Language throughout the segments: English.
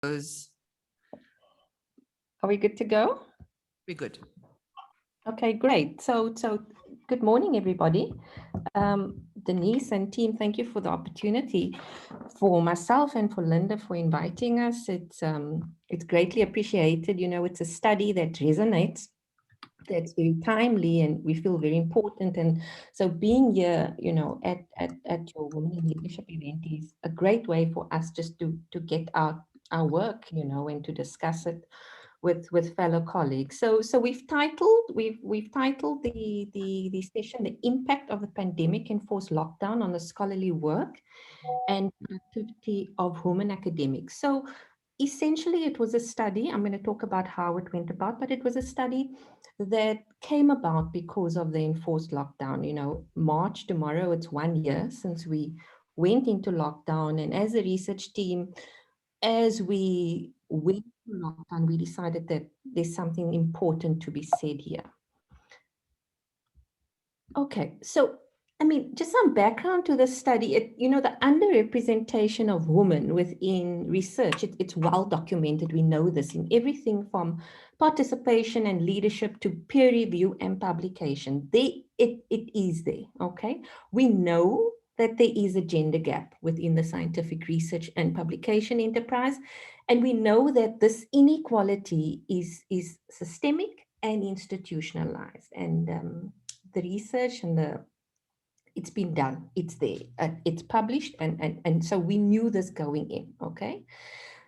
goes. Are we good to go? We're good. Okay, great. So good morning, everybody. Denise and team, thank you for the opportunity for myself and for Linda for inviting us. It's greatly appreciated. You know, it's a study that resonates, that's very timely, and we feel very important. And so being here, you know, at your Women in Leadership event is a great way for us just to get out our work, you know, and to discuss it with fellow colleagues. So we've titled the session "The Impact of the Pandemic Enforced Lockdown on the Scholarly Work and Productivity of Women Academics." So essentially, it was a study. I'm going to talk about how it went about, but it was a study that came about because of the enforced lockdown. You know, March tomorrow, it's 1 year since we went into lockdown, and as a research team, as we went to lockdown, we decided that there's something important to be said here. Okay, so I mean, just some background to the study. You know, the underrepresentation of women within research, it's well documented. We know this in everything from participation and leadership to peer review and publication. It is there, okay? We know that there is a gender gap within the scientific research and publication enterprise. And we know that this inequality is systemic and institutionalized. And the research and it's been done, it's there, it's published, and so we knew this going in. Okay,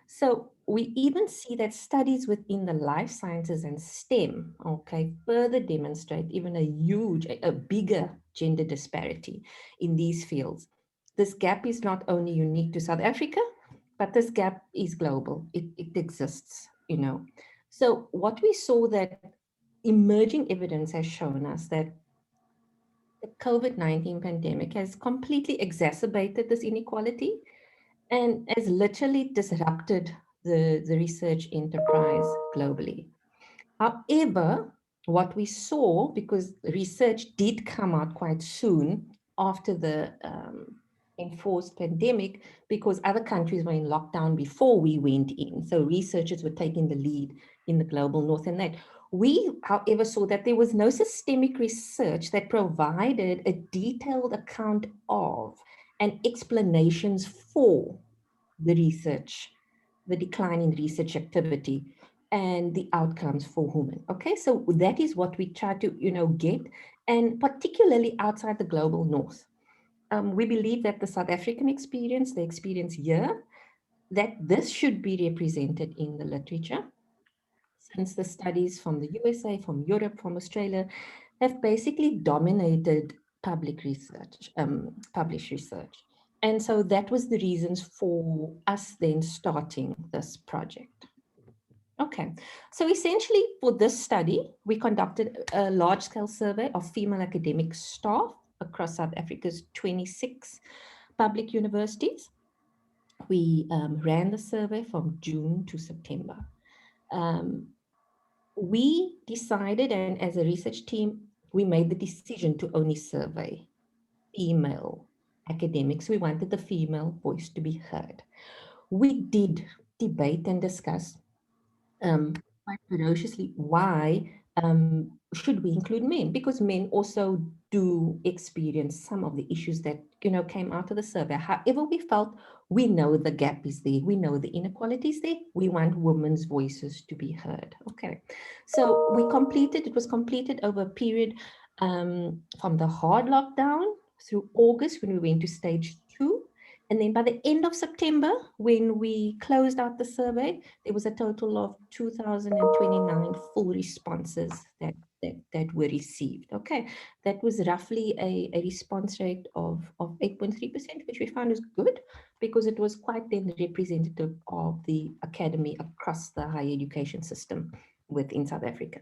so we even see that studies within the life sciences and STEM, okay, further demonstrate even a bigger gender disparity in these fields. This gap is not only unique to South Africa, but this gap is global. It exists, you know. So what we saw, that emerging evidence has shown us that the COVID-19 pandemic has completely exacerbated this inequality and has literally disrupted the research enterprise globally. However, what we saw, because research did come out quite soon after the enforced pandemic, because other countries were in lockdown before we went in. So researchers were taking the lead in the global north, and that we, however, saw that there was no systemic research that provided a detailed account of and explanations for the research, the decline in research activity, and the outcomes for women. Okay, so that is what we try to, you know, get, and particularly outside the global north. We believe that the South African experience, the experience here, that this should be represented in the literature, since the studies from the USA, from Europe, from Australia, have basically dominated public research, published research. And so that was the reasons for us then starting this project. Okay, so essentially for this study, we conducted a large-scale survey of female academic staff across South Africa's 26 public universities. We ran the survey from June to September. Um, we decided, and as a research team, we made the decision to only survey female academics. We wanted the female voice to be heard. We did debate and discuss quite ferociously why should we include men, because men also do experience some of the issues that, you know, came out of the survey. However, we felt, we know the gap is there, we know the inequalities there, we want women's voices to be heard. Okay, so it was completed over a period from the hard lockdown through August, when we went to stage 2. And then by the end of September, when we closed out the survey, there was a total of 2,029 full responses that were received. Okay, that was roughly a response rate of 8.3%, which we found is good, because it was quite then representative of the academy across the higher education system within South Africa.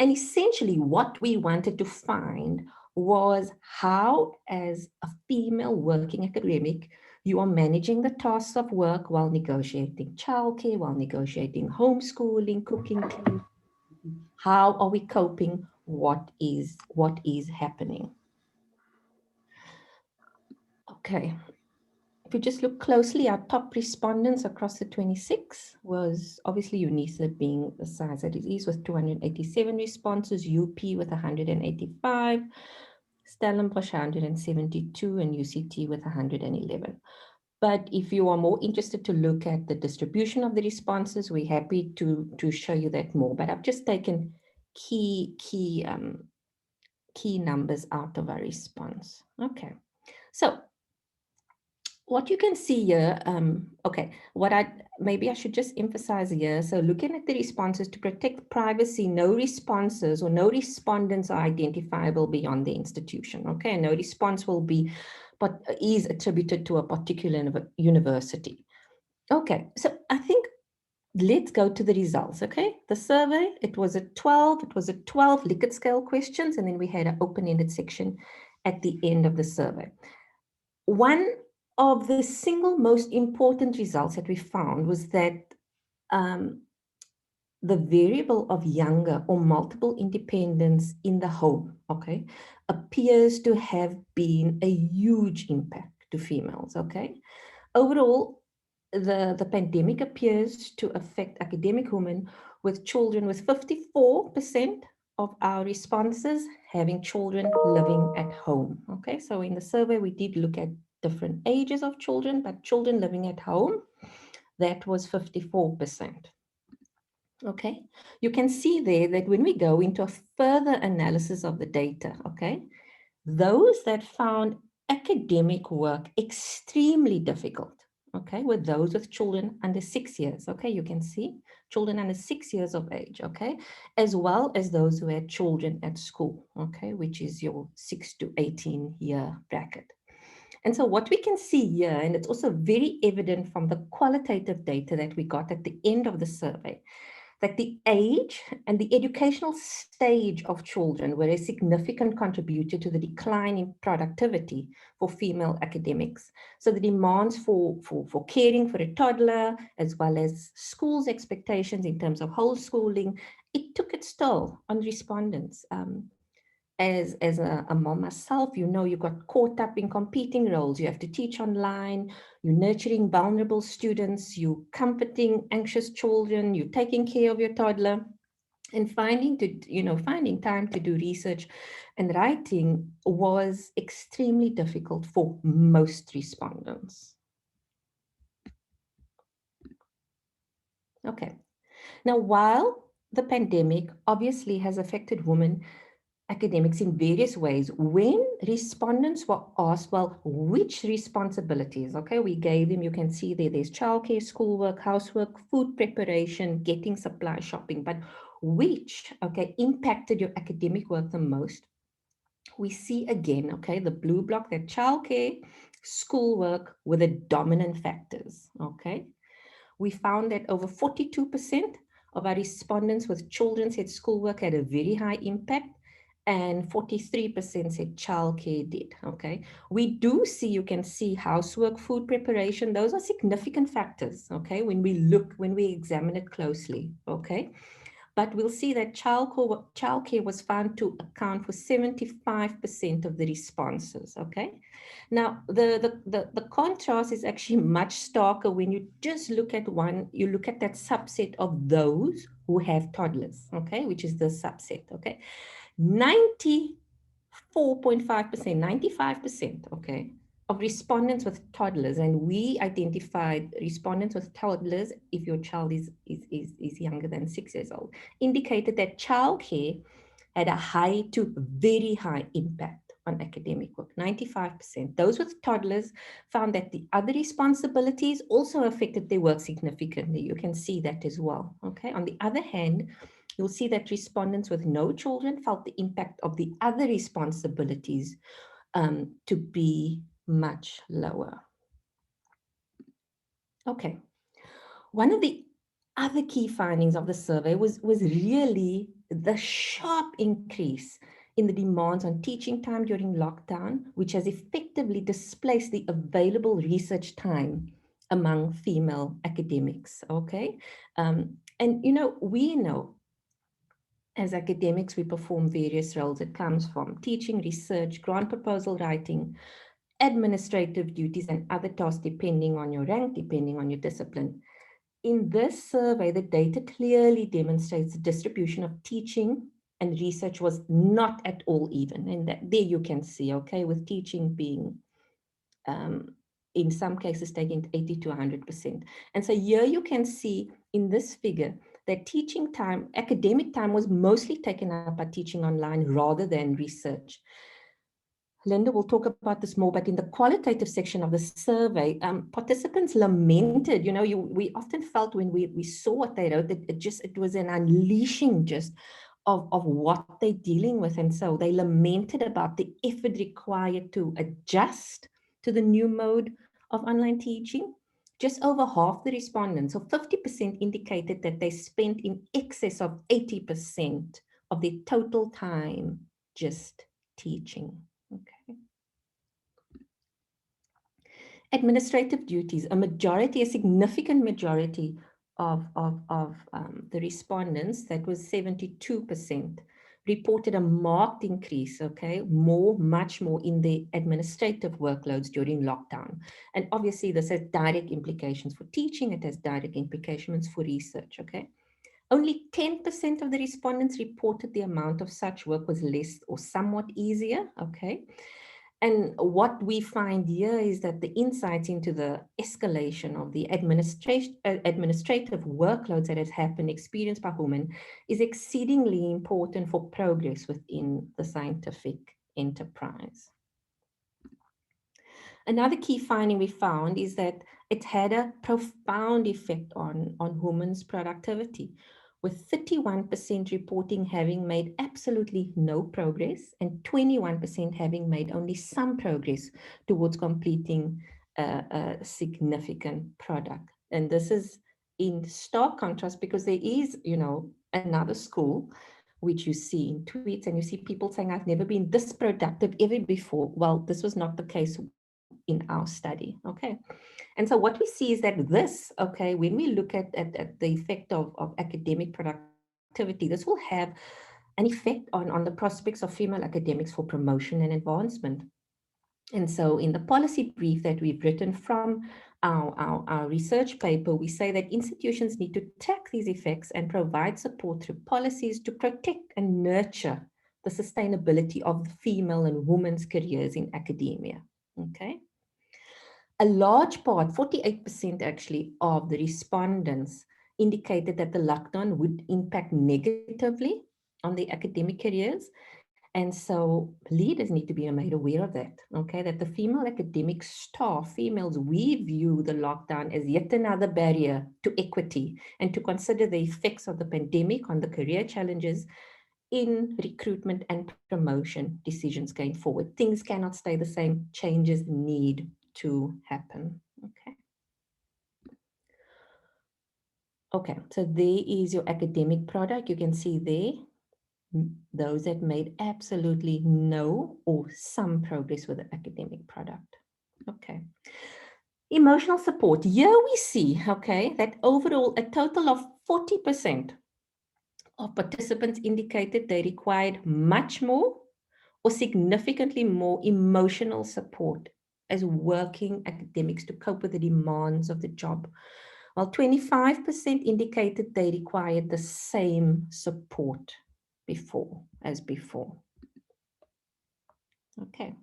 And essentially what we wanted to find was how, as a female working academic, you are managing the tasks of work while negotiating childcare, while negotiating homeschooling, cooking, cleaning. How are we coping? What is happening? Okay. if you just look closely, our top respondents across the 26 was obviously UNISA being the size that it is with 287 responses, UP with 185, Stellenbosch 172, and UCT with 111. But if you are more interested to look at the distribution of the responses, we're happy to show you that more. But I've just taken key numbers out of our response. Okay, so what you can see here, okay, maybe I should just emphasize here. So looking at the responses, to protect privacy, no responses or no respondents are identifiable beyond the institution. Okay, no response will be, but is attributed to a particular university. Okay, so I think let's go to the results. Okay, the survey, it was a 12 Likert scale questions, and then we had an open-ended section at the end of the survey. One of the single most important results that we found was that the variable of younger or multiple independence in the home, okay, appears to have been a huge impact to females, okay. Overall, the pandemic appears to affect academic women with children, with 54% of our responses having children living at home, okay. So in the survey, we did look at different ages of children, but children living at home, that was 54%. Okay, you can see there that when we go into a further analysis of the data, okay, those that found academic work extremely difficult, okay, were those with children under 6 years, okay, you can see children under 6 years of age, okay, as well as those who had children at school, okay, which is your 6 to 18 year bracket. And so what we can see here, and it's also very evident from the qualitative data that we got at the end of the survey, that the age and the educational stage of children were a significant contributor to the decline in productivity for female academics. So the demands for caring for a toddler, as well as schools' expectations in terms of homeschooling, it took its toll on respondents. As a mom myself, you know, you got caught up in competing roles. You have to teach online, you're nurturing vulnerable students, you're comforting anxious children, you're taking care of your toddler, and finding time to do research and writing was extremely difficult for most respondents. Okay, now while the pandemic obviously has affected women academics in various ways, when respondents were asked, well, which responsibilities, okay, we gave them, you can see there's childcare, schoolwork, housework, food preparation, getting supply, shopping, but which, okay, impacted your academic work the most? We see again, okay, the blue block, that childcare, schoolwork were the dominant factors, okay? We found that over 42% of our respondents with children said schoolwork had a very high impact, and 43% said childcare did, okay? We do see, you can see housework, food preparation, those are significant factors, okay, when we examine it closely, okay? But we'll see that childcare was found to account for 75% of the responses, okay? Now, the contrast is actually much starker when you just look at you look at that subset of those who have toddlers, okay, which is the subset, okay? 94.5%, 95%, okay, of respondents with toddlers, and we identified respondents with toddlers, if your child is younger than 6 years old, indicated that childcare had a high to very high impact on academic work, 95%. Those with toddlers found that the other responsibilities also affected their work significantly. You can see that as well, okay? On the other hand, you'll see that respondents with no children felt the impact of the other responsibilities to be much lower. Okay. One of the other key findings of the survey was really the sharp increase in the demands on teaching time during lockdown, which has effectively displaced the available research time among female academics, okay? And, you know, we know as academics, we perform various roles. It comes from teaching, research, grant proposal writing, administrative duties and other tasks depending on your rank, depending on your discipline. In this survey, the data clearly demonstrates the distribution of teaching and research was not at all even. And there you can see, okay, with teaching being, in some cases, taking 80 to 100%. And so here you can see in this figure that teaching time, academic time was mostly taken up by teaching online rather than research. Linda will talk about this more, but in the qualitative section of the survey, participants lamented, we often felt when we saw what they wrote, that it was an unleashing just of what they're dealing with. And so they lamented about the effort required to adjust to the new mode of online teaching. Just over half the respondents, so 50%, indicated that they spent in excess of 80% of their total time just teaching. Okay. Administrative duties, a significant majority of the respondents, that was 72%, reported a marked increase, okay, much more in the administrative workloads during lockdown. And obviously this has direct implications for teaching, it has direct implications for research, okay. Only 10% of the respondents reported the amount of such work was less or somewhat easier, okay. And what we find here is that the insights into the escalation of the administrative workloads that has happened, experienced by women, is exceedingly important for progress within the scientific enterprise. Another key finding we found is that it had a profound effect on women's productivity, with 31% reporting having made absolutely no progress and 21% having made only some progress towards completing a significant product. And this is in stark contrast because there is, another school which you see in tweets and you see people saying, I've never been this productive ever before. Well, this was not the case in our study, okay? And so what we see is that this, okay, when we look at the effect of academic productivity, this will have an effect on the prospects of female academics for promotion and advancement. And so in the policy brief that we've written from our research paper, we say that institutions need to track these effects and provide support through policies to protect and nurture the sustainability of female and women's careers in academia, okay? A large part, 48% actually, of the respondents indicated that the lockdown would impact negatively on their academic careers. And so leaders need to be made aware of that, okay? That the female academic staff, females, we view the lockdown as yet another barrier to equity and to consider the effects of the pandemic on the career challenges in recruitment and promotion decisions going forward. Things cannot stay the same, changes need to happen, okay? Okay, so there is your academic product. You can see there, those that made absolutely no or some progress with the academic product, okay? Emotional support, here we see, okay, that overall a total of 40% of participants indicated they required much more or significantly more emotional support as working academics to cope with the demands of the job, while 25% indicated they required the same support as before. Okay.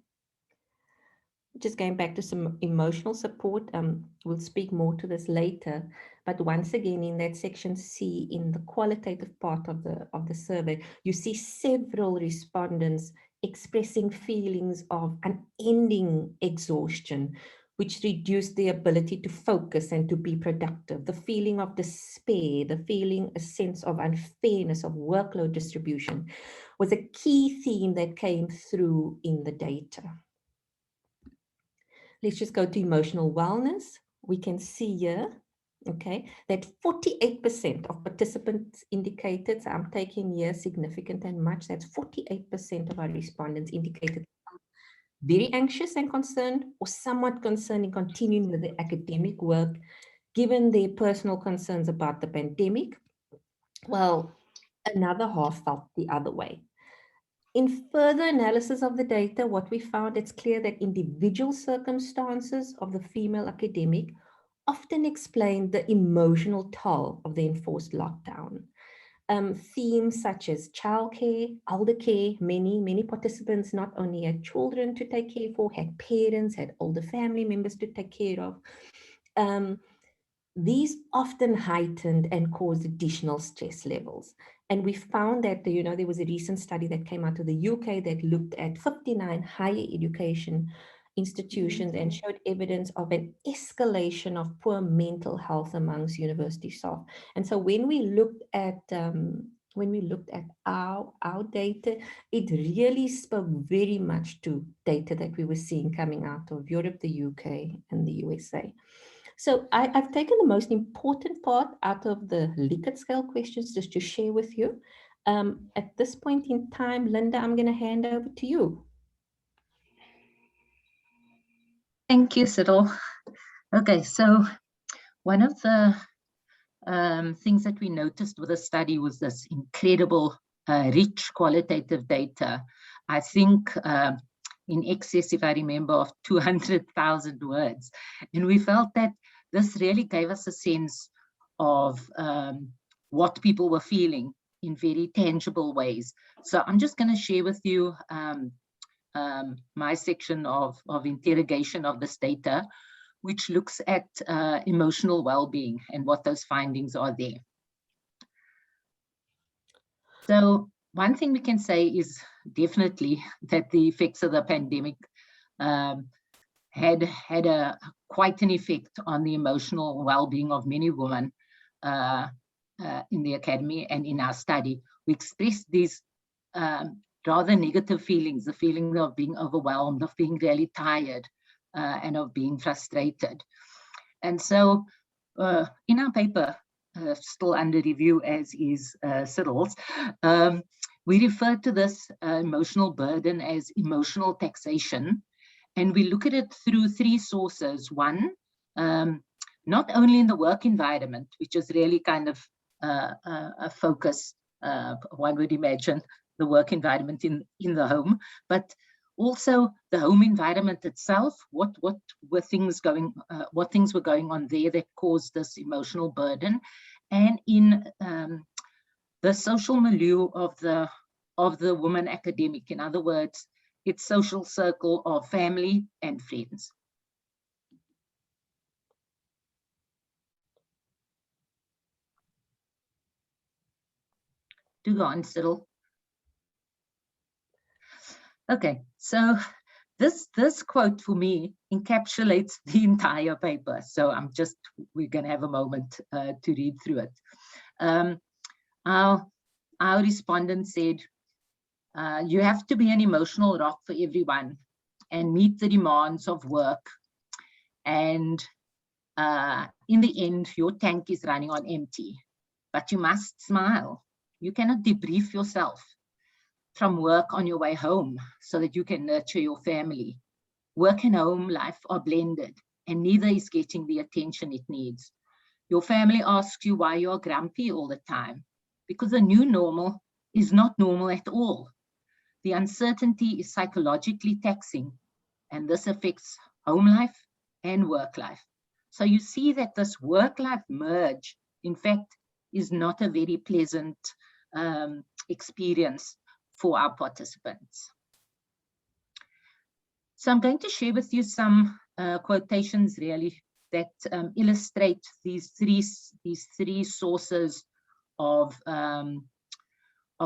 Just going back to some emotional support, we'll speak more to this later, but once again in that section C, in the qualitative part of the survey, you see several respondents expressing feelings of unending exhaustion, which reduced the ability to focus and to be productive, the feeling of despair, the feeling, a sense of unfairness of workload distribution was a key theme that came through in the data. Let's just go to emotional wellness. We can see here, okay, that 48% of participants indicated, so I'm taking here significant and much, that's 48% of our respondents indicated very anxious and concerned or somewhat concerned in continuing with the academic work, given their personal concerns about the pandemic. Well, another half felt the other way. In further analysis of the data, what we found, it's clear that individual circumstances of the female academic often explain the emotional toll of the enforced lockdown. Themes such as childcare, elder care, many participants not only had children to take care for, had parents, had older family members to take care of. These often heightened and caused additional stress levels. And we found that, there was a recent study that came out of the UK that looked at 59 higher education institutions and showed evidence of an escalation of poor mental health amongst university staff. And so when we looked at our data, it really spoke very much to data that we were seeing coming out of Europe, the UK, and the USA. So I've taken the most important part out of the Likert scale questions just to share with you. At this point in time, Linda, I'm going to hand over to you. Thank you, Cyril. Okay, so one of the things that we noticed with the study was this incredible, rich qualitative data. I think in excess, if I remember, of 200,000 words. And we felt that this really gave us a sense of what people were feeling in very tangible ways. So I'm just going to share with you my section of interrogation of this data, which looks at emotional well-being and what those findings are there. So one thing we can say is definitely that the effects of the pandemic had quite an effect on the emotional well-being of many women in the academy and in our study. We expressed these rather negative feelings, the feeling of being overwhelmed, of being really tired, and of being frustrated. And so in our paper, still under review as is Cyril's, we refer to this emotional burden as emotional taxation. And we look at it through three sources. One, not only in the work environment, which is really kind of a focus, one would imagine, the work environment in the home, but also the home environment itself. What were things going? What things were going on there that caused this emotional burden, and in the social milieu of the woman academic. In other words, its social circle of family and friends. Do go on, Cyril. Okay, so this quote for me encapsulates the entire paper. So we're going to have a moment to read through it. Our respondent said, you have to be an emotional rock for everyone and meet the demands of work. And in the end, your tank is running on empty, but you must smile. You cannot debrief yourself from work on your way home so that you can nurture your family. Work and home life are blended and neither is getting the attention it needs. Your family asks you why you're grumpy all the time, because the new normal is not normal at all. The uncertainty is psychologically taxing, and this affects home life and work life. So you see that this work-life merge, in fact, is not a very pleasant experience for our participants. So I'm going to share with you some quotations really that illustrate these three sources of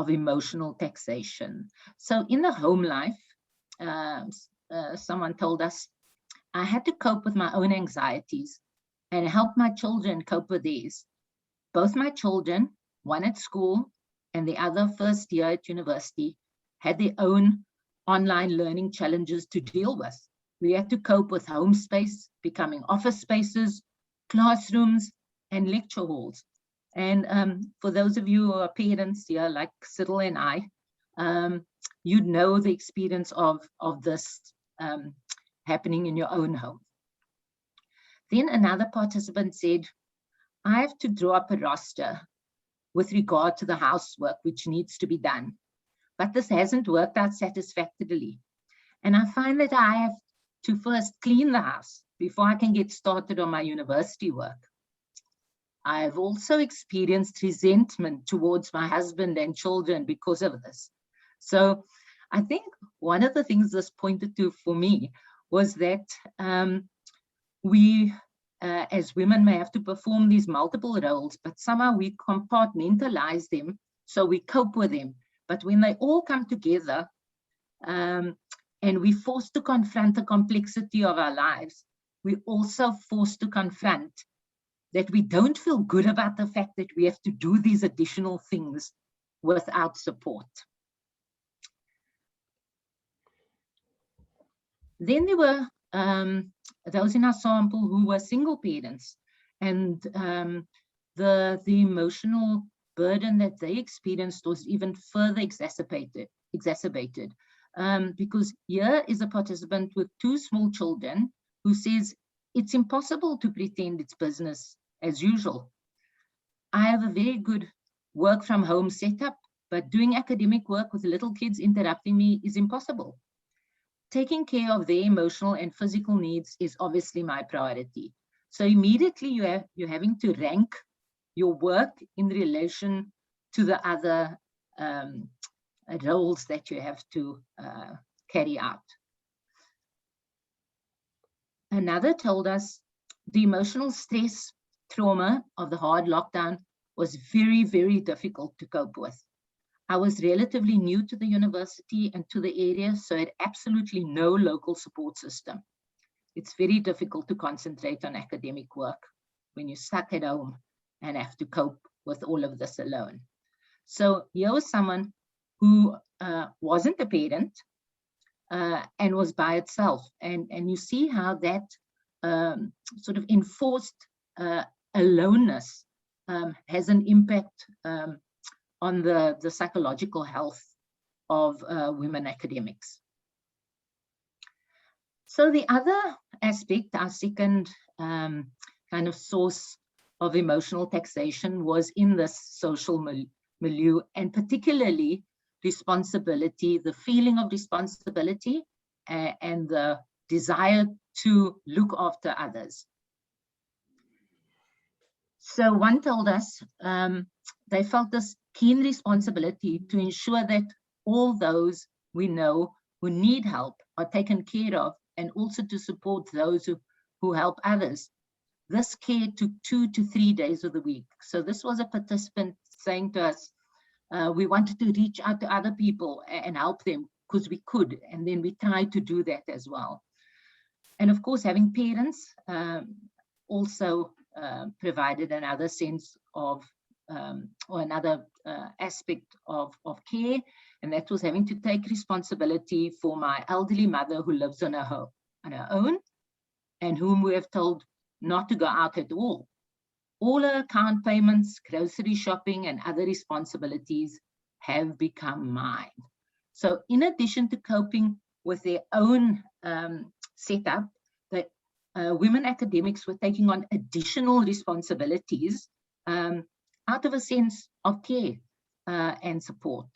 emotional taxation. So in the home life, someone told us, I had to cope with my own anxieties and help my children cope with theirs. Both my children, one at school and the other first year at university, had their own online learning challenges to deal with. We had to cope with home space becoming office spaces, classrooms, and lecture halls. And for those of you who are parents here, like Cyril and I, you'd know the experience of this happening in your own home. Then another participant said, I have to draw up a roster with regard to the housework which needs to be done. but this hasn't worked out satisfactorily. And I find that I have to first clean the house before I can get started on my university work. I have also experienced resentment towards my husband and children because of this. So I think one of the things this pointed to for me was that we, as women, may have to perform these multiple roles, but somehow we compartmentalize them so we cope with them. But when they all come together, and we're forced to confront the complexity of our lives, we're also forced to confront that we don't feel good about the fact that we have to do these additional things without support. Then there were those in our sample who were single parents, and the emotional burden that they experienced was even further exacerbated. Because here is a participant with 2 small children who says it's impossible to pretend it's business as usual. I have a very good work from home setup, but doing academic work with little kids interrupting me is impossible. Taking care of their emotional and physical needs is obviously my priority. So immediately you're having to rank your work in relation to the other roles that you have to carry out. Another told us the emotional stress, trauma of the hard lockdown was very, very difficult to cope with. I was relatively new to the university and to the area, so I had absolutely no local support system. It's very difficult to concentrate on academic work when you're stuck at home and have to cope with all of this alone. So here was someone who wasn't a parent and was by itself. And you see how that sort of enforced aloneness has an impact on the psychological health of women academics. So the other aspect, our second kind of source of emotional taxation, was in this social milieu, and particularly responsibility, the feeling of responsibility and the desire to look after others. So one told us they felt this keen responsibility to ensure that all those we know who need help are taken care of, and also to support those who help others. This care took 2 to 3 days of the week. So this was a participant saying to us, we wanted to reach out to other people and help them because we could, and then we tried to do that as well. And of course, having parents also provided another sense of, or another aspect of care, and that was having to take responsibility for my elderly mother who lives on her own, and whom we have told not to go out at all. All her account payments, grocery shopping, and other responsibilities have become mine. So in addition to coping with their own setup, the women academics were taking on additional responsibilities out of a sense of care and support.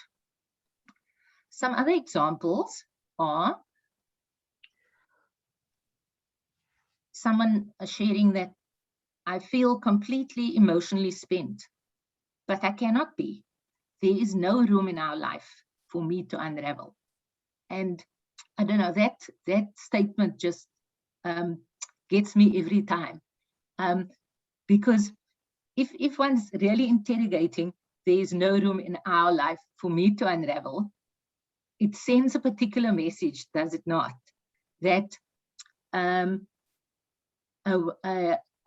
Some other examples are someone sharing that I feel completely emotionally spent, but I cannot be. There is no room in our life for me to unravel. And I don't know, that statement just gets me every time. Because if one's really interrogating, there is no room in our life for me to unravel, it sends a particular message, does it not? That a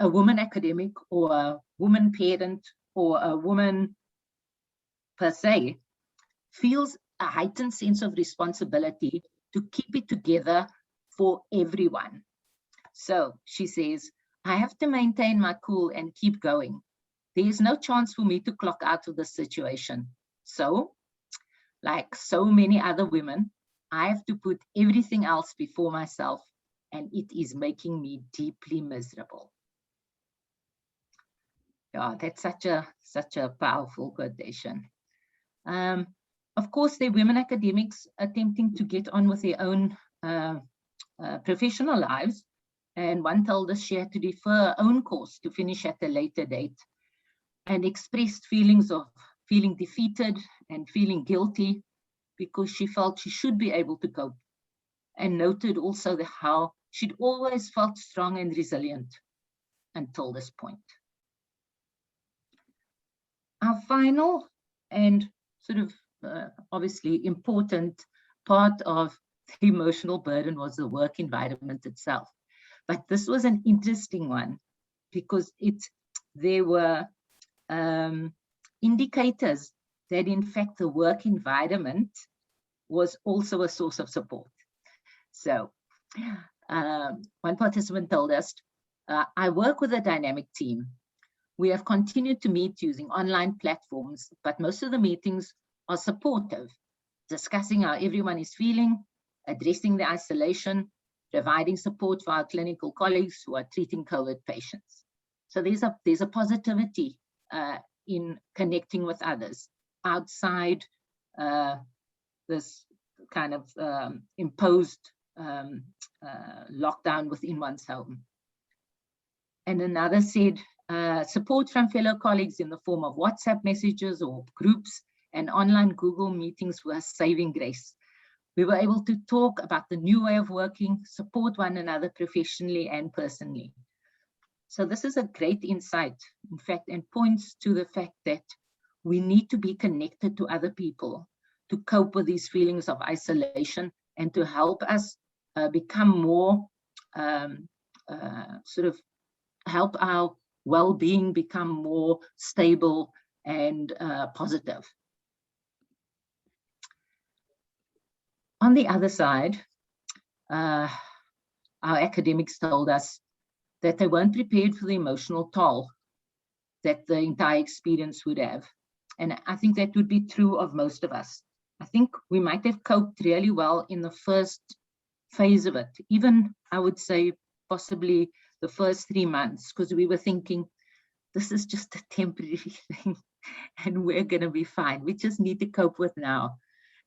woman academic or a woman parent or a woman per se feels a heightened sense of responsibility to keep it together for everyone. So she says, I have to maintain my cool and keep going. There is no chance for me to clock out of this situation. So, like so many other women, I have to put everything else before myself, and it is making me deeply miserable. Yeah, that's such a powerful quotation. Of course, there are women academics attempting to get on with their own professional lives. And one told us she had to defer her own course to finish at a later date, and expressed feelings of feeling defeated and feeling guilty because she felt she should be able to cope, and noted also how she'd always felt strong and resilient until this point. Our final and sort of obviously important part of the emotional burden was the work environment itself. But this was an interesting one because there were indicators that in fact the work environment was also a source of support. So one participant told us, I work with a dynamic team. We have continued to meet using online platforms, but most of the meetings are supportive, discussing how everyone is feeling, addressing the isolation, providing support for our clinical colleagues who are treating COVID patients. So there's a positivity in connecting with others outside this kind of imposed lockdown within one's home. And another said, support from fellow colleagues in the form of WhatsApp messages or groups and online Google meetings were saving grace. We were able to talk about the new way of working, support one another professionally and personally. So this is a great insight, in fact, and points to the fact that we need to be connected to other people to cope with these feelings of isolation and to help us become more, sort of help our well-being become more stable and positive. On the other side, our academics told us that they weren't prepared for the emotional toll that the entire experience would have. And I think that would be true of most of us. I think we might have coped really well in the first phase of it, even I would say possibly the first 3 months, because we were thinking, this is just a temporary thing and we're going to be fine. We just need to cope with now.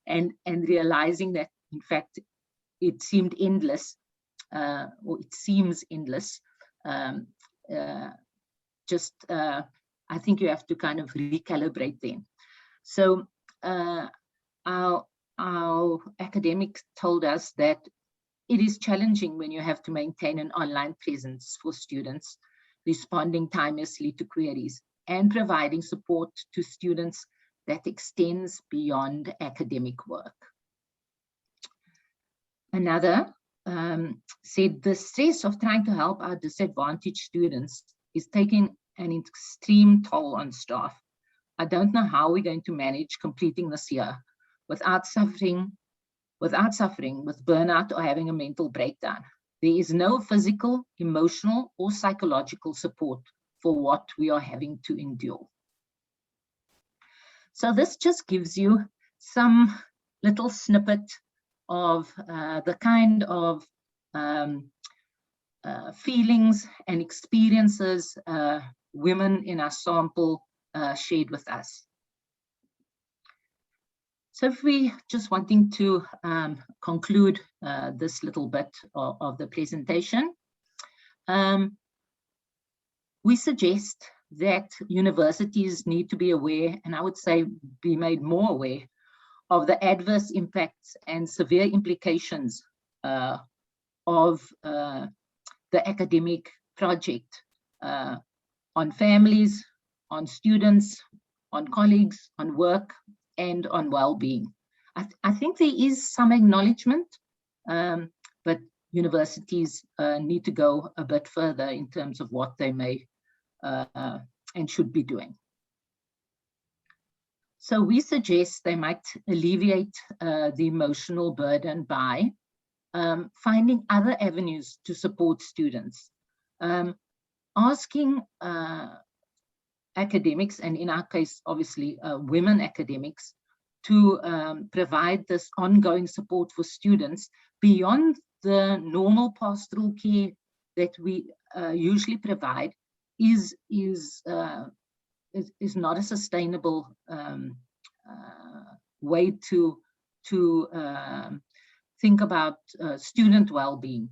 And realizing that, in fact, it seemed endless, or it seems endless. I think you have to kind of recalibrate then. So our academics told us that it is challenging when you have to maintain an online presence for students, responding timelessly to queries and providing support to students that extends beyond academic work. Another said the stress of trying to help our disadvantaged students is taking an extreme toll on staff. I don't know how we're going to manage completing this year without suffering with burnout or having a mental breakdown. There is no physical, emotional, or psychological support for what we are having to endure. So this just gives you some little snippet of the kind of feelings and experiences women in our sample shared with us. So if we just wanting to conclude this little bit of the presentation, we suggest that universities need to be aware, and I would say be made more aware, of the adverse impacts and severe implications of the academic project on families, on students, on colleagues, on work, and on well-being. I think there is some acknowledgement, but universities need to go a bit further in terms of what they may and should be doing. So we suggest they might alleviate the emotional burden by finding other avenues to support students, asking academics, and in our case, obviously, women academics, to provide this ongoing support for students beyond the normal pastoral care that we usually provide is not a sustainable way to think about student well-being.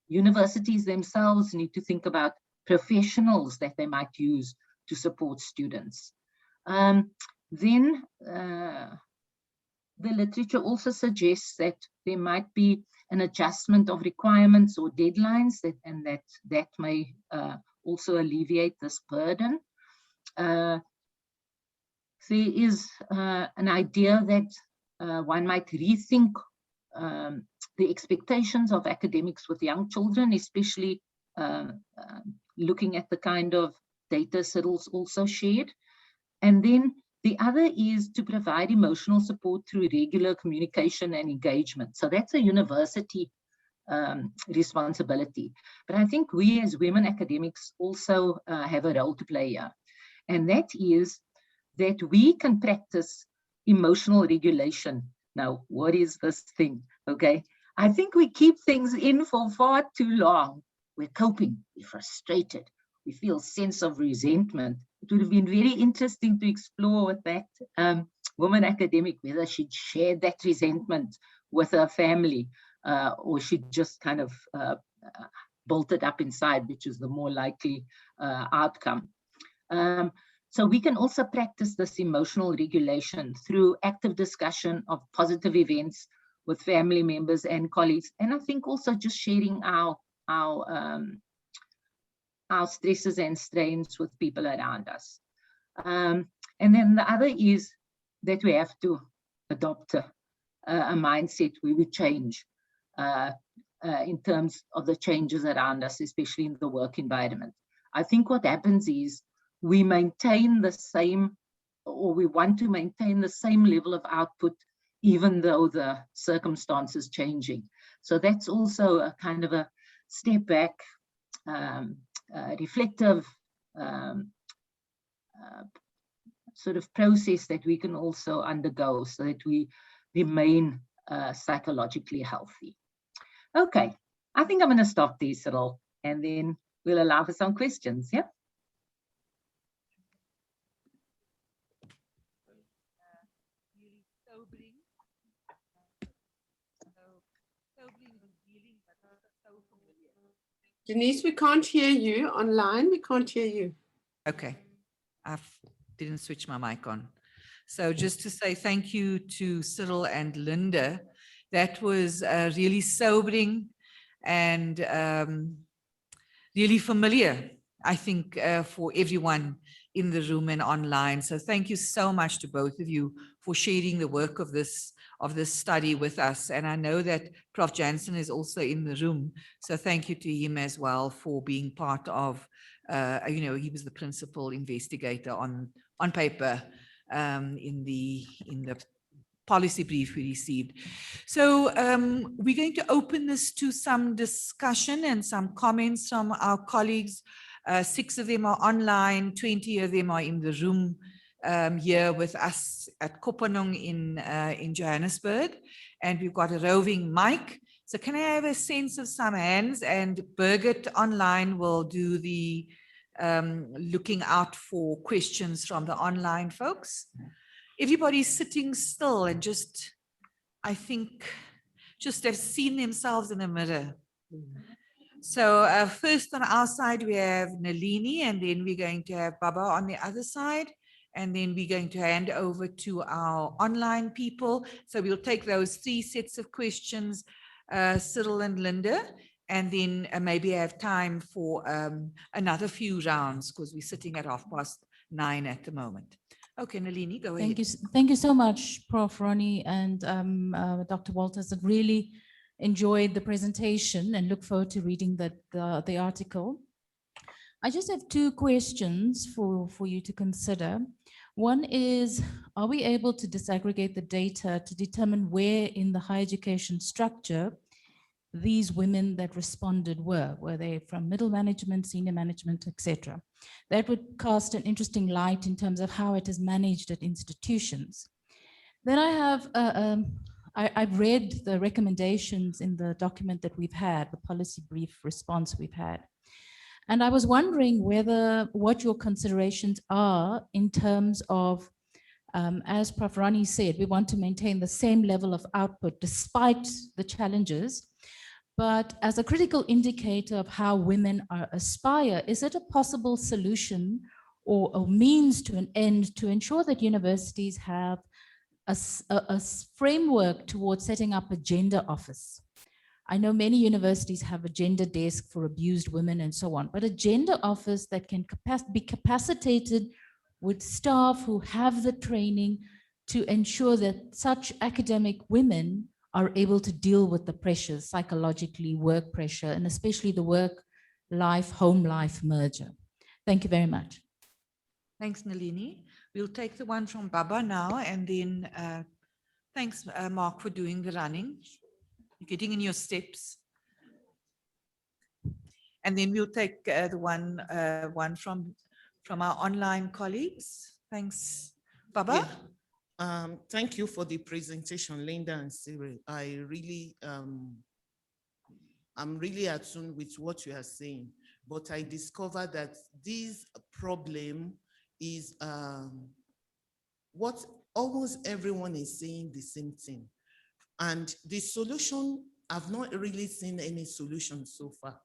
Universities themselves need to think about professionals that they might use to support students. Then the literature also suggests that there might be an adjustment of requirements or deadlines, and that may also alleviate this burden. There is an idea that one might rethink the expectations of academics with young children, especially looking at the kind of data Cyril's also shared. And then the other is to provide emotional support through regular communication and engagement. So that's a university responsibility. But I think we as women academics also have a role to play here. And that is that we can practice emotional regulation. Now, what is this thing? Okay, I think we keep things in for far too long. We're coping, we're frustrated, we feel a sense of resentment. It would have been very interesting to explore with that woman academic whether she'd shared that resentment with her family or she'd just kind of bolted up inside, which is the more likely outcome. So we can also practice this emotional regulation through active discussion of positive events with family members and colleagues. And I think also just sharing our stresses and strains with people around us. And then the other is that we have to adopt a mindset where we change in terms of the changes around us, especially in the work environment. I think what happens is we maintain the same, or we want to maintain the same level of output, even though the circumstances changing. So that's also a kind of a step back, reflective sort of process that we can also undergo so that we remain psychologically healthy. Okay, I think I'm going to stop there, Cyril, and then we'll allow for some questions. Yeah. Denise, we can't hear you online. We can't hear you. Okay, I didn't switch my mic on. So just to say thank you to Cyril and Linda. That was really sobering and really familiar, I think, for everyone in the room and online. So thank you so much to both of you for sharing the work of this study with us. And I know that Prof. Jansen is also in the room. So thank you to him as well for being part of, he was the principal investigator on paper in the policy brief we received. So we're going to open this to some discussion and some comments from our colleagues. 6 of them are online, 20 of them are in the room here with us at Kopanong in Johannesburg, and we've got a roving mic. So can I have a sense of some hands? And Birgit online will do the looking out for questions from the online folks. Everybody's sitting still and just, I think, just have seen themselves in a mirror. So first on our side, we have Nalini, and then we're going to have Baba on the other side. And then we're going to hand over to our online people. So we'll take those 3 sets of questions, Cyril and Linda, and then maybe have time for another few rounds because we're sitting at 9:30 at the moment. Okay, Nalini, go ahead. Thank you so much, Prof. Ronnie and Dr. Walters. I really enjoyed the presentation and look forward to reading the article. I just have 2 questions for you to consider. One is, are we able to disaggregate the data to determine where in the higher education structure these women that responded were they from middle management, senior management, etc.? That would cast an interesting light in terms of how it is managed at institutions. Then I have, I've read the recommendations in the document that we've had, the policy brief response we've had. And I was wondering what your considerations are in terms of As Prof. Ronnie said, we want to maintain the same level of output despite the challenges. But as a critical indicator of how women aspire, is it a possible solution or a means to an end to ensure that universities have a framework towards setting up a gender office? I know many universities have a gender desk for abused women and so on, but a gender office that can be capacitated with staff who have the training to ensure that such academic women are able to deal with the pressures, psychologically, work pressure, and especially the work-life, home-life merger. Thank you very much. Thanks, Nalini. We'll take the one from Baba now, and then thanks, Mark, for doing the running. You're getting in your steps. And then we'll take the one from our online colleagues. Thanks, Baba. Yeah. Thank you for the presentation, Linda and Cyril. I'm really attuned with what you are saying, but I discovered that this problem is what almost everyone is saying the same thing. And the solution, I've not really seen any solution so far,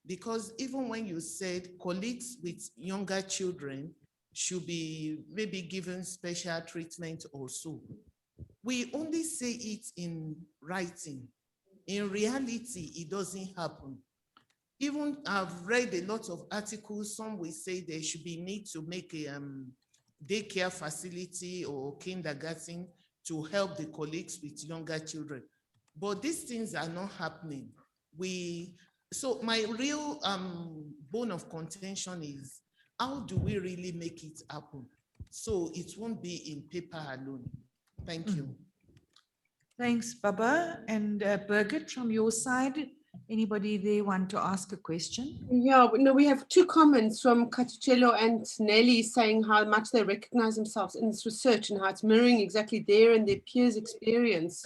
because even when you said colleagues with younger children should be maybe given special treatment or so, we only say it in writing. In reality, it doesn't happen. Even I've read a lot of articles, some will say there should be need to make a daycare facility or kindergarten to help the colleagues with younger children. But these things are not happening. So my real bone of contention is, how do we really make it happen so it won't be in paper alone? Thank you. Thanks, Baba. And Birgit, from your side, anybody there want to ask a question? Yeah, no, we have two comments from Katuchelo and Nelly saying how much they recognize themselves in this research and how it's mirroring exactly their and their peers' experience.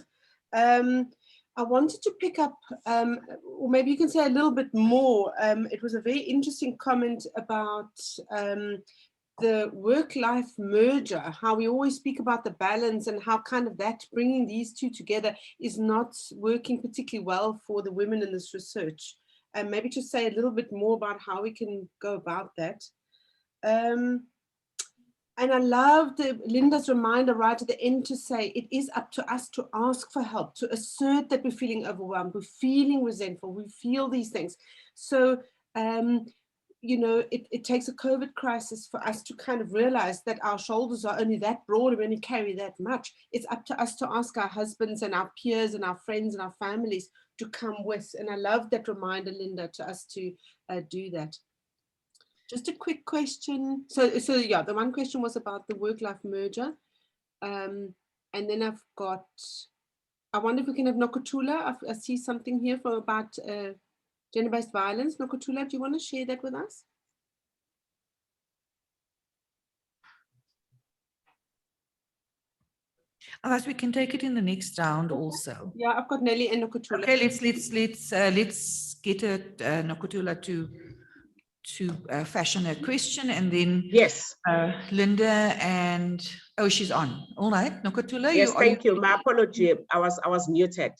I wanted to pick up, or maybe you can say a little bit more. It was a very interesting comment about the work-life merger, how we always speak about the balance and how kind of that bringing these two together is not working particularly well for the women in this research. And maybe just say a little bit more about how we can go about that. And I loved Linda's reminder right at the end to say it is up to us to ask for help, to assert that we're feeling overwhelmed, we're feeling resentful, we feel these things. So, you know, it takes a COVID crisis for us to kind of realize that our shoulders are only that broad and we only carry that much. It's up to us to ask our husbands and our peers and our friends and our families to come with. And I love that reminder, Linda, to us to do that. Just a quick question. So yeah, the one question was about the work-life merger. And then I've got, I wonder if we can have Nokutula. I see something here for about gender-based violence. Nokutula, do you want to share that with us? Otherwise, we can take it in the next round also. Yeah, I've got Nelly and Nokutula. Okay, let's get Nokutula to fashion a question, and then Yes. Linda and she's on. All right, Nokutula. Yes, thank you. My apology. I was muted.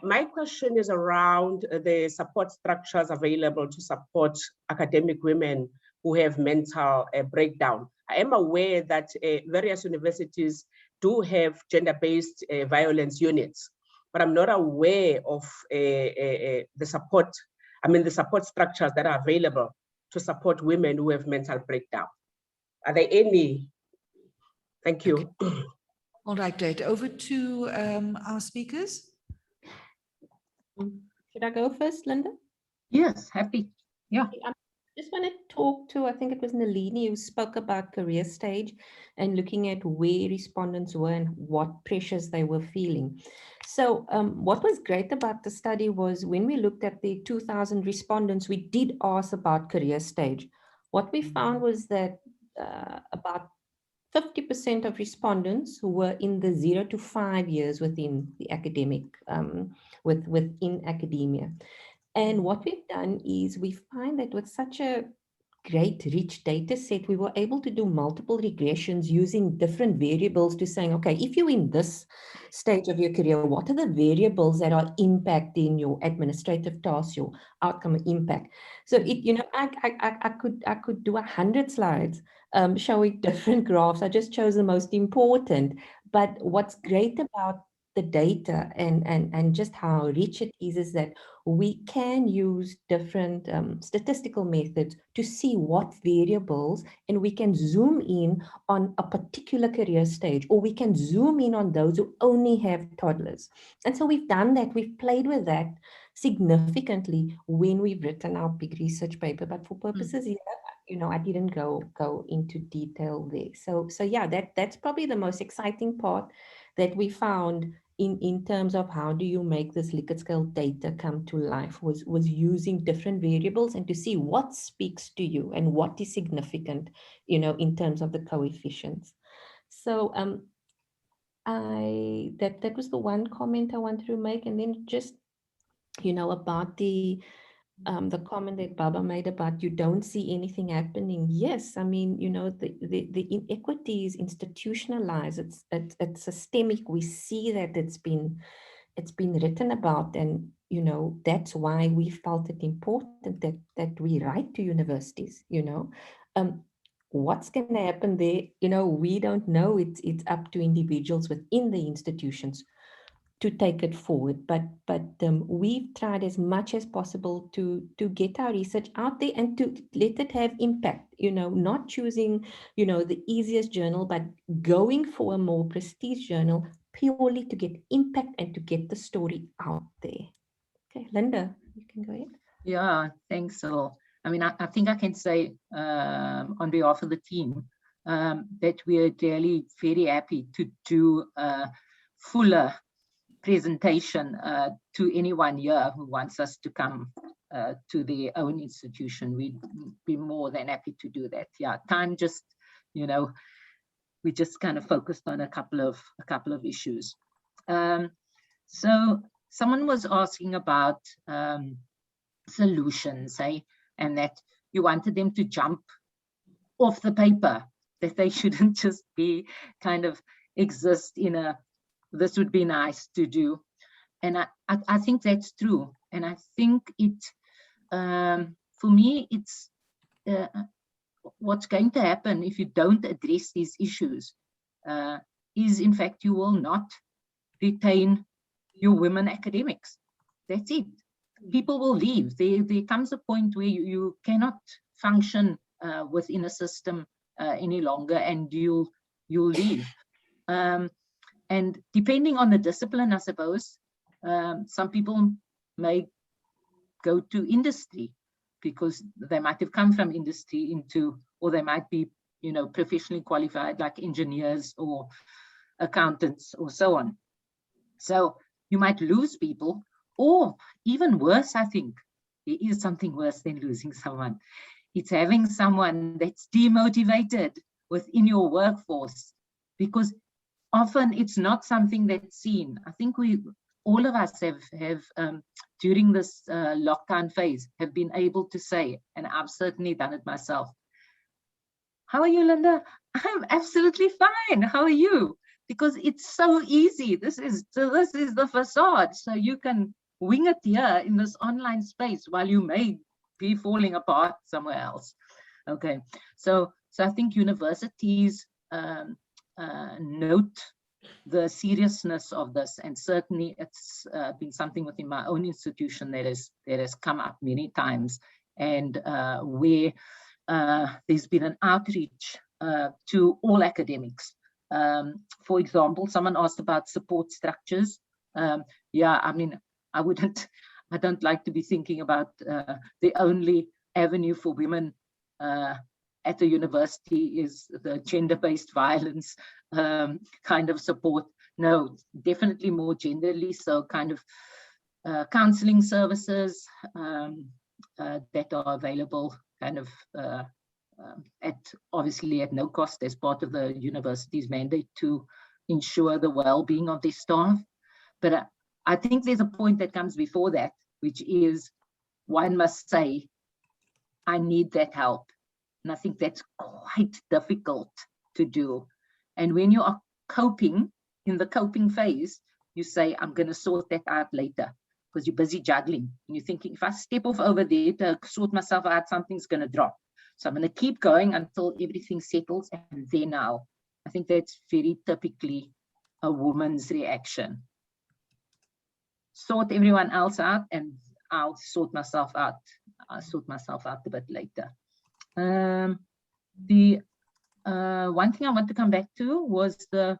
My question is around the support structures available to support academic women who have mental breakdown. I am aware that various universities do have gender-based violence units, but I'm not aware of the support. I mean, the support structures that are available to support women who have mental breakdown. Are there any? Thank you. Okay. All right, great. Over to our speakers. Should I go first, Linda? Yes, happy. Yeah. I just want to talk to, I think it was Nalini who spoke about career stage and looking at where respondents were and what pressures they were feeling. So what was great about the study was when we looked at the 2,000 respondents, we did ask about career stage. What we found was that about 50% of respondents who were in the 0 to 5 years within the academic, within academia. And what we've done is we find that with such a great rich data set, we were able to do multiple regressions using different variables to saying, okay, if you're in this stage of your career, what are the variables that are impacting your administrative tasks, your outcome impact? So it, you know, I could do 100 slides showing different graphs. I just chose the most important. But what's great about the data and just how rich it is that we can use different statistical methods to see what variables, and we can zoom in on a particular career stage, or we can zoom in on those who only have toddlers. And so we've done that. We've played with that significantly when we've written our big research paper. But for purposes here, you know, I didn't go into detail there. So yeah, that's probably the most exciting part that we found in terms of how do you make this Likert scale data come to life, was using different variables and to see what speaks to you and what is significant, you know, in terms of the coefficients. So that was the one comment I wanted to make. And then just, you know, about the comment that Baba made about you don't see anything happening. Yes, I mean, you know, the inequity is institutionalized. It's systemic. We see that it's been written about, and you know, that's why we felt it important that we write to universities. You know, what's going to happen there? You know, we don't know. It's up to individuals within the institutions to take it forward, but we've tried as much as possible to get our research out there and to let it have impact, you know, not choosing, you know, the easiest journal, but going for a more prestige journal purely to get impact and to get the story out there. Okay, Linda, you can go ahead. Yeah, thanks, Cyril. I mean, I think I can say on behalf of the team that we are really very happy to do a fuller presentation to anyone here who wants us to come to their own institution. We'd be more than happy to do that. Yeah, time just, you know, we just kind of focused on a couple of issues. So someone was asking about solutions, and that you wanted them to jump off the paper, that they shouldn't just be kind of exist in a, this would be nice to do. And I think that's true. And I think it, for me, it's what's going to happen if you don't address these issues is, in fact, you will not retain your women academics. That's it. People will leave. There comes a point where you cannot function within a system any longer, and you'll leave. And depending on the discipline, I suppose, some people may go to industry because they might have come from industry into, or they might be, you know, professionally qualified like engineers or accountants or so on. So you might lose people, or even worse, I think, there is something worse than losing someone. It's having someone that's demotivated within your workforce, because often it's not something that's seen. I think all of us have during this lockdown phase, have been able to say, and I've certainly done it myself, "How are you, Linda?" "I'm absolutely fine. How are you?" Because it's so easy. This is the facade. So you can wing it here in this online space while you may be falling apart somewhere else. Okay, so I think universities note the seriousness of this, and certainly it's been something within my own institution that has come up many times, and where there's been an outreach to all academics. For example, someone asked about support structures. Yeah, I mean, I don't like to be thinking about the only avenue for women at the university is the gender-based violence kind of support. No, definitely more generally, so kind of counseling services that are available kind of obviously at no cost as part of the university's mandate to ensure the well-being of their staff. But I think there's a point that comes before that, which is one must say, I need that help. And I think that's quite difficult to do. And when you are coping, in the coping phase, you say, I'm going to sort that out later, because you're busy juggling. And you're thinking, if I step off over there to sort myself out, something's going to drop. So I'm going to keep going until everything settles, and then I think that's very typically a woman's reaction. Sort everyone else out, and I'll sort myself out. I'll sort myself out a bit later. The one thing I want to come back to was the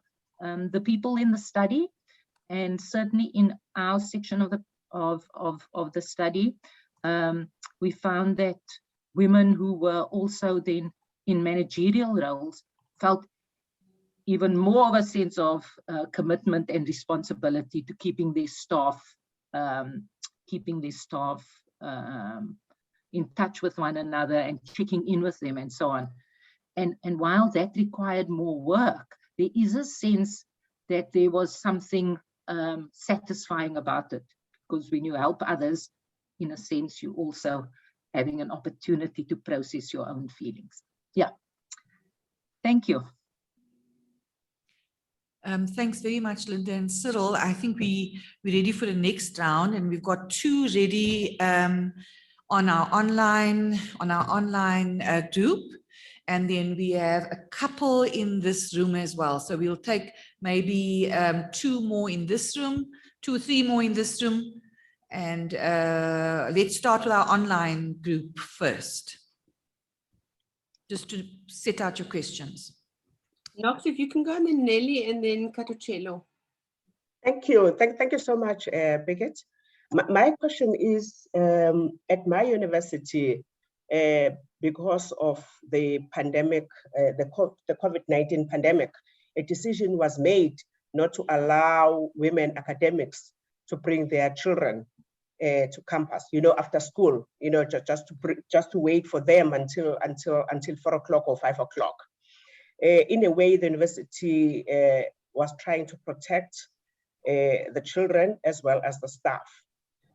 people in the study, and certainly in our section of the study, we found that women who were also then in managerial roles felt even more of a sense of commitment and responsibility to keeping their staff in touch with one another and checking in with them and so on. And while that required more work, there is a sense that there was something satisfying about it, because when you help others, in a sense, you also having an opportunity to process your own feelings. Yeah. Thank you. Thanks very much, Linda and Cyril. I think we're ready for the next round, and we've got two ready on our online group, and then we have a couple in this room as well. So we'll take maybe 2 more in this room, 2 or 3 more in this room, and let's start with our online group first, just to set out your questions. Knox, if you can go, and then Nelly, and then Catuccello. Thank you. Thank you so much, Birgit. My question is, at my university, because of the pandemic, the COVID-19 pandemic, a decision was made not to allow women academics to bring their children to campus, after school, just to wait for them until 4 o'clock or 5 o'clock. In a way, the university was trying to protect the children as well as the staff.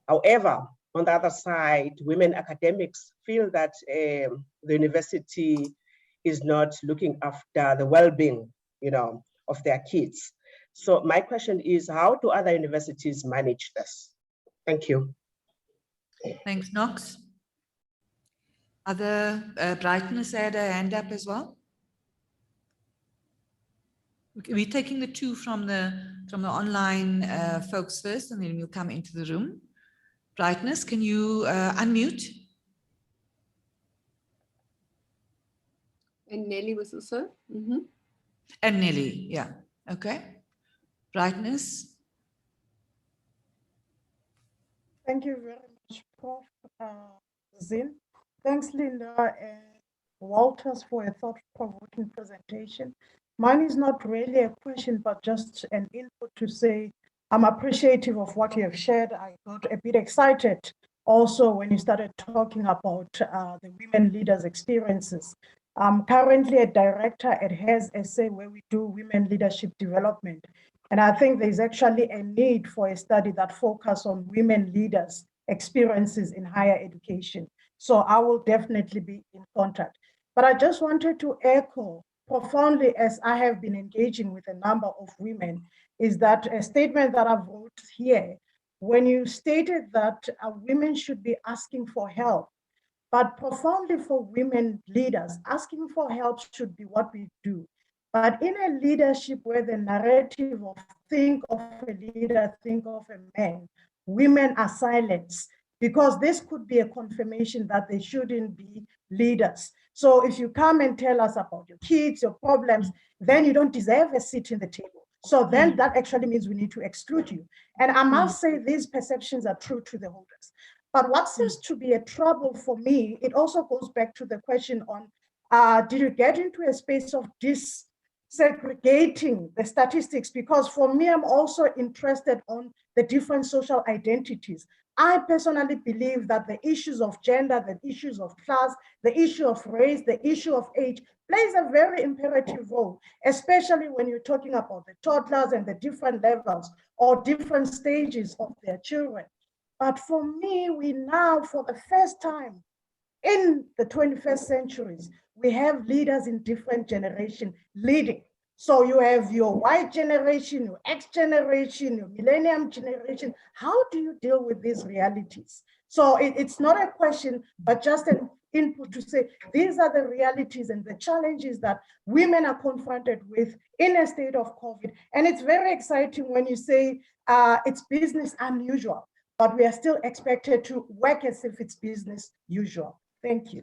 However, on the other side, women academics feel that the university is not looking after the well-being, of their kids. So my question is, how do other universities manage this? Thank you. Thanks, Knox. Other Brightness had a hand up as well. We're taking the 2 from the online folks first, and then we'll come into the room. Brightness, can you unmute? And Nelly was also. Mm-hmm. And Nelly, yeah. Okay. Brightness. Thank you very much, Prof. Zin. Thanks, Linda and Walters, for a thought-provoking presentation. Mine is not really a question, but just an input to say I'm appreciative of what you have shared. I got a bit excited also when you started talking about the women leaders' experiences. I'm currently a director at HES SA, where we do women leadership development. And I think there's actually a need for a study that focuses on women leaders' experiences in higher education. So I will definitely be in contact. But I just wanted to echo profoundly, as I have been engaging with a number of women, is that a statement that I've wrote here, when you stated that women should be asking for help, but profoundly for women leaders, asking for help should be what we do. But in a leadership where the narrative of think of a leader, think of a man, women are silenced, because this could be a confirmation that they shouldn't be leaders. So if you come and tell us about your kids, your problems, then you don't deserve a seat in the table. So then that actually means we need to exclude you. And I must say these perceptions are true to the holders. But what seems to be a trouble for me, it also goes back to the question on, did you get into a space of disaggregating the statistics? Because for me, I'm also interested on the different social identities. I personally believe that the issues of gender, the issues of class, the issue of race, the issue of age plays a very imperative role, especially when you're talking about the toddlers and the different levels or different stages of their children. But for me, we now, for the first time in the 21st centuries, we have leaders in different generations leading. So you have your Y generation, your X generation, your millennium generation. How do you deal with these realities? So it's not a question, but just an input to say, these are the realities and the challenges that women are confronted with in a state of COVID. And it's very exciting when you say it's business unusual, but we are still expected to work as if it's business usual. Thank you.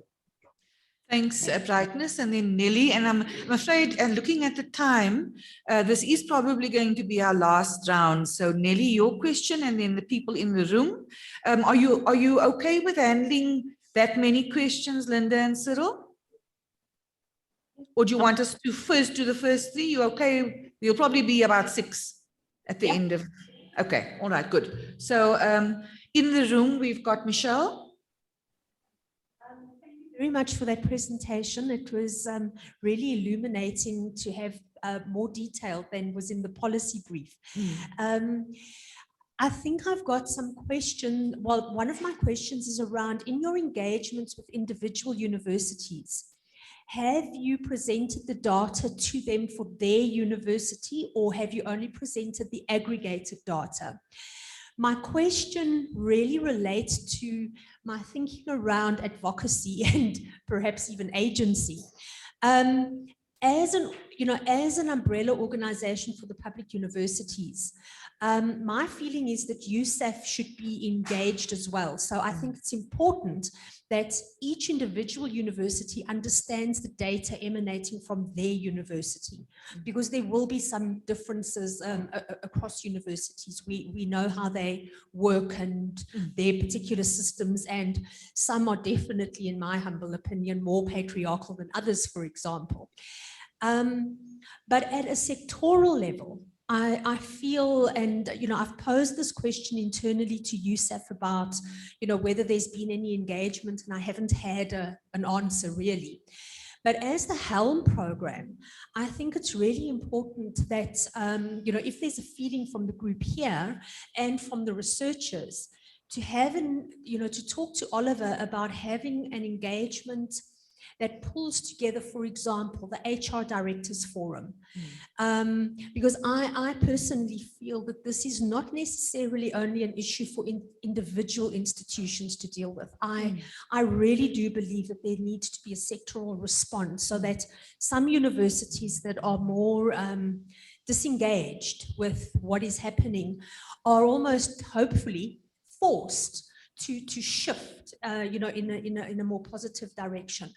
Thanks, Brightness. And then Nelly, and I'm afraid, and looking at the time, this is probably going to be our last round. So Nelly, your question, and then the people in the room. Are you okay with handling that many questions, Linda and Cyril? Or do you want us to first do the first three? You okay? We'll probably be about 6 at the end of, okay, all right, good. So in the room, we've got Michelle. Very much for that presentation. It was really illuminating to have more detail than was in the policy brief. I think I've got some question. Well, one of my questions is around, in your engagements with individual universities, have you presented the data to them for their university, or have you only presented the aggregated data? My question really relates to my thinking around advocacy and perhaps even agency. As an umbrella organization for the public universities, my feeling is that USAF should be engaged as well. So I think it's important that each individual university understands the data emanating from their university, because there will be some differences across universities. We know how they work and their particular systems, and some are definitely, in my humble opinion, more patriarchal than others, for example. But at a sectoral level, I feel, and I've posed this question internally to USAF about whether there's been any engagement, and I haven't had an answer really. But as the HELM program, I think it's really important that if there's a feeling from the group here and from the researchers, to have to talk to Oliver about having an engagement that pulls together, for example, the HR Directors Forum. Because I personally feel that this is not necessarily only an issue for individual institutions to deal with. I really do believe that there needs to be a sectoral response, so that some universities that are more disengaged with what is happening are almost, hopefully, forced to shift, in a more positive direction.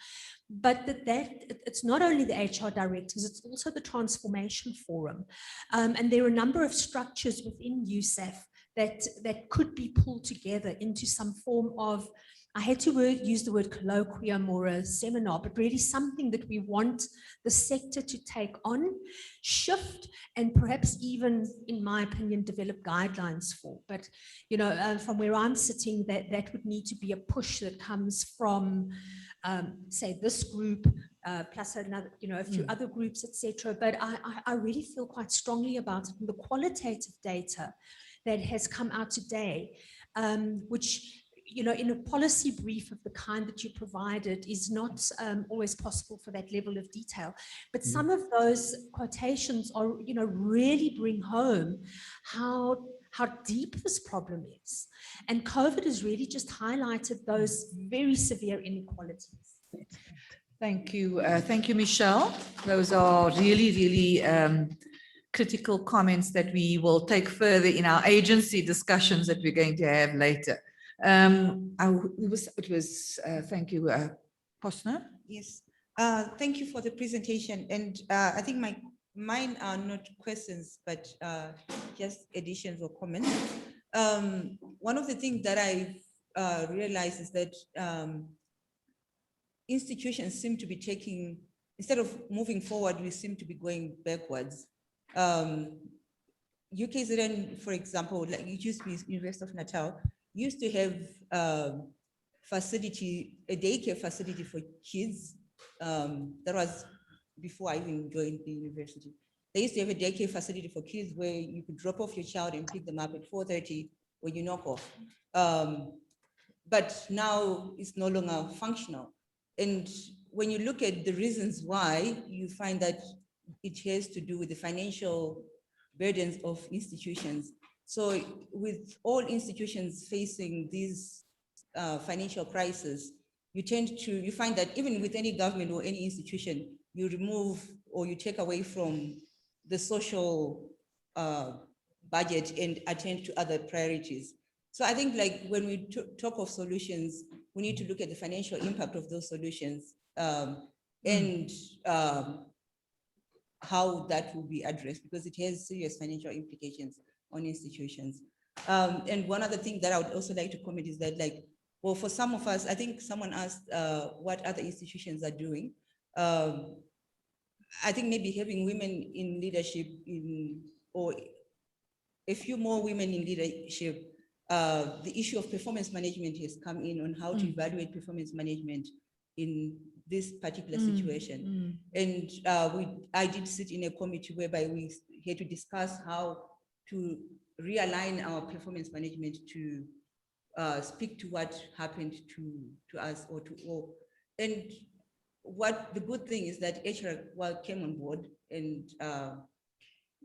But that it's not only the HR directors, it's also the Transformation Forum. And there are a number of structures within USAF that could be pulled together into some form of, I had to use the word colloquium or a seminar, but really something that we want the sector to take on, shift, and perhaps even, in my opinion, develop guidelines for. But, from where I'm sitting, that would need to be a push that comes from, say, this group, plus another, a few other groups, etc. But I really feel quite strongly about it. And the qualitative data that has come out today, which, in a policy brief of the kind that you provided, is not always possible for that level of detail. But some of those quotations are, really bring home how deep this problem is. And COVID has really just highlighted those very severe inequalities. Thank you. Thank you, Michelle. Those are really, really critical comments that we will take further in our agency discussions that we're going to have later. Thank you, Posner. Yes, thank you for the presentation. And I think mine are not questions, but just additions or comments. One of the things that I've realized is that institutions seem to be taking, instead of moving forward, we seem to be going backwards. UKZN, for example, like it used to be University of Natal, used to have a daycare facility for kids. That was before I even joined the university. They used to have a daycare facility for kids where you could drop off your child and pick them up at 4:30 when you knock off. But now it's no longer functional. And when you look at the reasons why, you find that it has to do with the financial burdens of institutions. So with all institutions facing these financial crisis, you find that even with any government or any institution, you remove or you take away from the social budget and attend to other priorities. So I think like when we talk of solutions, we need to look at the financial impact of those solutions and how that will be addressed, because it has serious financial implications on institutions. And one other thing that I would also like to comment is that, like, well, for some of us, I think someone asked what other institutions are doing. I think maybe having women in leadership or a few more women in leadership, the issue of performance management has come in on how to evaluate performance management in this particular situation. And I did sit in a committee whereby we had to discuss how to realign our performance management to speak to what happened to us or to all. And what the good thing is that HR came on board, and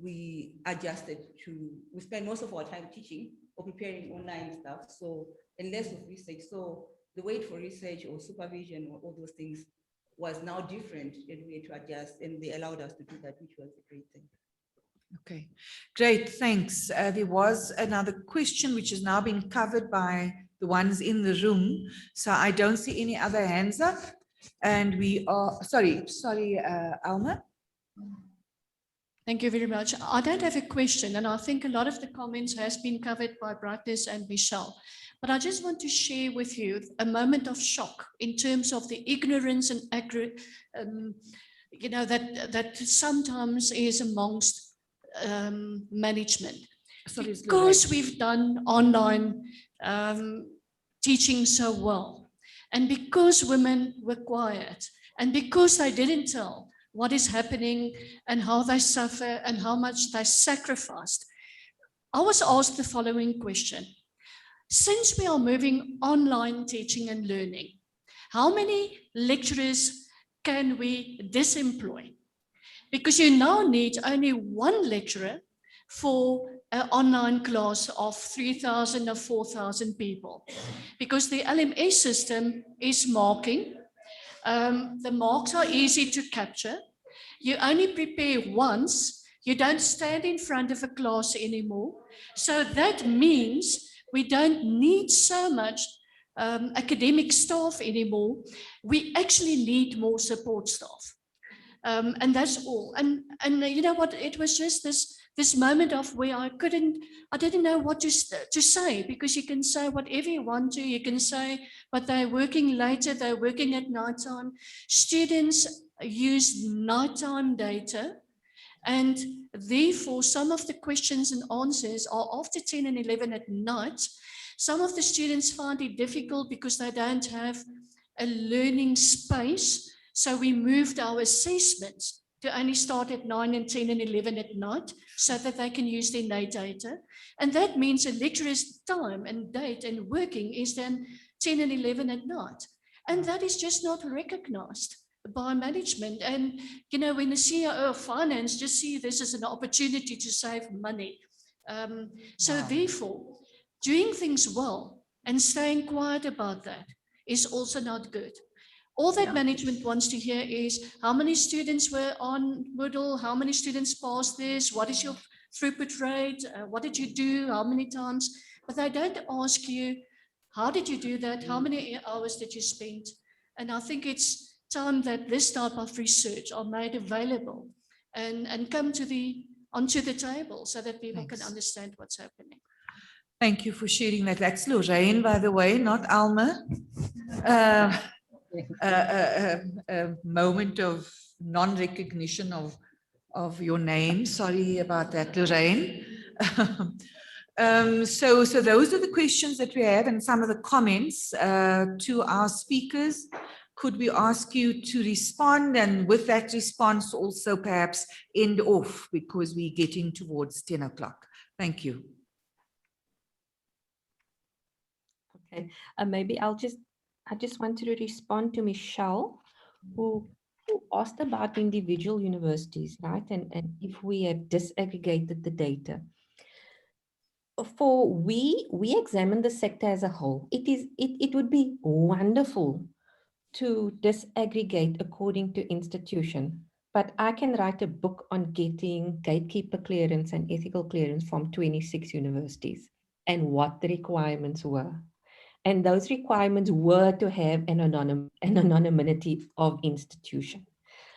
we adjusted we spend most of our time teaching or preparing online stuff, so, and less of research. So the wait for research or supervision or all those things was now different, and we had to adjust, and they allowed us to do that, which was a great thing. Okay, great, thanks. There was another question which has now been covered by the ones in the room. So I don't see any other hands up. And we are, sorry, Alma. Thank you very much. I don't have a question, and I think a lot of the comments has been covered by Brightness and Michelle. But I just want to share with you a moment of shock in terms of the ignorance and that sometimes is amongst management. Sorry, Because we've done online teaching so well, and because women were quiet, and because they didn't tell what is happening and how they suffer and how much they sacrificed, I was asked the following question. Since we are moving online teaching and learning, how many lecturers can we disemploy? Because you now need only one lecturer for an online class of 3,000 or 4,000 people, because the LMS system is marking. The marks are easy to capture. You only prepare once. You don't stand in front of a class anymore. So that means we don't need so much academic staff anymore. We actually need more support staff. And that's all. And you know what? It was just this moment of where I didn't know what to say, because you can say whatever you want to. You can say, but they're working later, they're working at nighttime. Students use nighttime data, and therefore some of the questions and answers are after 10 and 11 at night. Some of the students find it difficult because they don't have a learning space. So we moved our assessments to only start at 9 and 10 and 11 at night, so that they can use their night data. And that means a lecturer's time and date and working is then 10 and 11 at night. And that is just not recognized by management. And, you know, when the CEO of finance just see this as an opportunity to save money. So therefore, doing things well and staying quiet about that is also not good. All that management wants to hear is how many students were on Moodle, how many students passed this, what is your throughput rate, what did you do, how many times, but they don't ask you, how did you do that, how many hours did you spend? And I think it's time that this type of research are made available and come onto the table so that people can understand what's happening. Thank you for sharing that. That's Lorraine, by the way, not Alma. A moment of non-recognition of your name. Sorry about that, Lorraine. So those are the questions that we have and some of the comments to our speakers. Could we ask you to respond, and with that response also perhaps end off, because we're getting towards 10 o'clock. Thank you. Okay, maybe I just wanted to respond to Michelle, who asked about individual universities, right? And if we have disaggregated the data. We examine the sector as a whole. It would be wonderful to disaggregate according to institution, but I can write a book on getting gatekeeper clearance and ethical clearance from 26 universities and what the requirements were. And those requirements were to have an anonymity of institution.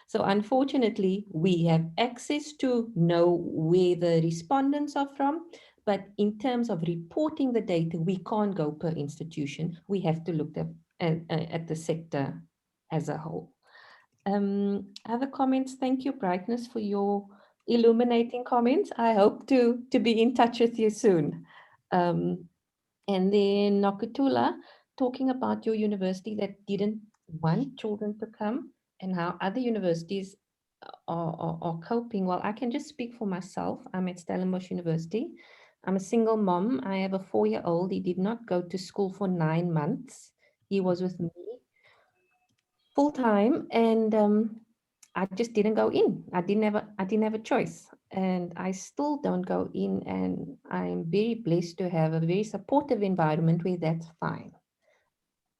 So unfortunately, we have access to know where the respondents are from, but in terms of reporting the data, we can't go per institution. We have to look at the sector as a whole. Other comments? Thank you, Brightness, for your illuminating comments. I hope to be in touch with you soon. And then Nokutula, talking about your university that didn't want children to come and how other universities are coping. Well, I can just speak for myself. I'm at Stellenbosch University. I'm a single mom. I have a 4-year-old. He did not go to school for 9 months. He was with me full time, and I just didn't go in. I didn't have a choice, and I still don't go in. And I'm very blessed to have a very supportive environment where that's fine.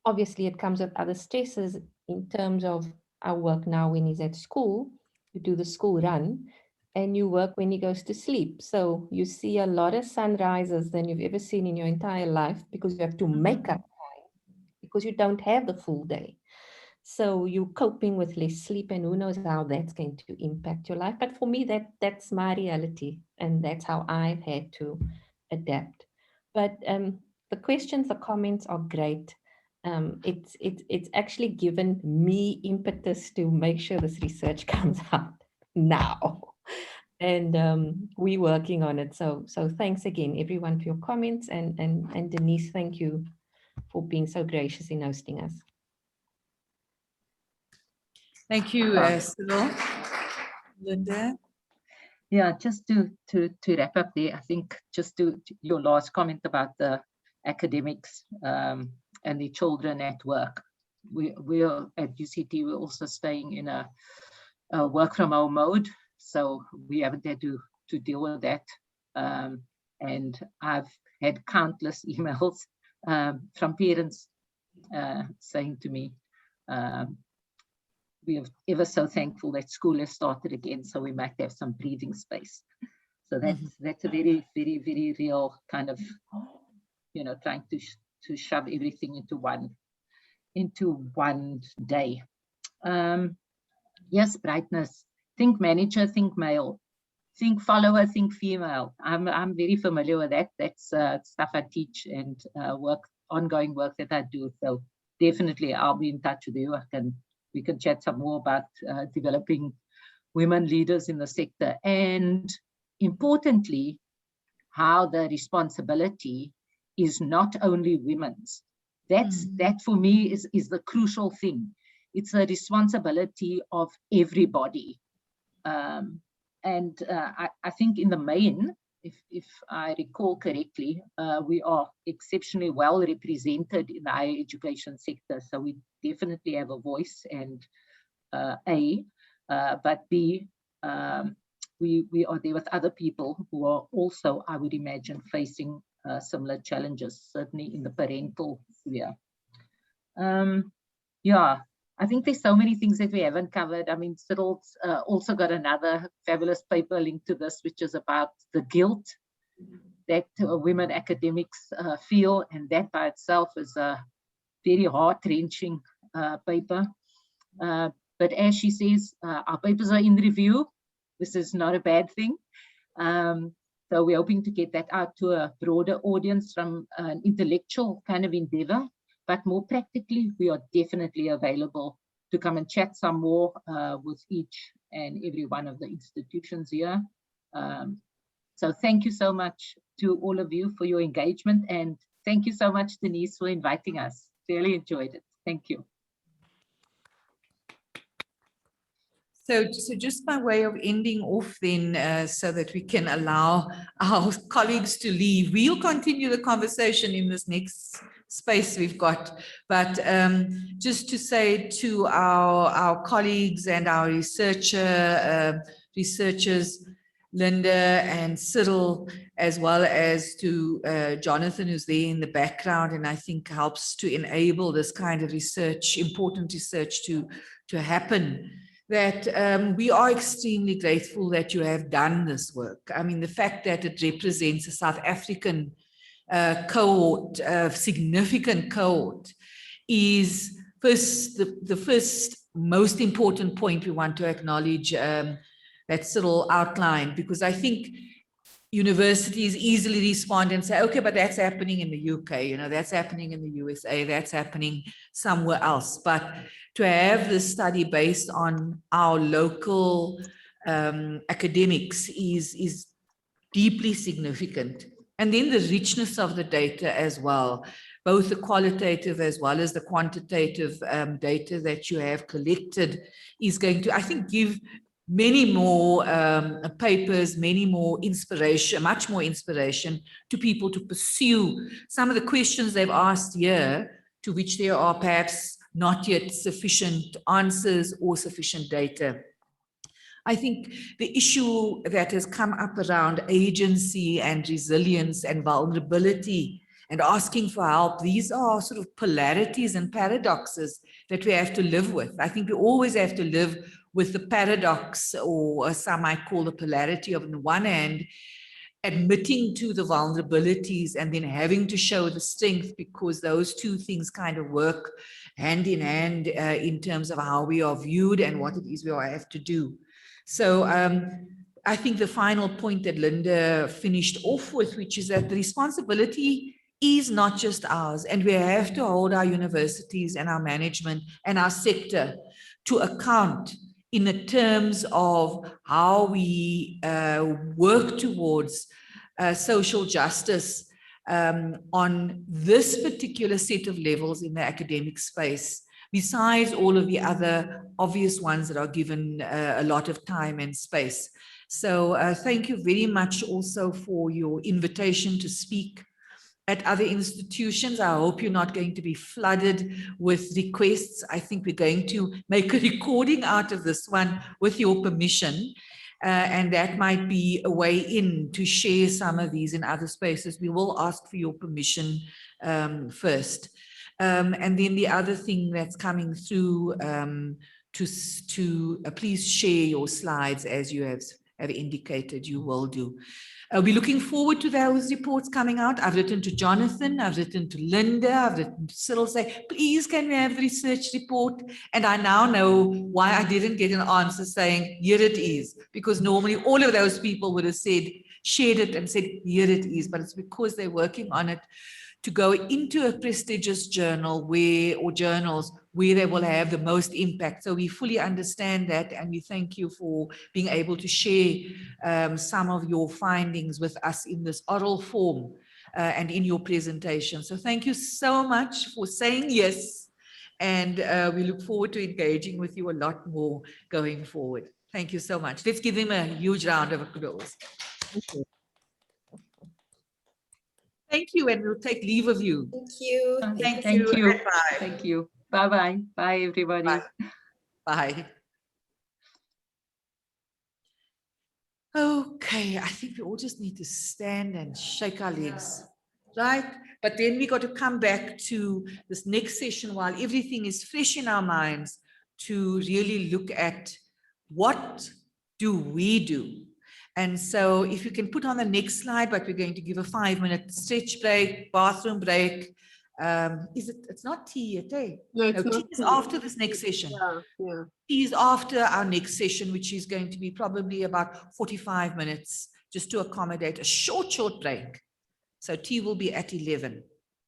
Obviously, it comes with other stresses in terms of our work now when he's at school. You do the school run, and you work when he goes to sleep. So you see a lot of sunrises than you've ever seen in your entire life because you have to make up time because you don't have the full day. So you're coping with less sleep, and who knows how that's going to impact your life. But for me, that's my reality, and that's how I've had to adapt. But the questions, the comments are great. It's actually given me impetus to make sure this research comes out now. And we're working on it. So thanks again, everyone, for your comments. And Denise, thank you for being so gracious in hosting us. Thank you, Cyril. Linda? Yeah, just to wrap up there, I think just to your last comment about the academics and the children at work. We're at UCT, we're also staying in a work from home mode, so we haven't had to deal with that. And I've had countless emails from parents saying to me, we are ever so thankful that school has started again, so we might have some breathing space. So that's a very, very, very real kind of, trying to shove everything into one day. Yes, Brightness. Think manager, think male. Think follower, think female. I'm very familiar with that. That's stuff I teach and ongoing work that I do. So definitely, I'll be in touch with you. We can chat some more about developing women leaders in the sector, and importantly, how the responsibility is not only women's. That for me is the crucial thing. It's a responsibility of everybody. And I think in the main, if I recall correctly, we are exceptionally well represented in the higher education sector. So we definitely have a voice, and but B, we are there with other people who are also, I would imagine, facing similar challenges, certainly in the parental sphere. Yeah, I think there's so many things that we haven't covered. I mean, Cyril's also got another fabulous paper linked to this, which is about the guilt that women academics feel, and that by itself is a very heart-wrenching paper. But as she says, our papers are in review. This is not a bad thing. So we're hoping to get that out to a broader audience from an intellectual kind of endeavor. But more practically, we are definitely available to come and chat some more with each and every one of the institutions here. So thank you so much to all of you for your engagement. And thank you so much, Denise, for inviting us. Really enjoyed it. Thank you. So just by way of ending off then, so that we can allow our colleagues to leave, we'll continue the conversation in this next space we've got. But just to say to our colleagues and our researchers, Linda and Cyril, as well as to Jonathan, who's there in the background, and I think helps to enable this kind of research, important research to happen, that we are extremely grateful that you have done this work. I mean, the fact that it represents a South African cohort, a significant cohort, is first the first most important point we want to acknowledge, that Cyril outlined, because I think universities easily respond and say, okay, but that's happening in the UK, you know, that's happening in the USA, that's happening somewhere else. But to have this study based on our local academics is deeply significant. And then the richness of the data as well, both the qualitative as well as the quantitative data that you have collected, is going to, I think, give many more papers, many more inspiration, much more inspiration to people to pursue some of the questions they've asked here, to which there are perhaps not yet sufficient answers or sufficient data. I think the issue that has come up around agency and resilience and vulnerability and asking for help, these are sort of polarities and paradoxes that we have to live with. I think we always have to live with the paradox, or some might call the polarity, of, on the one hand, admitting to the vulnerabilities and then having to show the strength, because those two things kind of work hand in hand in terms of how we are viewed and what it is we have to do. So I think the final point that Linda finished off with, which is that the responsibility is not just ours, and we have to hold our universities and our management and our sector to account in the terms of how we work towards social justice on this particular set of levels in the academic space, besides all of the other obvious ones that are given a lot of time and space. So thank you very much also for your invitation to speak at other institutions. I hope you're not going to be flooded with requests. I think we're going to make a recording out of this one with your permission. And that might be a way in to share some of these in other spaces. We will ask for your permission first. And then the other thing that's coming through please share your slides as you have indicated you will do. We're looking forward to those reports coming out. I've written to Jonathan, I've written to Linda, I've written to Cyril, say, please can we have the research report? And I now know why I didn't get an answer saying, here it is, because normally all of those people would have said, shared it and said, here it is, but it's because they're working on it to go into a prestigious journal or journals where they will have the most impact. So we fully understand that, and we thank you for being able to share some of your findings with us in this oral form and in your presentation. So thank you so much for saying yes, and we look forward to engaging with you a lot more going forward. Thank you so much. Let's give them a huge round of applause. Thank you, and we'll take leave of you. Thank you. Thank you. Bye. Thank you. Bye-bye. Bye, everybody. Bye. Bye. Okay, I think we all just need to stand and shake our legs, right? But then we got to come back to this next session while everything is fresh in our minds, to really look at what do we do. And so if you can put on the next slide, but we're going to give a 5-minute stretch break, bathroom break. It's not tea yet, eh? No, it's tea not is tea. after this next session. Yeah. Tea is after our next session, which is going to be probably about 45 minutes, just to accommodate a short break. So tea will be at 11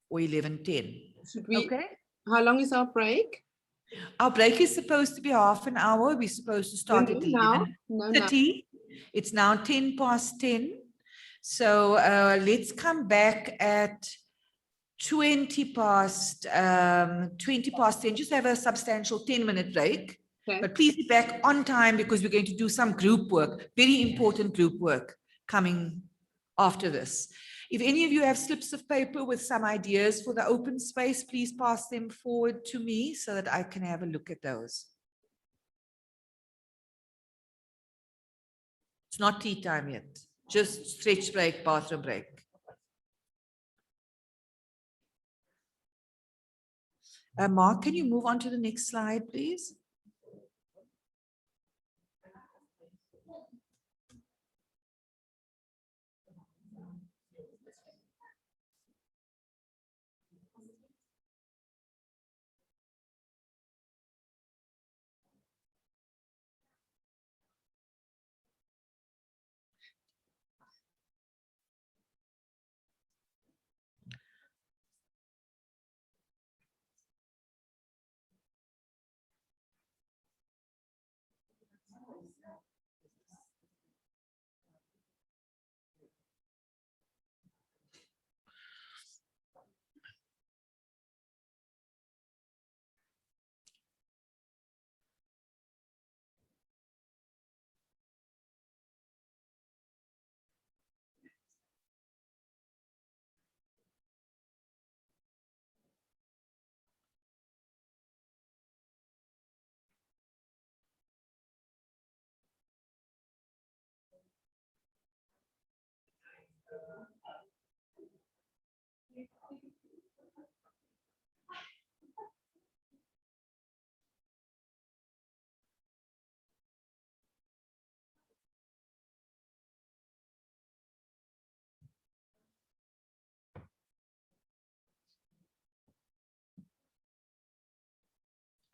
or 11:10. Should we? Okay. How long is our break? Our break is supposed to be half an hour. We're supposed to start at 11:30. It's now 10:10. So let's come back at 20 past 10. Just have a substantial 10-minute break. Okay. But please be back on time because we're going to do some group work, very important group work coming after this. If any of you have slips of paper with some ideas for the open space, please pass them forward to me so that I can have a look at those. It's not tea time yet, just stretch break, bathroom break. Mark, can you move on to the next slide, please?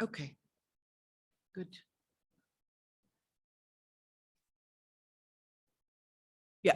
Okay, good. Yeah.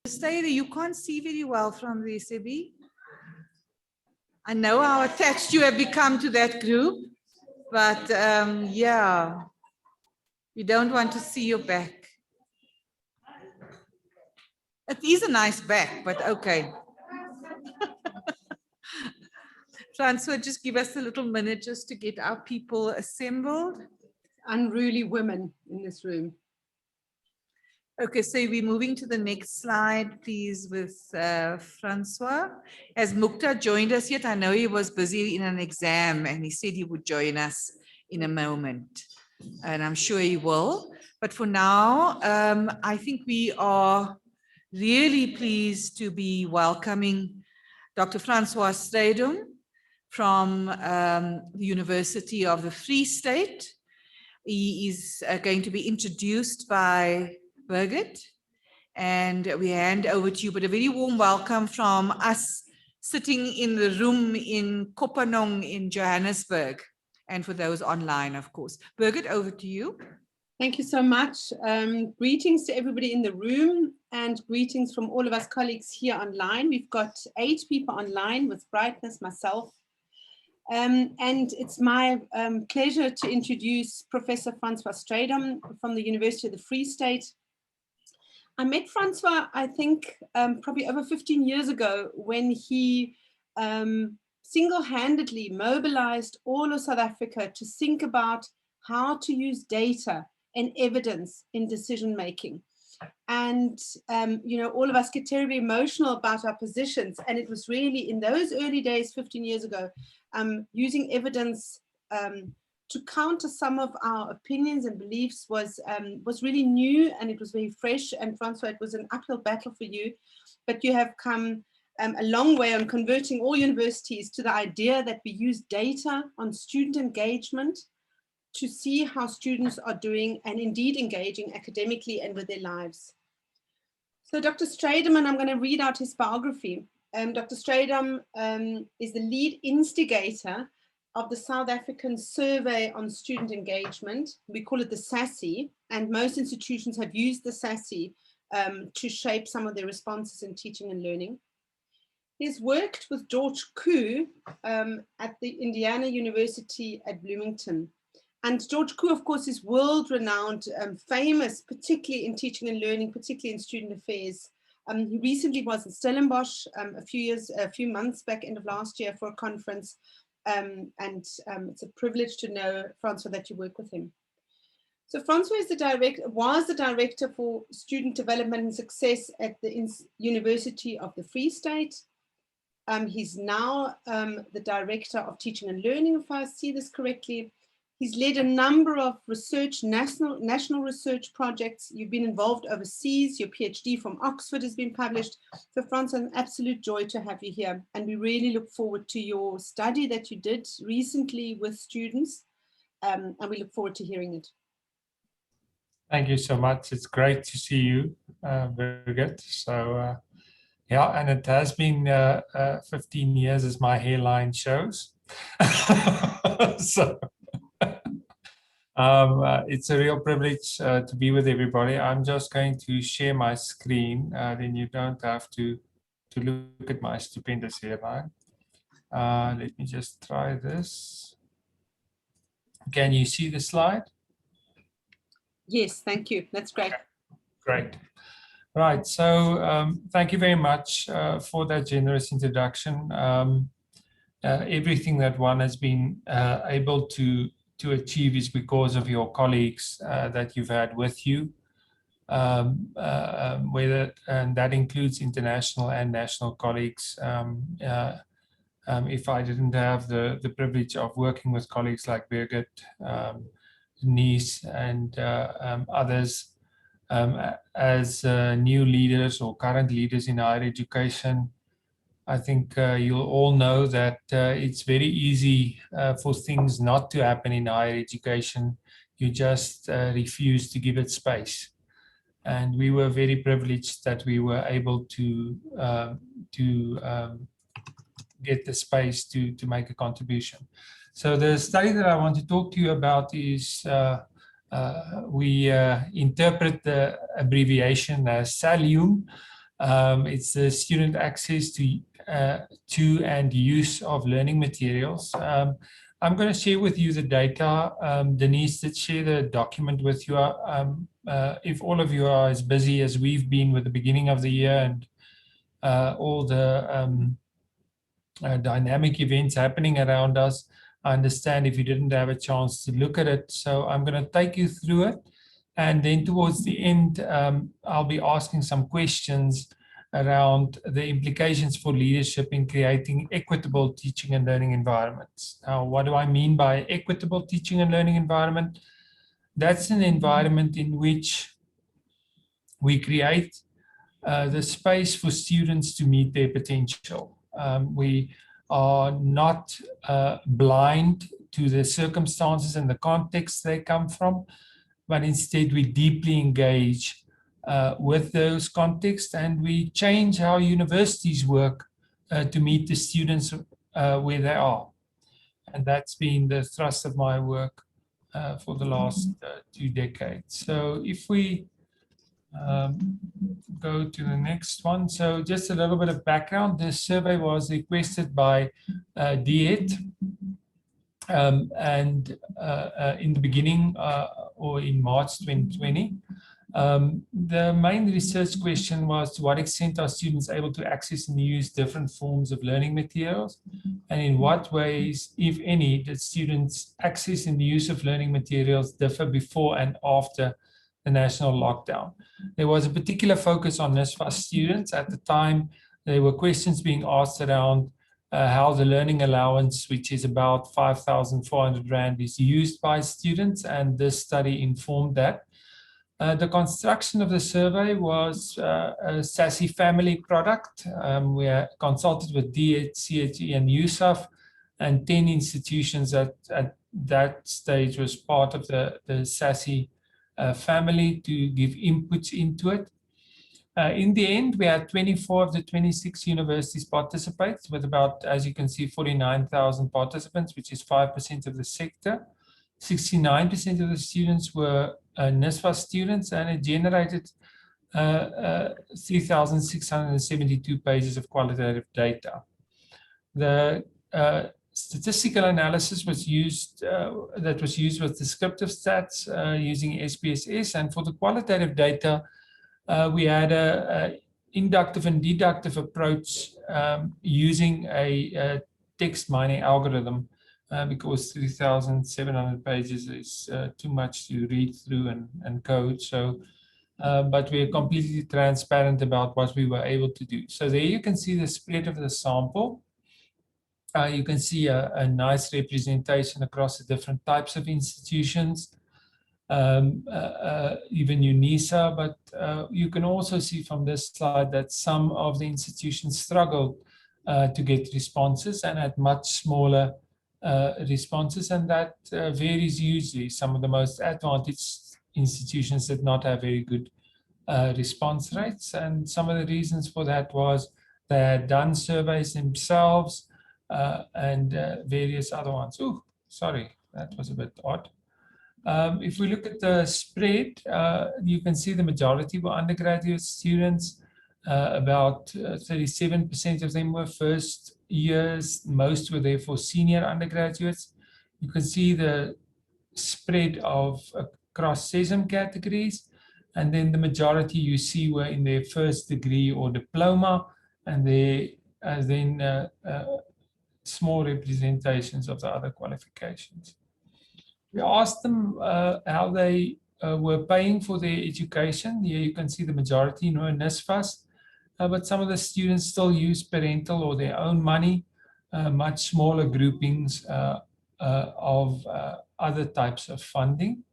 Stay there, you can't see very well from the SAB. I know how attached you have become to that group, but yeah, you don't want to see your back. It is a nice back, but okay. Francois, just give us a little minute just to get our people assembled. Unruly women in this room. Okay, so we're moving to the next slide, please, with Francois. Has Mukta joined us yet? I know he was busy in an exam and he said he would join us in a moment, and I'm sure he will. But for now, I think we are really pleased to be welcoming Dr. Francois Strydom from the University of the Free State. He is going to be introduced by Birgit, and we hand over to you, but a very warm welcome from us sitting in the room in Kopanong in Johannesburg, and for those online, of course. Birgit, over to you. Thank you so much. Greetings to everybody in the room and greetings from all of us colleagues here online. We've got 8 people online with Brightness, myself. And it's my pleasure to introduce Professor Francois Strydom from the University of the Free State. I met Francois, I think, probably over 15 years ago when he single-handedly mobilized all of South Africa to think about how to use data and evidence in decision-making. And, all of us get terribly emotional about our positions. And it was really in those early days, 15 years ago, using evidence to counter some of our opinions and beliefs was really new, and it was very fresh. And Francois, it was an uphill battle for you, but you have come a long way on converting all universities to the idea that we use data on student engagement to see how students are doing and indeed engaging academically and with their lives. So Dr. Stradum, I'm going to read out his biography. Dr. Stradum is the lead instigator of the South African Survey on Student Engagement. We call it the SASSI, and most institutions have used the SASSI to shape some of their responses in teaching and learning. He's worked with George Koo at the Indiana University at Bloomington. And George Koo, of course, is world-renowned, famous, particularly in teaching and learning, particularly in student affairs. He recently was in Stellenbosch a few months back, end of last year, for a conference. It's a privilege to know, Francois, that you work with him. So Francois was the director for student development and success at the University of the Free State. He's now the director of teaching and learning, if I see this correctly. He's led a number of research, national research projects. You've been involved overseas. Your PhD from Oxford has been published. So Francois, an absolute joy to have you here. And we really look forward to your study that you did recently with students. And we look forward to hearing it. Thank you so much. It's great to see you, Birgit. So, yeah, and it has been 15 years, as my hairline shows. So it's a real privilege to be with everybody. I'm just going to share my screen, then you don't have to look at my stupendous hairline. Let me just try this. Can you see the slide? Yes, thank you. That's great. Okay. Great. Right, so thank you very much for that generous introduction. Everything that one has been able to achieve is because of your colleagues that you've had with you, and that includes international and national colleagues. If I didn't have the privilege of working with colleagues like Birgit, Denise, and others as new leaders or current leaders in higher education, I think you'll all know that it's very easy for things not to happen in higher education. You just refuse to give it space. And we were very privileged that we were able to get the space to make a contribution. So the study that I want to talk to you about is we interpret the abbreviation as SALUME. It's the student access to and use of learning materials. I'm going to share with you the data. Denise did share the document with you. If all of you are as busy as we've been with the beginning of the year and all the dynamic events happening around us, I understand if you didn't have a chance to look at it. So I'm going to take you through it. And then towards the end, I'll be asking some questions around the implications for leadership in creating equitable teaching and learning environments. Now, what do I mean by equitable teaching and learning environment? That's an environment in which we create the space for students to meet their potential. We are not blind to the circumstances and the context they come from, but instead we deeply engage with those contexts, and we change how universities work to meet the students where they are. And that's been the thrust of my work for the last 2 decades. So if we go to the next one. So just a little bit of background. This survey was requested by DHET, and in the beginning or in March 2020. The main research question was, to what extent are students able to access and use different forms of learning materials? And in what ways, if any, did students access and use of learning materials differ before and after the national lockdown. There was a particular focus on NSFAS students. At the time, there were questions being asked around how the learning allowance, which is about 5,400 Rand, is used by students, and this study informed that. The construction of the survey was a SASSy family product. We consulted with DHCHE and USAF, and 10 institutions at that stage was part of the SASSy family to give inputs into it. In the end, we had 24 of the 26 universities participate with about, as you can see, 49,000 participants, which is 5% of the sector. 69% of the students were NSFAS students, and it generated 3,672 pages of qualitative data. The statistical analysis was used, with descriptive stats using SPSS, and for the qualitative data, we had a inductive and deductive approach using a text mining algorithm because 3,700 pages is too much to read through and code. So, but we're completely transparent about what we were able to do. So there you can see the spread of the sample. You can see a nice representation across the different types of institutions. Even UNISA, but you can also see from this slide that some of the institutions struggled to get responses and had much smaller responses, and that varies hugely. Some of the most advantaged institutions did not have very good response rates, and some of the reasons for that was they had done surveys themselves and various other ones. Oh, sorry, that was a bit odd. If we look at the spread, you can see the majority were undergraduate students. About 37% of them were first years. Most were there for senior undergraduates. You can see the spread of across CESM categories. And then the majority you see were in their first degree or diploma, and then small representations of the other qualifications. We asked them how they were paying for their education. Here you can see the majority in NSFAS, but some of the students still use parental or their own money, much smaller groupings of other types of funding.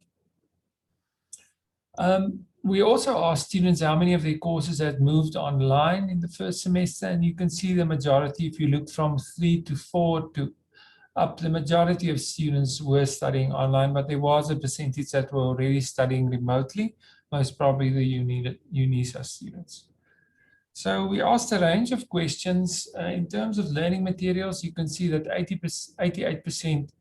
We also asked students how many of their courses had moved online in the first semester, and you can see the majority, if you look from 3 to 4 to up, the majority of students were studying online, but there was a percentage that were already studying remotely, most probably the UNISA students. So we asked a range of questions. In terms of learning materials, you can see that 88%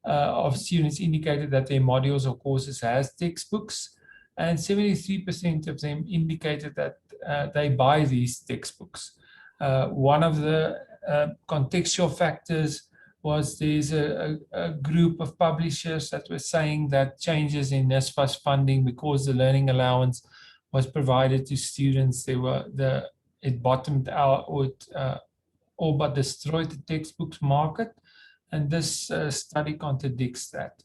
of students indicated that their modules or courses has textbooks, and 73% of them indicated that they buy these textbooks. One of the contextual factors was there's a group of publishers that were saying that changes in NSFAS funding, because the learning allowance was provided to students, it bottomed out, or it all but destroyed the textbooks market, and this study contradicts that.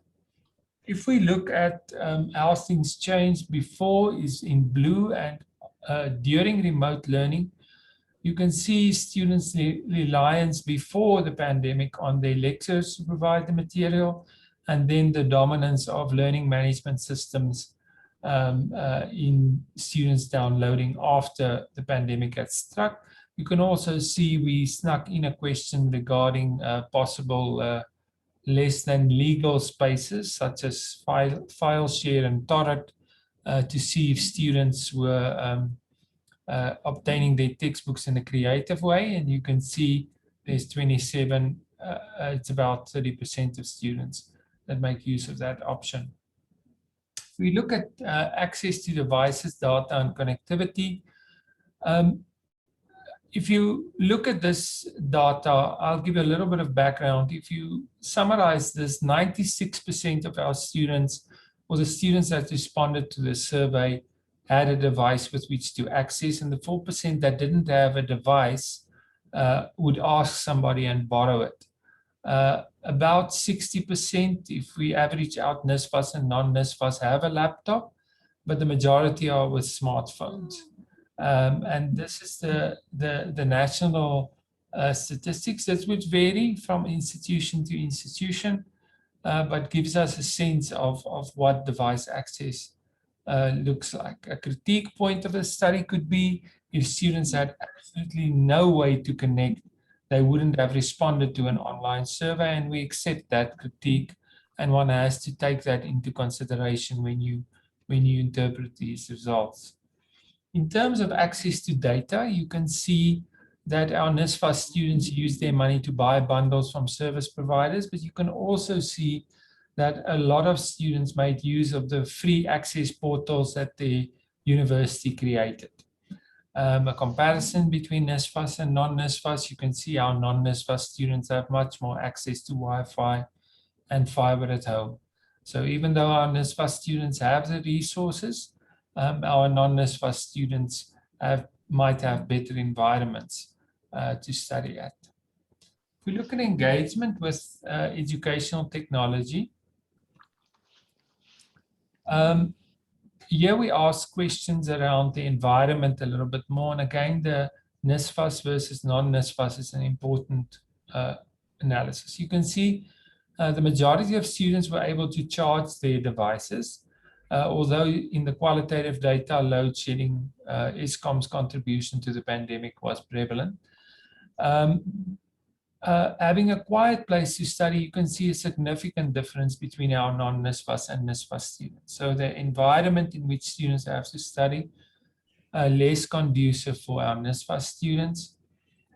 If we look at how things changed before is in blue, and during remote learning, you can see students' reliance before the pandemic on their lecturers to provide the material, and then the dominance of learning management systems in students downloading after the pandemic had struck. You can also see we snuck in a question regarding possible less than legal spaces, such as FileShare and Torrent, to see if students were obtaining their textbooks in a creative way, and you can see there's 27, it's about 30% of students that make use of that option. If we look at access to devices, data, and connectivity, if you look at this data, I'll give you a little bit of background. If you summarize this, 96% of our students, or the students that responded to the survey, had a device with which to access, and the 4% that didn't have a device would ask somebody and borrow it. About 60%, if we average out NSFAS and non-NSFAS, have a laptop, but the majority are with smartphones. And this is the national statistics that would vary from institution to institution, but gives us a sense of what device access looks like. A critique point of the study could be if students had absolutely no way to connect, they wouldn't have responded to an online survey, and we accept that critique, and one has to take that into consideration when you interpret these results. In terms of access to data, you can see that our NSFAS students use their money to buy bundles from service providers, but you can also see that a lot of students made use of the free access portals that the university created. A comparison between NSFAS and non-NSFAS, you can see our non-NSFAS students have much more access to Wi-Fi and fiber at home. So even though our NSFAS students have the resources, our non-NSFAS students might have better environments to study at. If we look at engagement with educational technology, here we ask questions around the environment a little bit more. And again, the NSFAS versus non-NSFAS is an important analysis. You can see the majority of students were able to charge their devices, although in the qualitative data, load shedding, Eskom's contribution to the pandemic was prevalent. Having a quiet place to study, you can see a significant difference between our non-NSFAS and NSFAS students. So the environment in which students have to study, less conducive for our NSFAS students.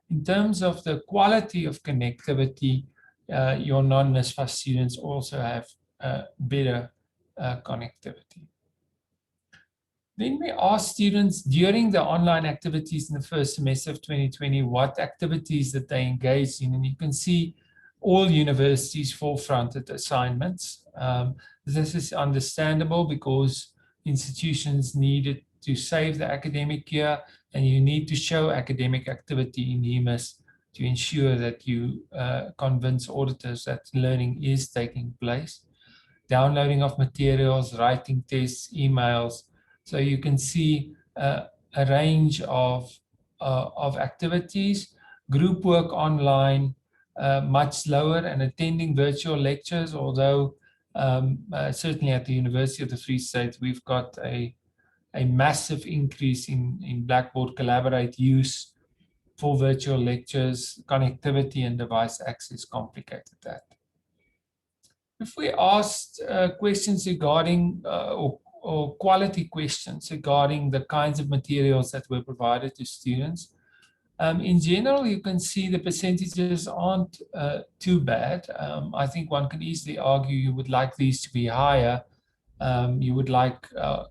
In terms of the quality of connectivity, your non-NSFAS students also have better connectivity. Then we asked students during the online activities in the first semester of 2020, what activities that they engaged in. And you can see all universities forefronted assignments. This is understandable because institutions needed to save the academic year, and you need to show academic activity in EMIS to ensure that you convince auditors that learning is taking place. Downloading of materials, writing tests, emails. So you can see a range of activities, group work online, much lower, and attending virtual lectures, although certainly at the University of the Free State, we've got a massive increase in Blackboard Collaborate use for virtual lectures. Connectivity and device access complicated that. If we asked questions regarding or quality questions regarding the kinds of materials that were provided to students, in general, you can see the percentages aren't too bad. I think one can easily argue you would like these to be higher. You would like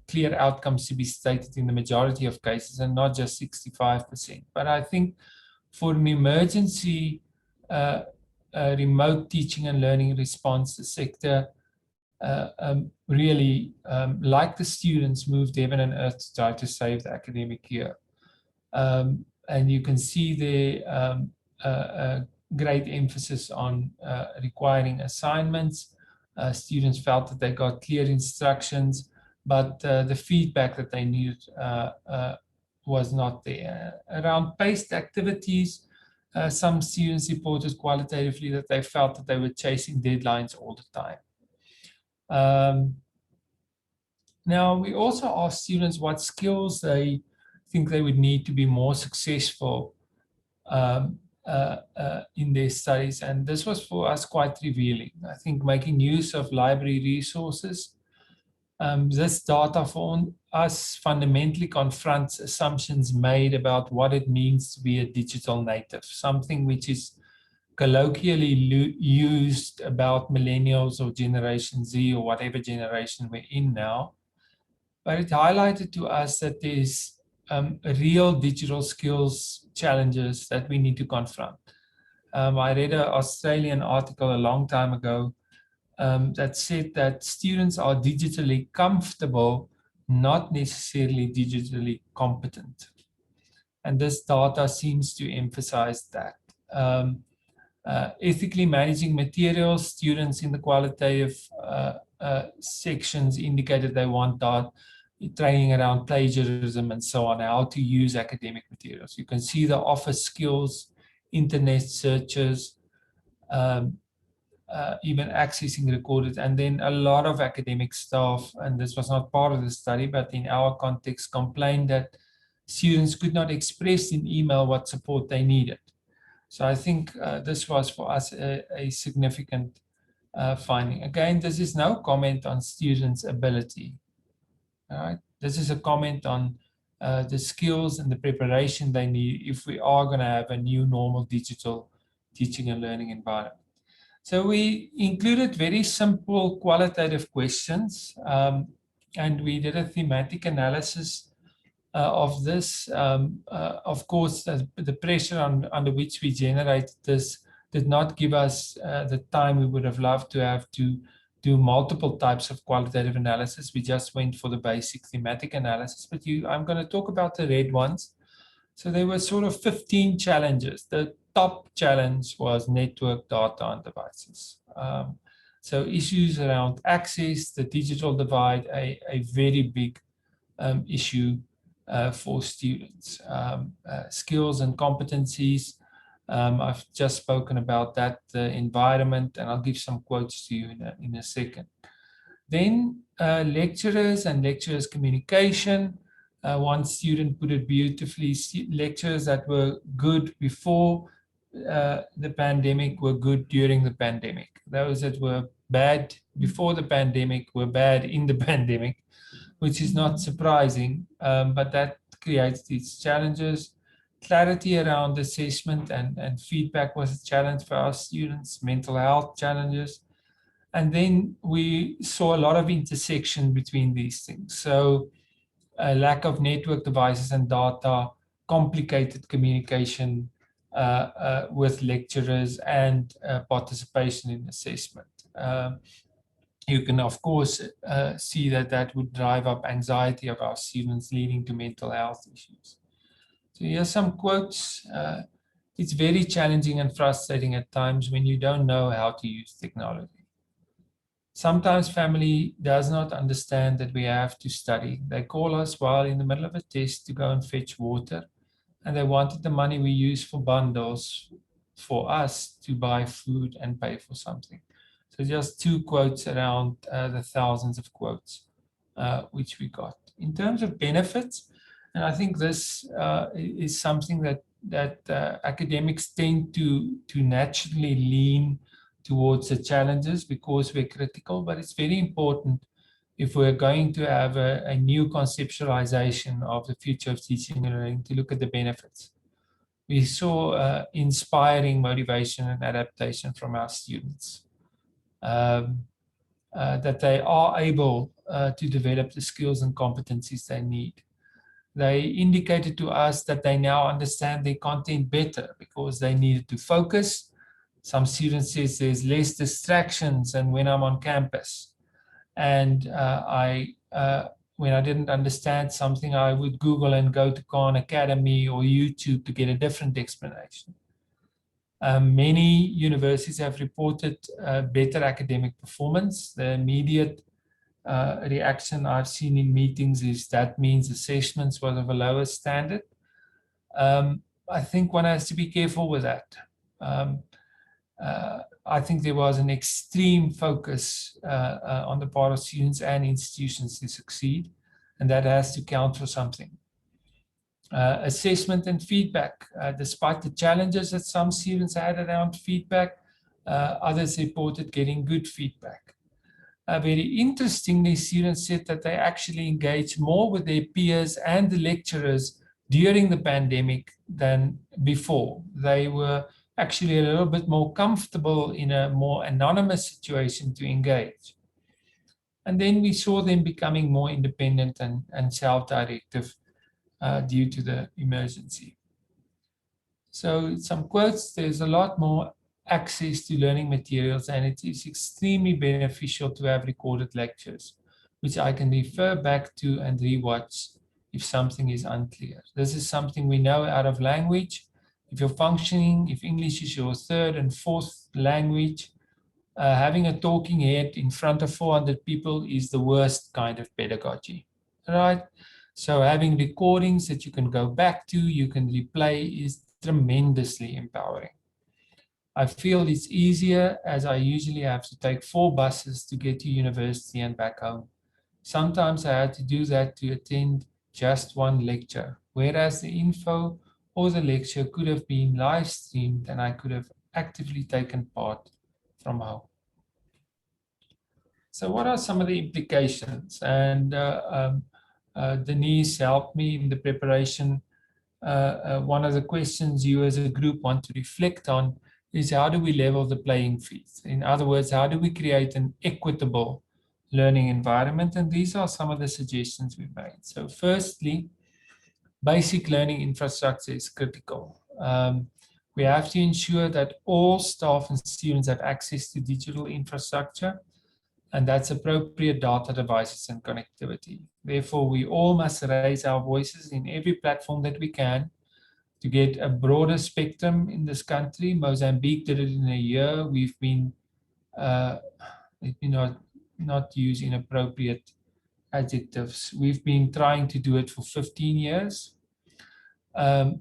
clear outcomes to be stated in the majority of cases and not just 65%. But I think for an emergency remote teaching and learning response, the sector really, like the students, moved heaven and earth to try to save the academic year. And you can see there a great emphasis on requiring assignments. Students felt that they got clear instructions, but the feedback that they needed was not there. Around paced activities, some students reported qualitatively that they felt that they were chasing deadlines all the time. Now, we also asked students what skills they think they would need to be more successful in their studies, and this was for us quite revealing. I think making use of library resources. This data for us fundamentally confronts assumptions made about what it means to be a digital native, something which is colloquially used about millennials or Generation Z or whatever generation we're in now. But it highlighted to us that there's real digital skills challenges that we need to confront. I read an Australian article a long time ago that said that students are digitally comfortable, not necessarily digitally competent. And this data seems to emphasize that. Ethically managing materials, students in the qualitative sections indicated they want training around plagiarism and so on, how to use academic materials. You can see the office skills, internet searches, even accessing recorded, and then a lot of academic staff, and this was not part of the study, but in our context, complained that students could not express in email what support they needed. So I think this was for us a significant finding. Again, this is no comment on students' ability. All right, this is a comment on the skills and the preparation they need if we are going to have a new normal digital teaching and learning environment. So we included very simple qualitative questions, and we did a thematic analysis of this. Of course, the pressure under which we generated this did not give us the time we would have loved to have to do multiple types of qualitative analysis. We just went for the basic thematic analysis, but I'm going to talk about the red ones. So there were sort of 15 challenges. The top challenge was network, data, and devices. So issues around access, the digital divide, a very big issue for students. Skills and competencies, I've just spoken about that, the environment, and I'll give some quotes to you in a second. Then lecturers and lecturers' communication. One student put it beautifully, lecturers that were good before the pandemic were good during the pandemic. Those that were bad before the pandemic were bad in the pandemic, which is not surprising, but that creates these challenges. Clarity around assessment and feedback was a challenge for our students, mental health challenges. And then we saw a lot of intersection between these things. So a lack of network devices and data, complicated communication with lecturers, and participation in assessment. You can, of course, see that would drive up anxiety of our students, leading to mental health issues. So here's some quotes. It's very challenging and frustrating at times when you don't know how to use technology. Sometimes family does not understand that we have to study. They call us while in the middle of a test to go and fetch water, and they wanted the money we use for bundles for us to buy food and pay for something. So just two quotes around the thousands of quotes which we got. In terms of benefits, and I think this is something that academics tend to naturally lean towards the challenges because we're critical, but it's very important if we're going to have a new conceptualization of the future of teaching and learning to look at the benefits. We saw inspiring motivation and adaptation from our students, that they are able to develop the skills and competencies they need. They indicated to us that they now understand their content better because they needed to focus. Some students say there's less distractions than when I'm on campus. And when I didn't understand something, I would Google and go to Khan Academy or YouTube to get a different explanation. Many universities have reported better academic performance. The immediate reaction I've seen in meetings is that means assessments was of a lower standard. I think one has to be careful with that. I think there was an extreme focus on the part of students and institutions to succeed, and that has to count for something. Assessment and feedback. Despite the challenges that some students had around feedback, others reported getting good feedback. Very interestingly, students said that they actually engaged more with their peers and the lecturers during the pandemic than before. They were actually a little bit more comfortable in a more anonymous situation to engage. And then we saw them becoming more independent and self-directive due to the emergency. So some quotes, there's a lot more access to learning materials, and it is extremely beneficial to have recorded lectures, which I can refer back to and rewatch if something is unclear. This is something we know out of language. If you're functioning, if English is your third and fourth language, having a talking head in front of 400 people is the worst kind of pedagogy. right? So having recordings that you can go back to, you can replay, is tremendously empowering. I feel it's easier as I usually have to take 4 buses to get to university and back home. Sometimes I had to do that to attend just one lecture, whereas the info or the lecture could have been live streamed and I could have actively taken part from home. So what are some of the implications? And Denise helped me in the preparation. One of the questions you as a group want to reflect on is, how do we level the playing field? In other words, how do we create an equitable learning environment? And these are some of the suggestions we've made. So firstly, basic learning infrastructure is critical. We have to ensure that all staff and students have access to digital infrastructure, and that's appropriate data devices and connectivity. Therefore, we all must raise our voices in every platform that we can to get a broader spectrum in this country. Mozambique did it in a year. We've been, not use inappropriate adjectives. We've been trying to do it for 15 years.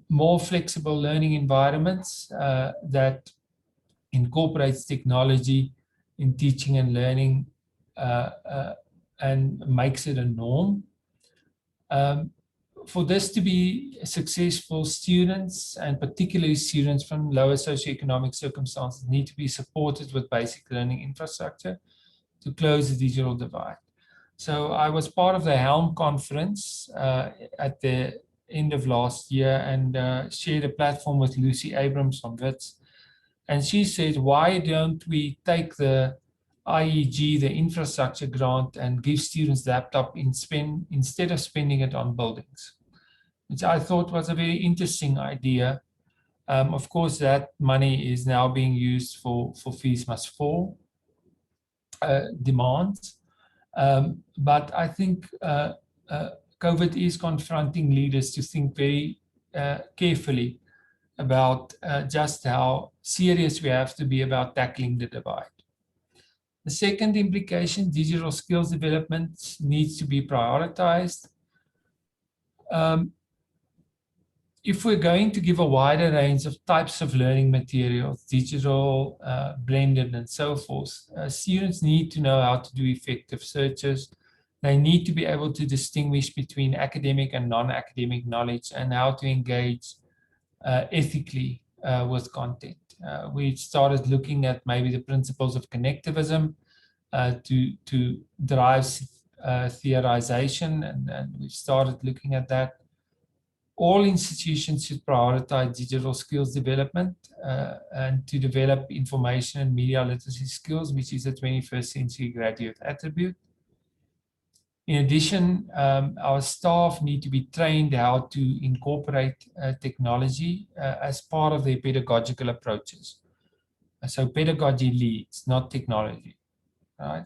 More flexible learning environments that incorporates technology in teaching and learning and makes it a norm. For this to be successful, students, and particularly students from lower socioeconomic circumstances, need to be supported with basic learning infrastructure to close the digital divide. So I was part of the Helm conference at the end of last year and shared a platform with Lucy Abrams from WITS. And she said, why don't we take the IEG, the infrastructure grant, and give students laptop instead of spending it on buildings, which I thought was a very interesting idea. Of course, that money is now being used for fees must fall demands. But I think COVID is confronting leaders to think very carefully about just how serious we have to be about tackling the divide. The second implication, digital skills development needs to be prioritized. If we're going to give a wider range of types of learning materials, digital, blended, and so forth, students need to know how to do effective searches. They need to be able to distinguish between academic and non-academic knowledge and how to engage ethically with content. We started looking at maybe the principles of connectivism to drive theorization, and we started looking at that. All institutions should prioritize digital skills development and to develop information and media literacy skills, which is a 21st century graduate attribute. In addition, our staff need to be trained how to incorporate technology as part of their pedagogical approaches. So pedagogy leads, not technology, right?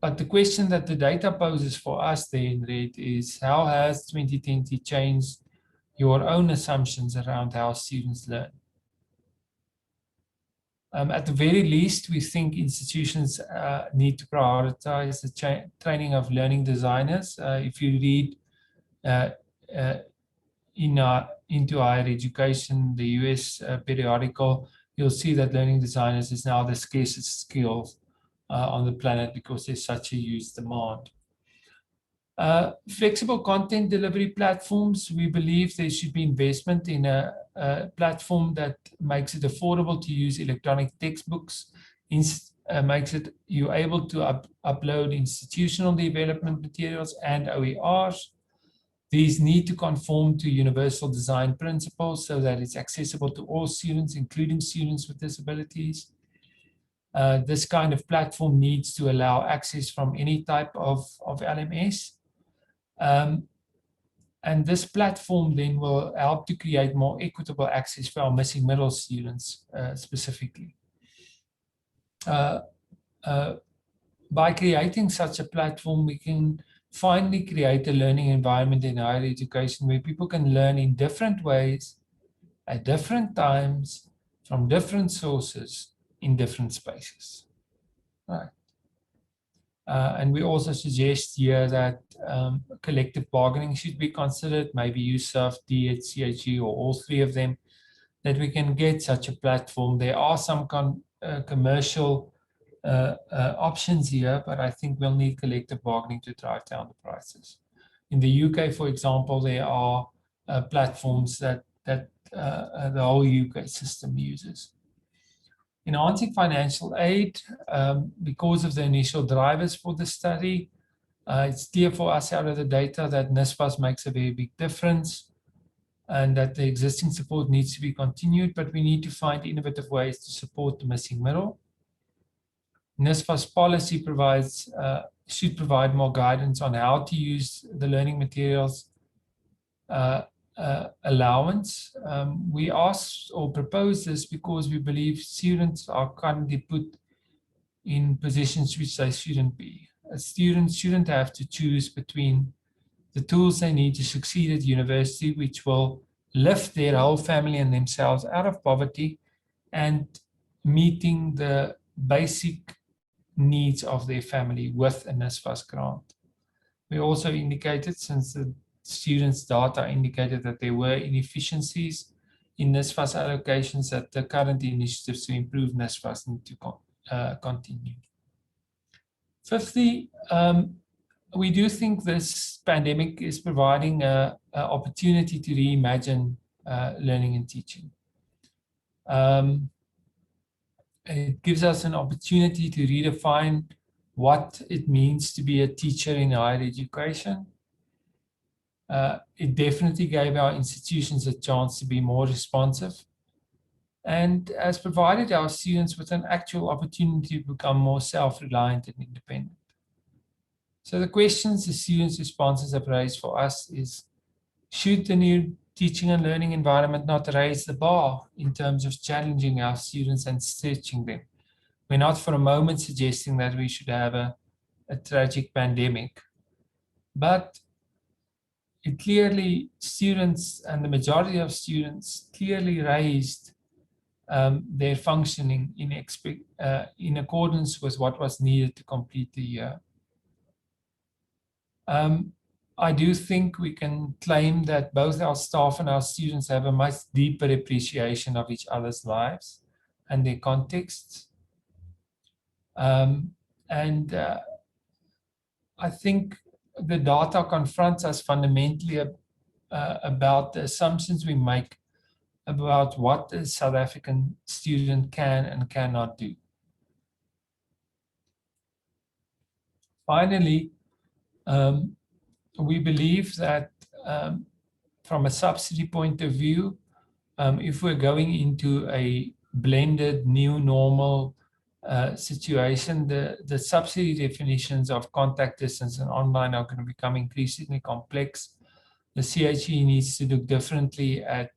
But the question that the data poses for us then, Red, is how has 2020 changed your own assumptions around how students learn? At the very least, we think institutions need to prioritize the training of learning designers. If you read into higher education, the US periodical, you'll see that learning designers is now the scarcest skill on the planet because there's such a huge demand. Flexible content delivery platforms, we believe there should be investment in a platform that makes it affordable to use electronic textbooks, makes it you able to upload institutional development materials and OERs. These need to conform to universal design principles so that it's accessible to all students, including students with disabilities. This kind of platform needs to allow access from any type of LMS. And this platform then will help to create more equitable access for our missing middle students specifically. By creating such a platform, we can finally create a learning environment in higher education where people can learn in different ways, at different times, from different sources, in different spaces. Right. And we also suggest here that collective bargaining should be considered, maybe USAF, DH, CHE, or all three of them, that we can get such a platform. There are some commercial options here, but I think we'll need collective bargaining to drive down the prices. In the UK, for example, there are platforms that the whole UK system uses. Enhancing financial aid, because of the initial drivers for the study, it's clear for us out of the data that NSFAS makes a very big difference and that the existing support needs to be continued, but we need to find innovative ways to support the missing middle. NSFAS policy should provide more guidance on how to use the learning materials allowance. We asked or proposed this because we believe students are currently put in positions which they shouldn't be. Students shouldn't have to choose between the tools they need to succeed at university, which will lift their whole family and themselves out of poverty, and meeting the basic needs of their family with a NSFAS grant. We also indicated, since the students' data indicated that there were inefficiencies in NSFAS allocations, that the current initiatives to improve NSFAS need to continue. Fifthly, we do think this pandemic is providing an opportunity to reimagine learning and teaching. It gives us an opportunity to redefine what it means to be a teacher in higher education. It definitely gave our institutions a chance to be more responsive and has provided our students with an actual opportunity to become more self-reliant and independent. So the questions the students' responses have raised for us is, should the new teaching and learning environment not raise the bar in terms of challenging our students and stretching them? We're not for a moment suggesting that we should have a tragic pandemic, but it clearly, students and the majority of students clearly raised their functioning in accordance with what was needed to complete the year. I do think we can claim that both our staff and our students have a much deeper appreciation of each other's lives and their contexts. I think the data confronts us fundamentally about the assumptions we make about what a South African student can and cannot do. Finally, we believe that from a subsidy point of view, if we're going into a blended new normal situation, the subsidy definitions of contact distance and online are going to become increasingly complex. The CHE needs to look differently at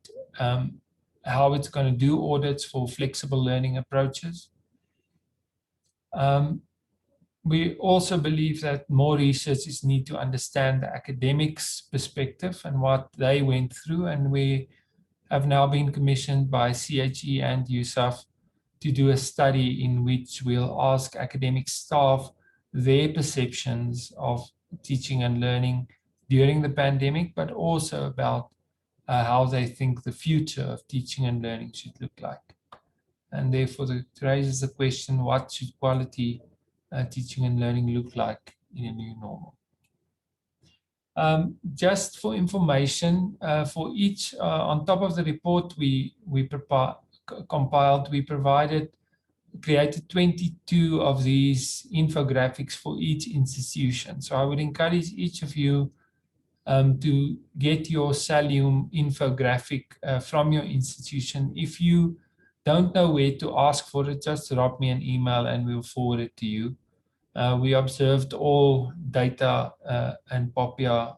how it's going to do audits for flexible learning approaches. We also believe that more researchers need to understand the academics' perspective and what they went through, and we have now been commissioned by CHE and USAF to do a study in which we'll ask academic staff their perceptions of teaching and learning during the pandemic, but also about how they think the future of teaching and learning should look like. And therefore, it raises the question, what should quality teaching and learning look like in a new normal? Just for information, for each, on top of the report we compiled, we created 22 of these infographics for each institution. So I would encourage each of you to get your Salium infographic from your institution. If you don't know where to ask for it, just drop me an email and we'll forward it to you. We observed all data and POPIA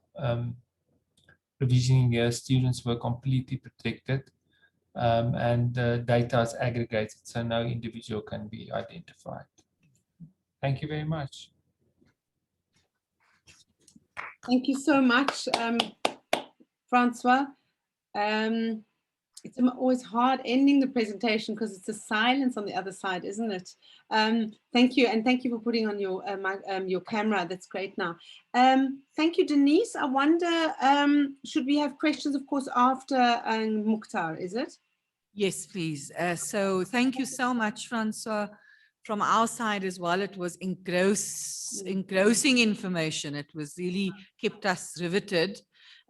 provisioning year students were completely protected, and the data is aggregated, so no individual can be identified. Thank you very much. Thank you so much, Francois. It's always hard ending the presentation because it's a silence on the other side, isn't it? Thank you, and thank you for putting on your camera. That's great now. Thank you, Denise. I wonder, should we have questions, of course, after Mukhtar, is it? Yes, please. So thank you so much, Francois. From our side as well, it was engrossing information. It was really kept us riveted.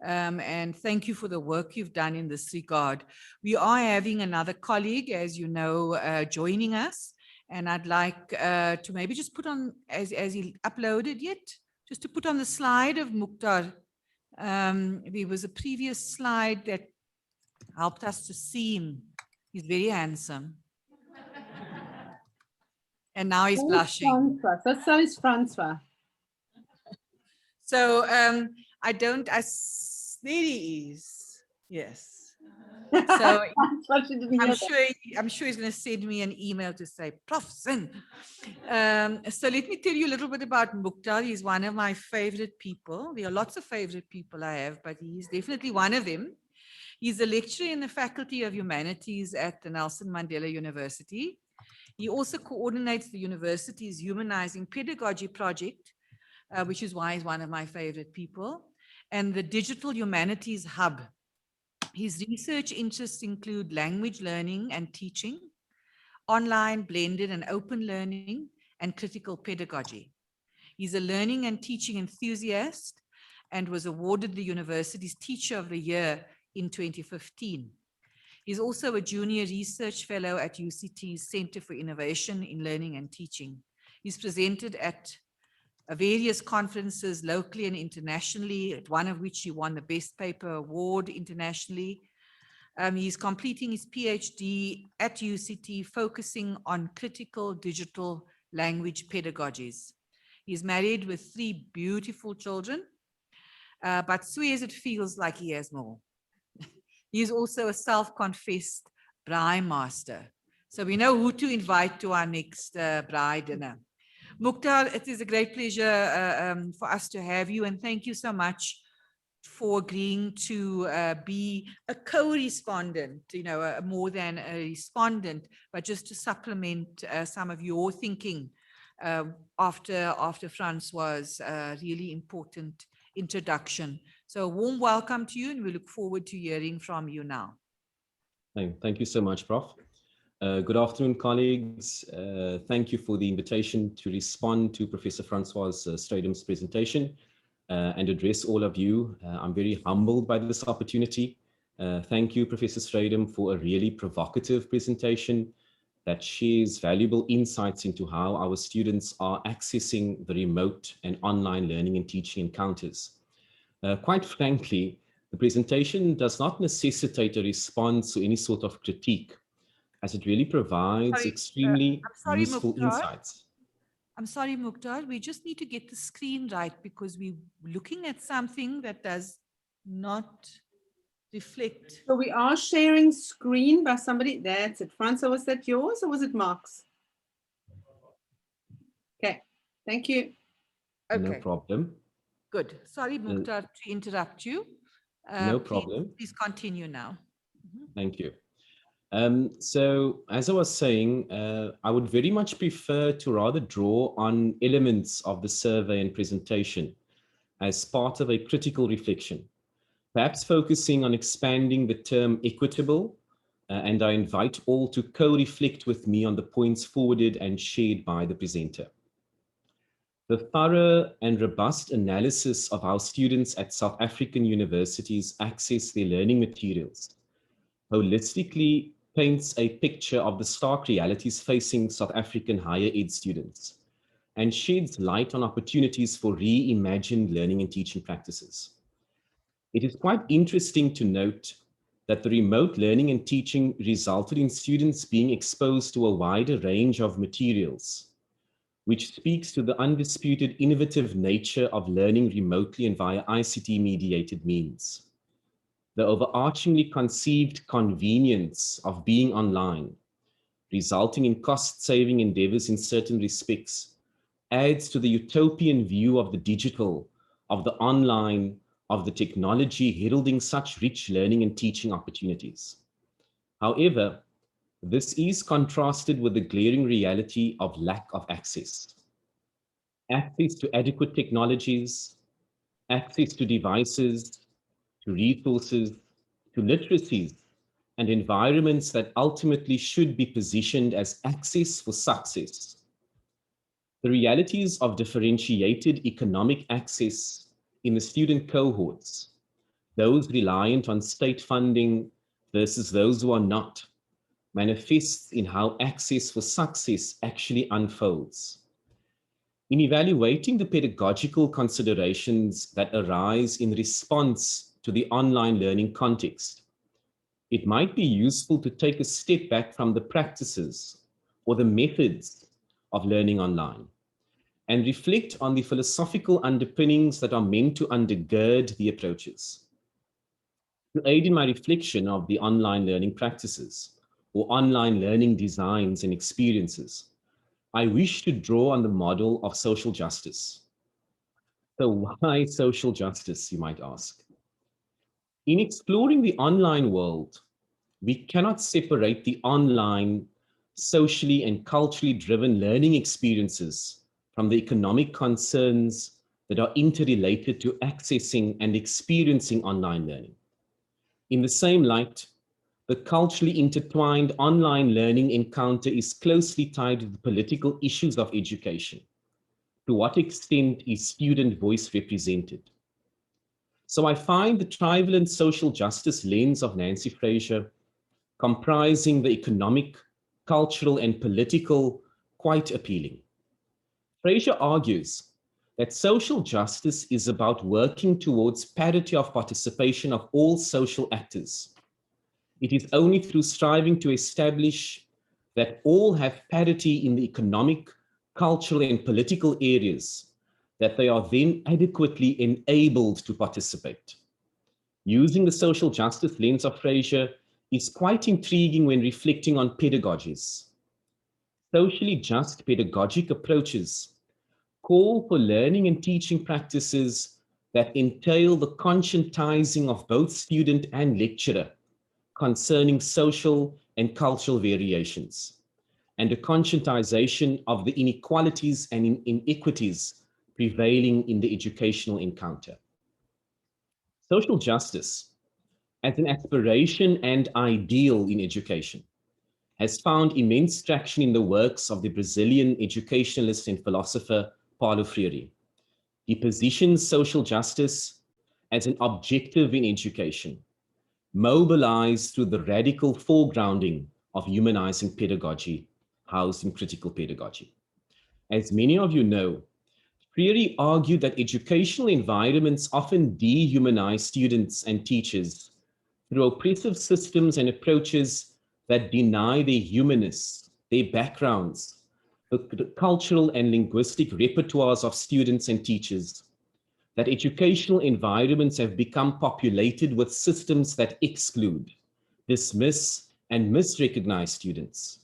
And thank you for the work you've done in this regard. We are having another colleague, as you know, joining us. And I'd like to maybe just put on, as he uploaded yet, just to put on the slide of Mukhtar. There was a previous slide that helped us to see him. He's very handsome. And now he's blushing. So is Francois. So there he is. Yes. So I'm sure he's going to send me an email to say, Prof. Zin. So let me tell you a little bit about Mukhtar. He's one of my favorite people. There are lots of favorite people I have, but he's definitely one of them. He's a lecturer in the Faculty of Humanities at the Nelson Mandela University. He also coordinates the university's Humanizing Pedagogy project, which is why he's one of my favorite people, and the Digital Humanities Hub. His research interests include language learning and teaching, online, blended and open learning, and critical pedagogy. He's a learning and teaching enthusiast and was awarded the university's Teacher of the Year in 2015. He's also a junior research fellow at UCT's Center for Innovation in Learning and Teaching. He's presented at various conferences locally and internationally, at one of which he won the Best Paper Award internationally. He's completing his PhD at UCT, focusing on critical digital language pedagogies. He's married with 3 beautiful children, but swears it feels like he has more. He's also a self-confessed braai master. So we know who to invite to our next braai dinner. Mukhtar, it is a great pleasure for us to have you, and thank you so much for agreeing to be a co-respondent, more than a respondent, but just to supplement some of your thinking after Francois' really important introduction. So a warm welcome to you, and we look forward to hearing from you now. Thank you so much, Prof. Good afternoon, colleagues. Thank you for the invitation to respond to Professor Francois Strydom's presentation and address all of you. I'm very humbled by this opportunity. Thank you, Professor Strydom, for a really provocative presentation that shares valuable insights into how our students are accessing the remote and online learning and teaching encounters. Quite frankly, the presentation does not necessitate a response to any sort of critique, as it really provides extremely useful insights. I'm sorry, Mukhtar, we just need to get the screen right because we're looking at something that does not reflect. So we are sharing screen by somebody. That's it. Francois, was that yours or was it Mark's? Okay, thank you. Okay. No problem. Good. Sorry, Mukhtar, to interrupt you. No problem. Please continue now. Thank you. So as I was saying, I would very much prefer to rather draw on elements of the survey and presentation as part of a critical reflection, perhaps focusing on expanding the term equitable, and I invite all to co-reflect with me on the points forwarded and shared by the presenter. The thorough and robust analysis of how students at South African universities access their learning materials holistically paints a picture of the stark realities facing South African higher ed students and sheds light on opportunities for reimagined learning and teaching practices. It is quite interesting to note that the remote learning and teaching resulted in students being exposed to a wider range of materials, which speaks to the undisputed innovative nature of learning remotely and via ICT-mediated means. The overarchingly conceived convenience of being online, resulting in cost-saving endeavors in certain respects, adds to the utopian view of the digital, of the online, of the technology heralding such rich learning and teaching opportunities. However, this is contrasted with the glaring reality of lack of access. Access to adequate technologies, access to devices, to resources, to literacies, and environments that ultimately should be positioned as access for success. The realities of differentiated economic access in the student cohorts, those reliant on state funding versus those who are not, manifests in how access for success actually unfolds. In evaluating the pedagogical considerations that arise in response to the online learning context, it might be useful to take a step back from the practices or the methods of learning online and reflect on the philosophical underpinnings that are meant to undergird the approaches. To aid in my reflection of the online learning practices or online learning designs and experiences, I wish to draw on the model of social justice. So why social justice, you might ask? In exploring the online world, we cannot separate the online, socially and culturally driven learning experiences from the economic concerns that are interrelated to accessing and experiencing online learning. In the same light, the culturally intertwined online learning encounter is closely tied to the political issues of education. To what extent is student voice represented? So I find the trivalent social justice lens of Nancy Fraser, comprising the economic, cultural, and political, quite appealing. Fraser argues that social justice is about working towards parity of participation of all social actors. It is only through striving to establish that all have parity in the economic, cultural, and political areas that they are then adequately enabled to participate. Using the social justice lens of Fraser is quite intriguing when reflecting on pedagogies. Socially just pedagogic approaches call for learning and teaching practices that entail the conscientizing of both student and lecturer concerning social and cultural variations, and a conscientization of the inequalities and inequities prevailing in the educational encounter. Social justice, as an aspiration and ideal in education, has found immense traction in the works of the Brazilian educationalist and philosopher Paulo Freire. He positions social justice as an objective in education, mobilized through the radical foregrounding of humanizing pedagogy, housed in critical pedagogy. As many of you know, Freire argued that educational environments often dehumanize students and teachers through oppressive systems and approaches that deny their humanness, their backgrounds, the cultural and linguistic repertoires of students and teachers, that educational environments have become populated with systems that exclude, dismiss, and misrecognize students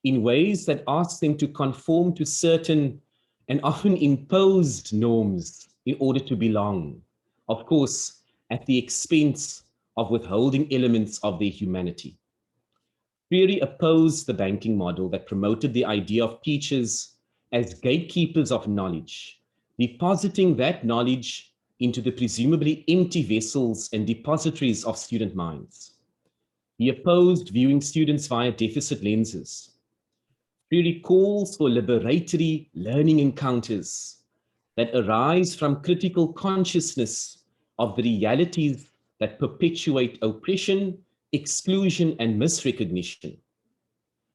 in ways that ask them to conform to certain and often imposed norms in order to belong, of course, at the expense of withholding elements of their humanity. Freire opposed the banking model that promoted the idea of teachers as gatekeepers of knowledge, depositing that knowledge into the presumably empty vessels and depositories of student minds. He opposed viewing students via deficit lenses. Freire calls for liberatory learning encounters that arise from critical consciousness of the realities that perpetuate oppression, exclusion, and misrecognition.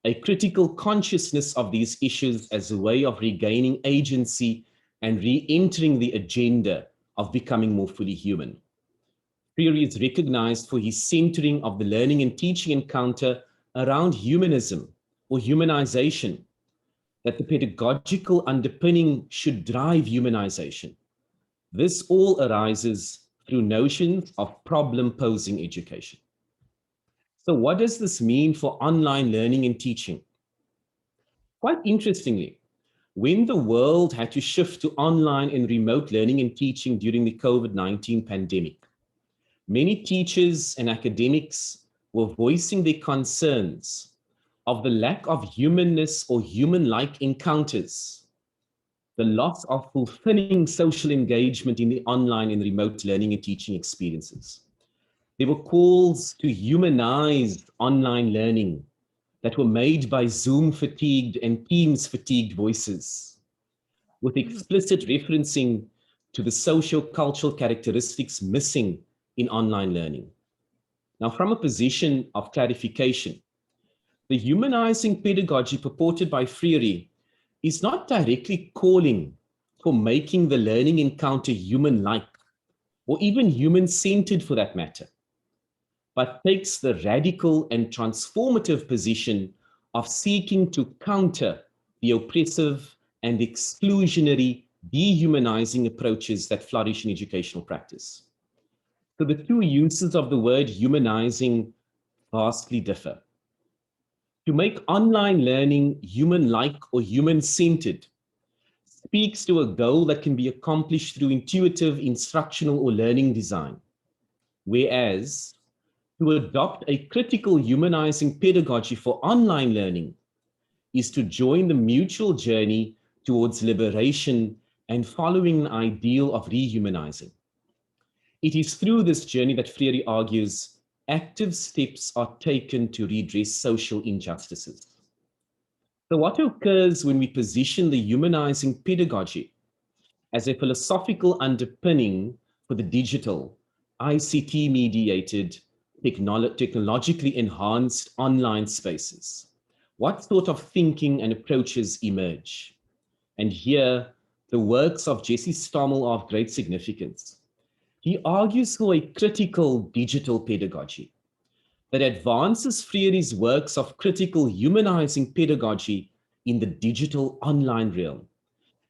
A critical consciousness of these issues as a way of regaining agency and re-entering the agenda of becoming more fully human. Freire is recognized for his centering of the learning and teaching encounter around humanism or humanization, that the pedagogical underpinning should drive humanization. This all arises through notions of problem-posing education. So what does this mean for online learning and teaching? Quite interestingly, when the world had to shift to online and remote learning and teaching during the COVID-19 pandemic, many teachers and academics were voicing their concerns of the lack of humanness or human-like encounters, the loss of fulfilling social engagement in the online and remote learning and teaching experiences. There were calls to humanize online learning that were made by Zoom fatigued and Teams fatigued voices, with explicit referencing to the socio-cultural characteristics missing in online learning. Now, from a position of clarification, the humanizing pedagogy purported by Freire is not directly calling for making the learning encounter human-like or even human-centered for that matter, but takes the radical and transformative position of seeking to counter the oppressive and exclusionary dehumanizing approaches that flourish in educational practice. So the two uses of the word humanizing vastly differ. To make online learning human-like or human-centered speaks to a goal that can be accomplished through intuitive instructional or learning design, whereas to adopt a critical humanizing pedagogy for online learning is to join the mutual journey towards liberation and following an ideal of rehumanizing. It is through this journey that Freire argues active steps are taken to redress social injustices. So what occurs when we position the humanizing pedagogy as a philosophical underpinning for the digital, ICT-mediated, technologically enhanced online spaces? What sort of thinking and approaches emerge? And here, the works of Jesse Stommel are of great significance. He argues for a critical digital pedagogy that advances Freire's works of critical humanizing pedagogy in the digital online realm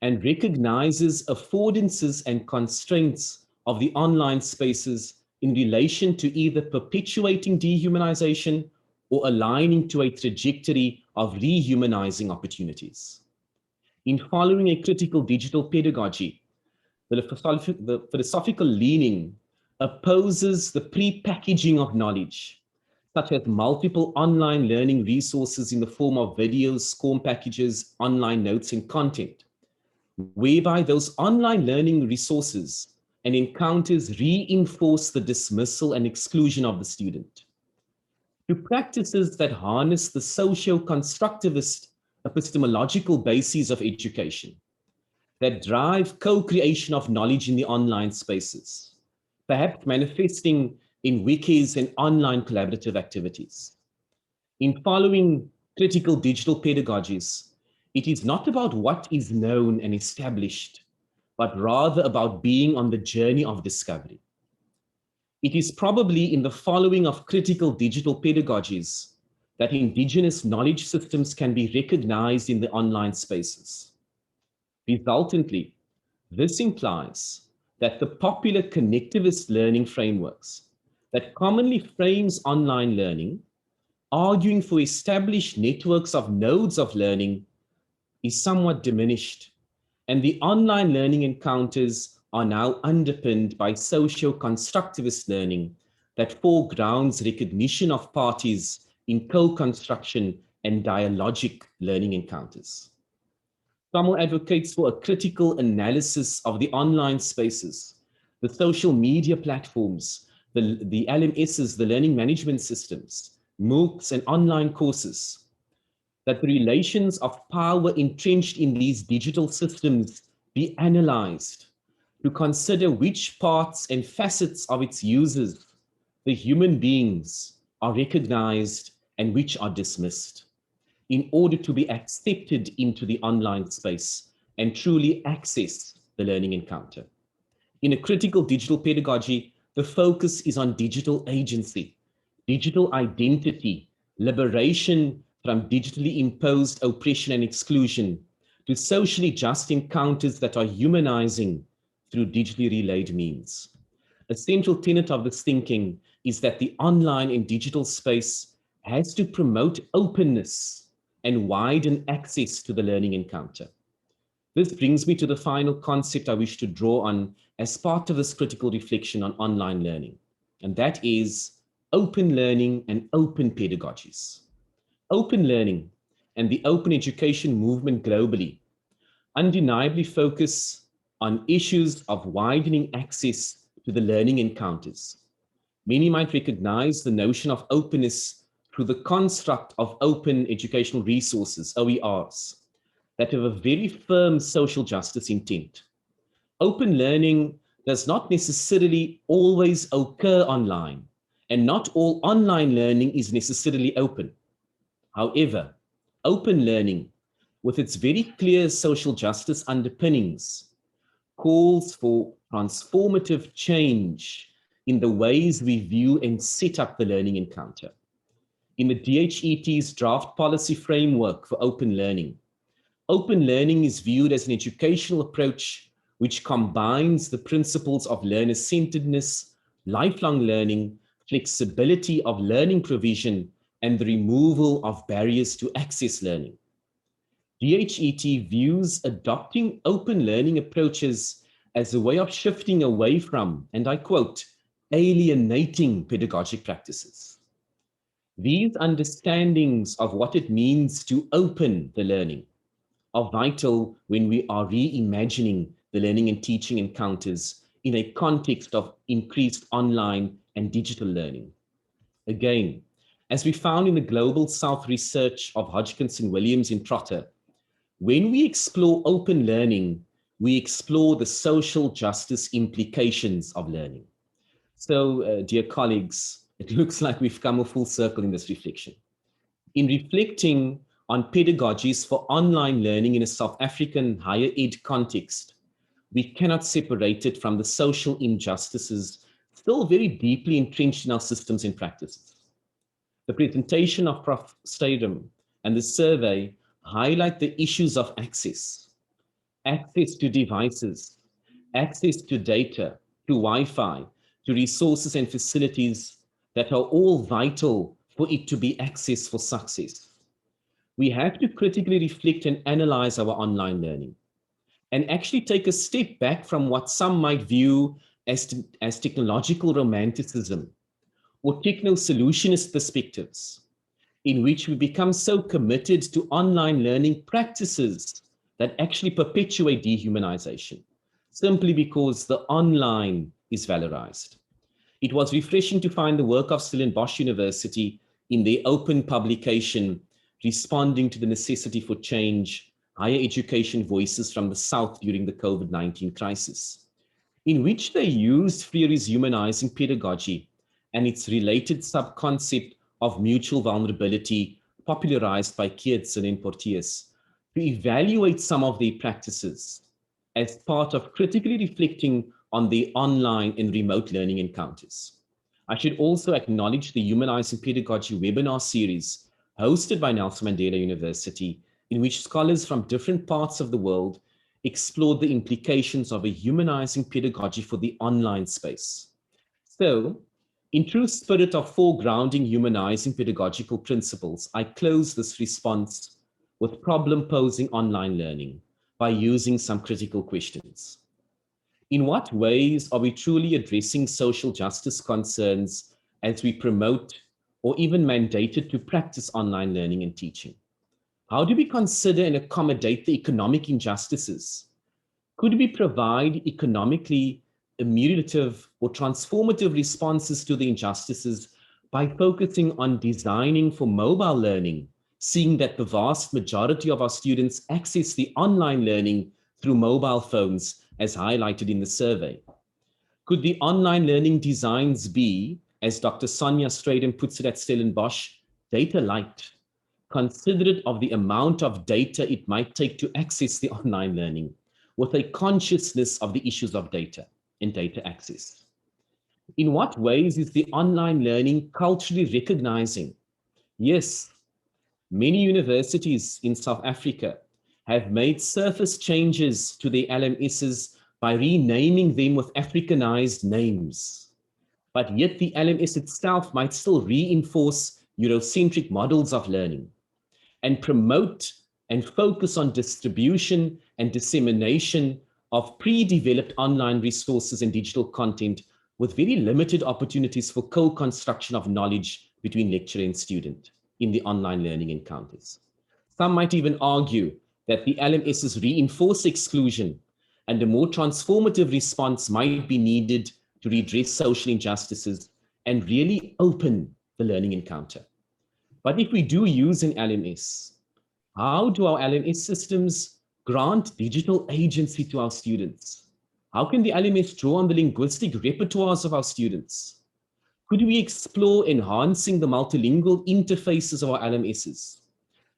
and recognizes affordances and constraints of the online spaces in relation to either perpetuating dehumanization or aligning to a trajectory of rehumanizing opportunities. In following a critical digital pedagogy, the philosophical leaning opposes the pre-packaging of knowledge, such as multiple online learning resources in the form of videos, SCORM packages, online notes, and content, whereby those online learning resources and encounters reinforce the dismissal and exclusion of the student, to practices that harness the socio-constructivist epistemological bases of education, that drive co-creation of knowledge in the online spaces, perhaps manifesting in wikis and online collaborative activities. In following critical digital pedagogies, it is not about what is known and established, but rather about being on the journey of discovery. It is probably in the following of critical digital pedagogies that indigenous knowledge systems can be recognized in the online spaces. Resultantly, this implies that the popular connectivist learning frameworks that commonly frames online learning, arguing for established networks of nodes of learning, is somewhat diminished, and the online learning encounters are now underpinned by socio-constructivist learning that foregrounds recognition of parties in co-construction and dialogic learning encounters. Stommel advocates for a critical analysis of the online spaces, the social media platforms, the LMSs, the learning management systems, MOOCs, and online courses, that the relations of power entrenched in these digital systems be analyzed to consider which parts and facets of its users, the human beings, are recognized and which are dismissed, in order to be accepted into the online space and truly access the learning encounter. In a critical digital pedagogy, the focus is on digital agency, digital identity, liberation from digitally imposed oppression and exclusion, to socially just encounters that are humanizing through digitally relayed means. A central tenet of this thinking is that the online and digital space has to promote openness and widen access to the learning encounter. This brings me to the final concept I wish to draw on as part of this critical reflection on online learning, and that is open learning and open pedagogies. Open learning and the open education movement globally undeniably focus on issues of widening access to the learning encounters. Many might recognize the notion of openness through the construct of open educational resources, OERs, that have a very firm social justice intent. Open learning does not necessarily always occur online, and not all online learning is necessarily open. However, open learning, with its very clear social justice underpinnings, calls for transformative change in the ways we view and set up the learning encounter. In the DHET's draft policy framework for open learning is viewed as an educational approach which combines the principles of learner-centeredness, lifelong learning, flexibility of learning provision, and the removal of barriers to access learning. DHET views adopting open learning approaches as a way of shifting away from, and I quote, alienating pedagogic practices. These understandings of what it means to open the learning are vital when we are reimagining the learning and teaching encounters in a context of increased online and digital learning. Again, as we found in the Global South research of Hodgkinson Williams in Trotter, when we explore open learning, we explore the social justice implications of learning. So, dear colleagues, it looks like we've come a full circle in this reflection. In reflecting on pedagogies for online learning in a South African higher ed context, we cannot separate it from the social injustices still very deeply entrenched in our systems and practices. The presentation of Prof. Stadum and the survey highlight the issues of access to devices, access to data, to Wi-Fi, to resources and facilities that are all vital for it to be accessed for success. We have to critically reflect and analyze our online learning and actually take a step back from what some might view as technological romanticism or techno-solutionist perspectives, in which we become so committed to online learning practices that actually perpetuate dehumanization, simply because the online is valorized. It was refreshing to find the work of Stellenbosch University in their open publication, Responding to the Necessity for Change, Higher Education Voices from the South During the COVID-19 Crisis, in which they used Freire's humanizing pedagogy and its related subconcept of mutual vulnerability, popularized by Keartson and Porteus, to evaluate some of their practices as part of critically reflecting on the online and remote learning encounters. I should also acknowledge the Humanizing Pedagogy webinar series hosted by Nelson Mandela University, in which scholars from different parts of the world explored the implications of a humanizing pedagogy for the online space. So, in true spirit of foregrounding humanizing pedagogical principles, I close this response with problem-posing online learning by using some critical questions. In what ways are we truly addressing social justice concerns as we promote or even mandated to practice online learning and teaching? How do we consider and accommodate the economic injustices? Could we provide economically ameliorative or transformative responses to the injustices by focusing on designing for mobile learning, seeing that the vast majority of our students access the online learning through mobile phones, as highlighted in the survey? Could the online learning designs be, as Dr. Sonia Stradin puts it at Stellenbosch, data light, considerate of the amount of data it might take to access the online learning, with a consciousness of the issues of data and data access? In what ways is the online learning culturally recognizing? Yes, many universities in South Africa have made surface changes to their LMSs by renaming them with Africanized names. But yet the LMS itself might still reinforce Eurocentric models of learning and promote and focus on distribution and dissemination of pre-developed online resources and digital content with very limited opportunities for co-construction of knowledge between lecturer and student in the online learning encounters. Some might even argue that the LMSs reinforce exclusion, and a more transformative response might be needed to redress social injustices and really open the learning encounter. But if we do use an LMS, how do our LMS systems grant digital agency to our students? How can the LMS draw on the linguistic repertoires of our students? Could we explore enhancing the multilingual interfaces of our LMSs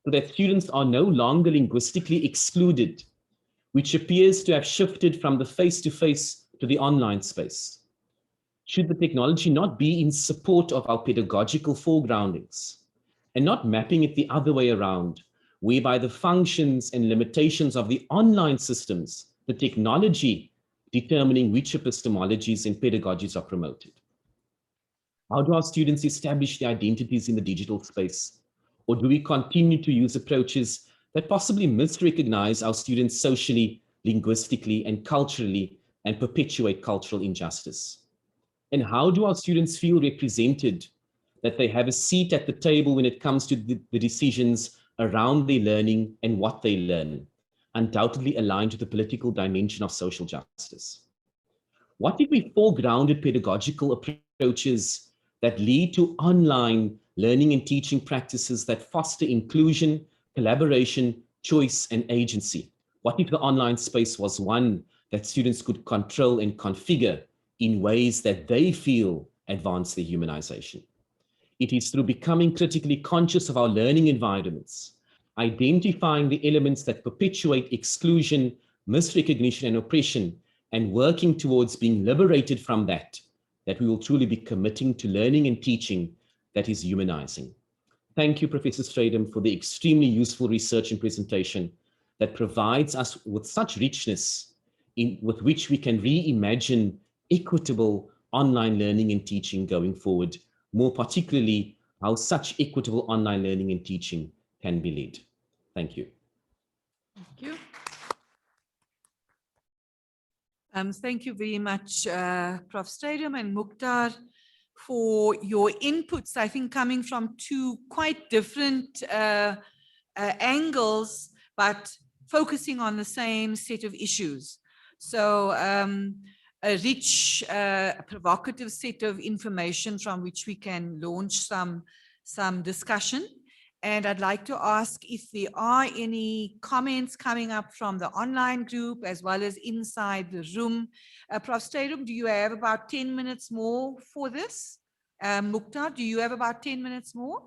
so that students are no longer linguistically excluded, which appears to have shifted from the face-to-face to the online space? Should the technology not be in support of our pedagogical foregroundings and not mapping it the other way around, whereby the functions and limitations of the online systems, the technology determining which epistemologies and pedagogies are promoted? How do our students establish their identities in the digital space? Or do we continue to use approaches that possibly misrecognize our students socially, linguistically, and culturally, and perpetuate cultural injustice? And how do our students feel represented, that they have a seat at the table when it comes to the decisions around their learning and what they learn, undoubtedly aligned to the political dimension of social justice? What if we foregrounded pedagogical approaches that lead to online learning and teaching practices that foster inclusion, collaboration, choice, and agency? What if the online space was one that students could control and configure in ways that they feel advance their humanization? It is through becoming critically conscious of our learning environments, identifying the elements that perpetuate exclusion, misrecognition, and oppression, and working towards being liberated from that, that we will truly be committing to learning and teaching that is humanizing. Thank you, Professor Stradum, for the extremely useful research and presentation that provides us with such richness with which we can reimagine equitable online learning and teaching going forward, more particularly how such equitable online learning and teaching can be led. Thank you. Thank you. Thank you very much, Prof. Stadium and Mukhtar, for your inputs, I think coming from two quite different angles, but focusing on the same set of issues. So a rich, provocative set of information from which we can launch some discussion. And I'd like to ask if there are any comments coming up from the online group as well as inside the room. Prof. Stadium, do you have about 10 minutes more for this? Mukhtar, do you have about 10 minutes more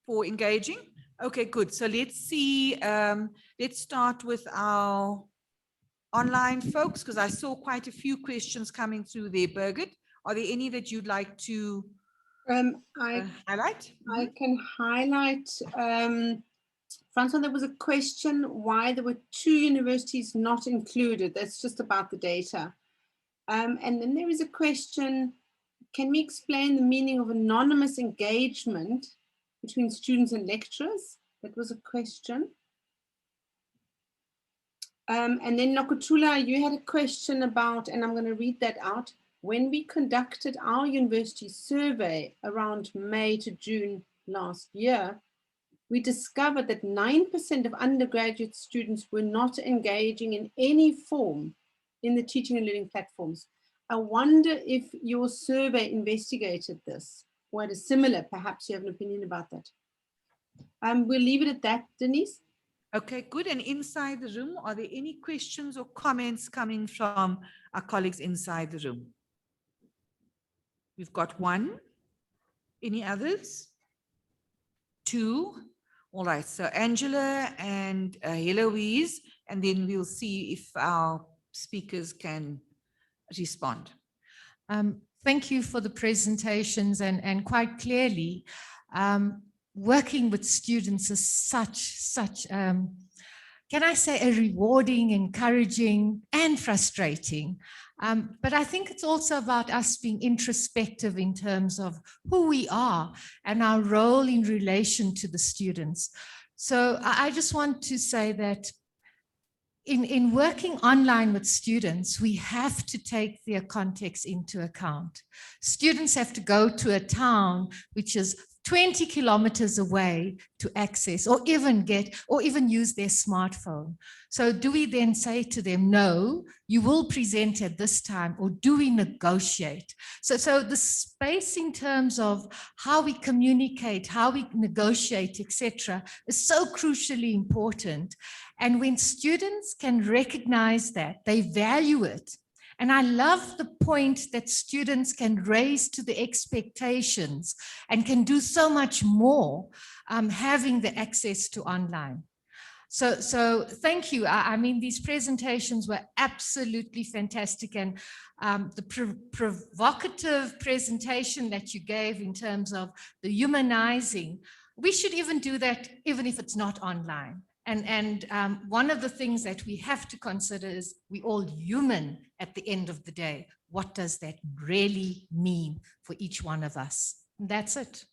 for engaging? Okay, good. So let's see. Let's start with our online folks, because I saw quite a few questions coming through there. Birgit, are there any that you'd like to highlight? I can highlight, Francois, there was a question why there were 2 universities not included. That's just about the data. And then there is a question, can we explain the meaning of anonymous engagement between students and lecturers? That was a question. And then Nokutula, you had a question about, and I'm going to read that out. When we conducted our university survey around May to June last year, we discovered that 9% of undergraduate students were not engaging in any form in the teaching and learning platforms. I wonder if your survey investigated this, or it is similar. Perhaps you have an opinion about that. We'll leave it at that, Denise. Okay, good. And inside the room, are there any questions or comments coming from our colleagues inside the room? We've got 1. Any others? 2. All right. So Angela and Heloise, and then we'll see if our speakers can respond. Thank you for the presentations, and quite clearly, working with students is such, can I say, a rewarding, encouraging, and frustrating. But I think it's also about us being introspective in terms of who we are and our role in relation to the students. So I just want to say that in working online with students, we have to take their context into account. Students have to go to a town which is 20 kilometers away to access or even use their smartphone. So do we then say to them, no, you will present at this time, or do we negotiate? So the space in terms of how we communicate, how we negotiate, etc., is so crucially important. And when students can recognize that, they value it. And I love the point that students can raise to the expectations and can do so much more having the access to online. So thank you. I mean, these presentations were absolutely fantastic, and the provocative presentation that you gave in terms of the humanizing, we should even do that even if it's not online. And one of the things that we have to consider is we're all human at the end of the day. What does that really mean for each one of us? And that's it.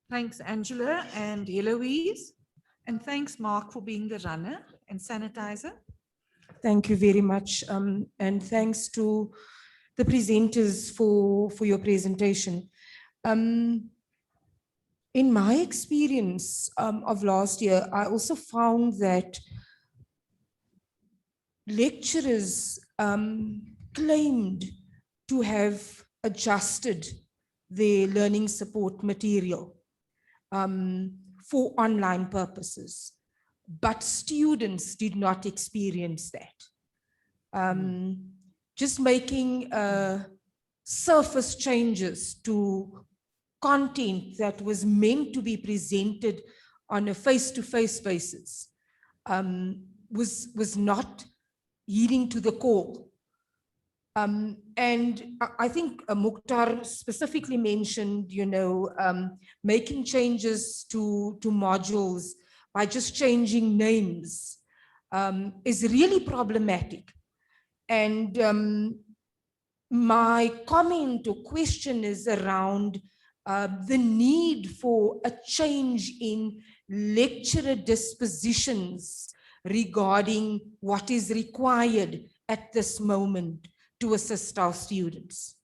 Thanks, Angela and Eloise. And thanks, Mark, for being the runner and sanitizer. Thank you very much. And thanks to the presenters for your presentation. In my experience of last year, I also found that lecturers claimed to have adjusted their learning support material for online purposes, but students did not experience that. Just making surface changes to content that was meant to be presented on a face-to-face basis was not heeding to the call. And I think Mukhtar specifically mentioned, making changes to modules by just changing names is really problematic. And my comment or question is around the need for a change in lecturer dispositions regarding what is required at this moment to assist our students.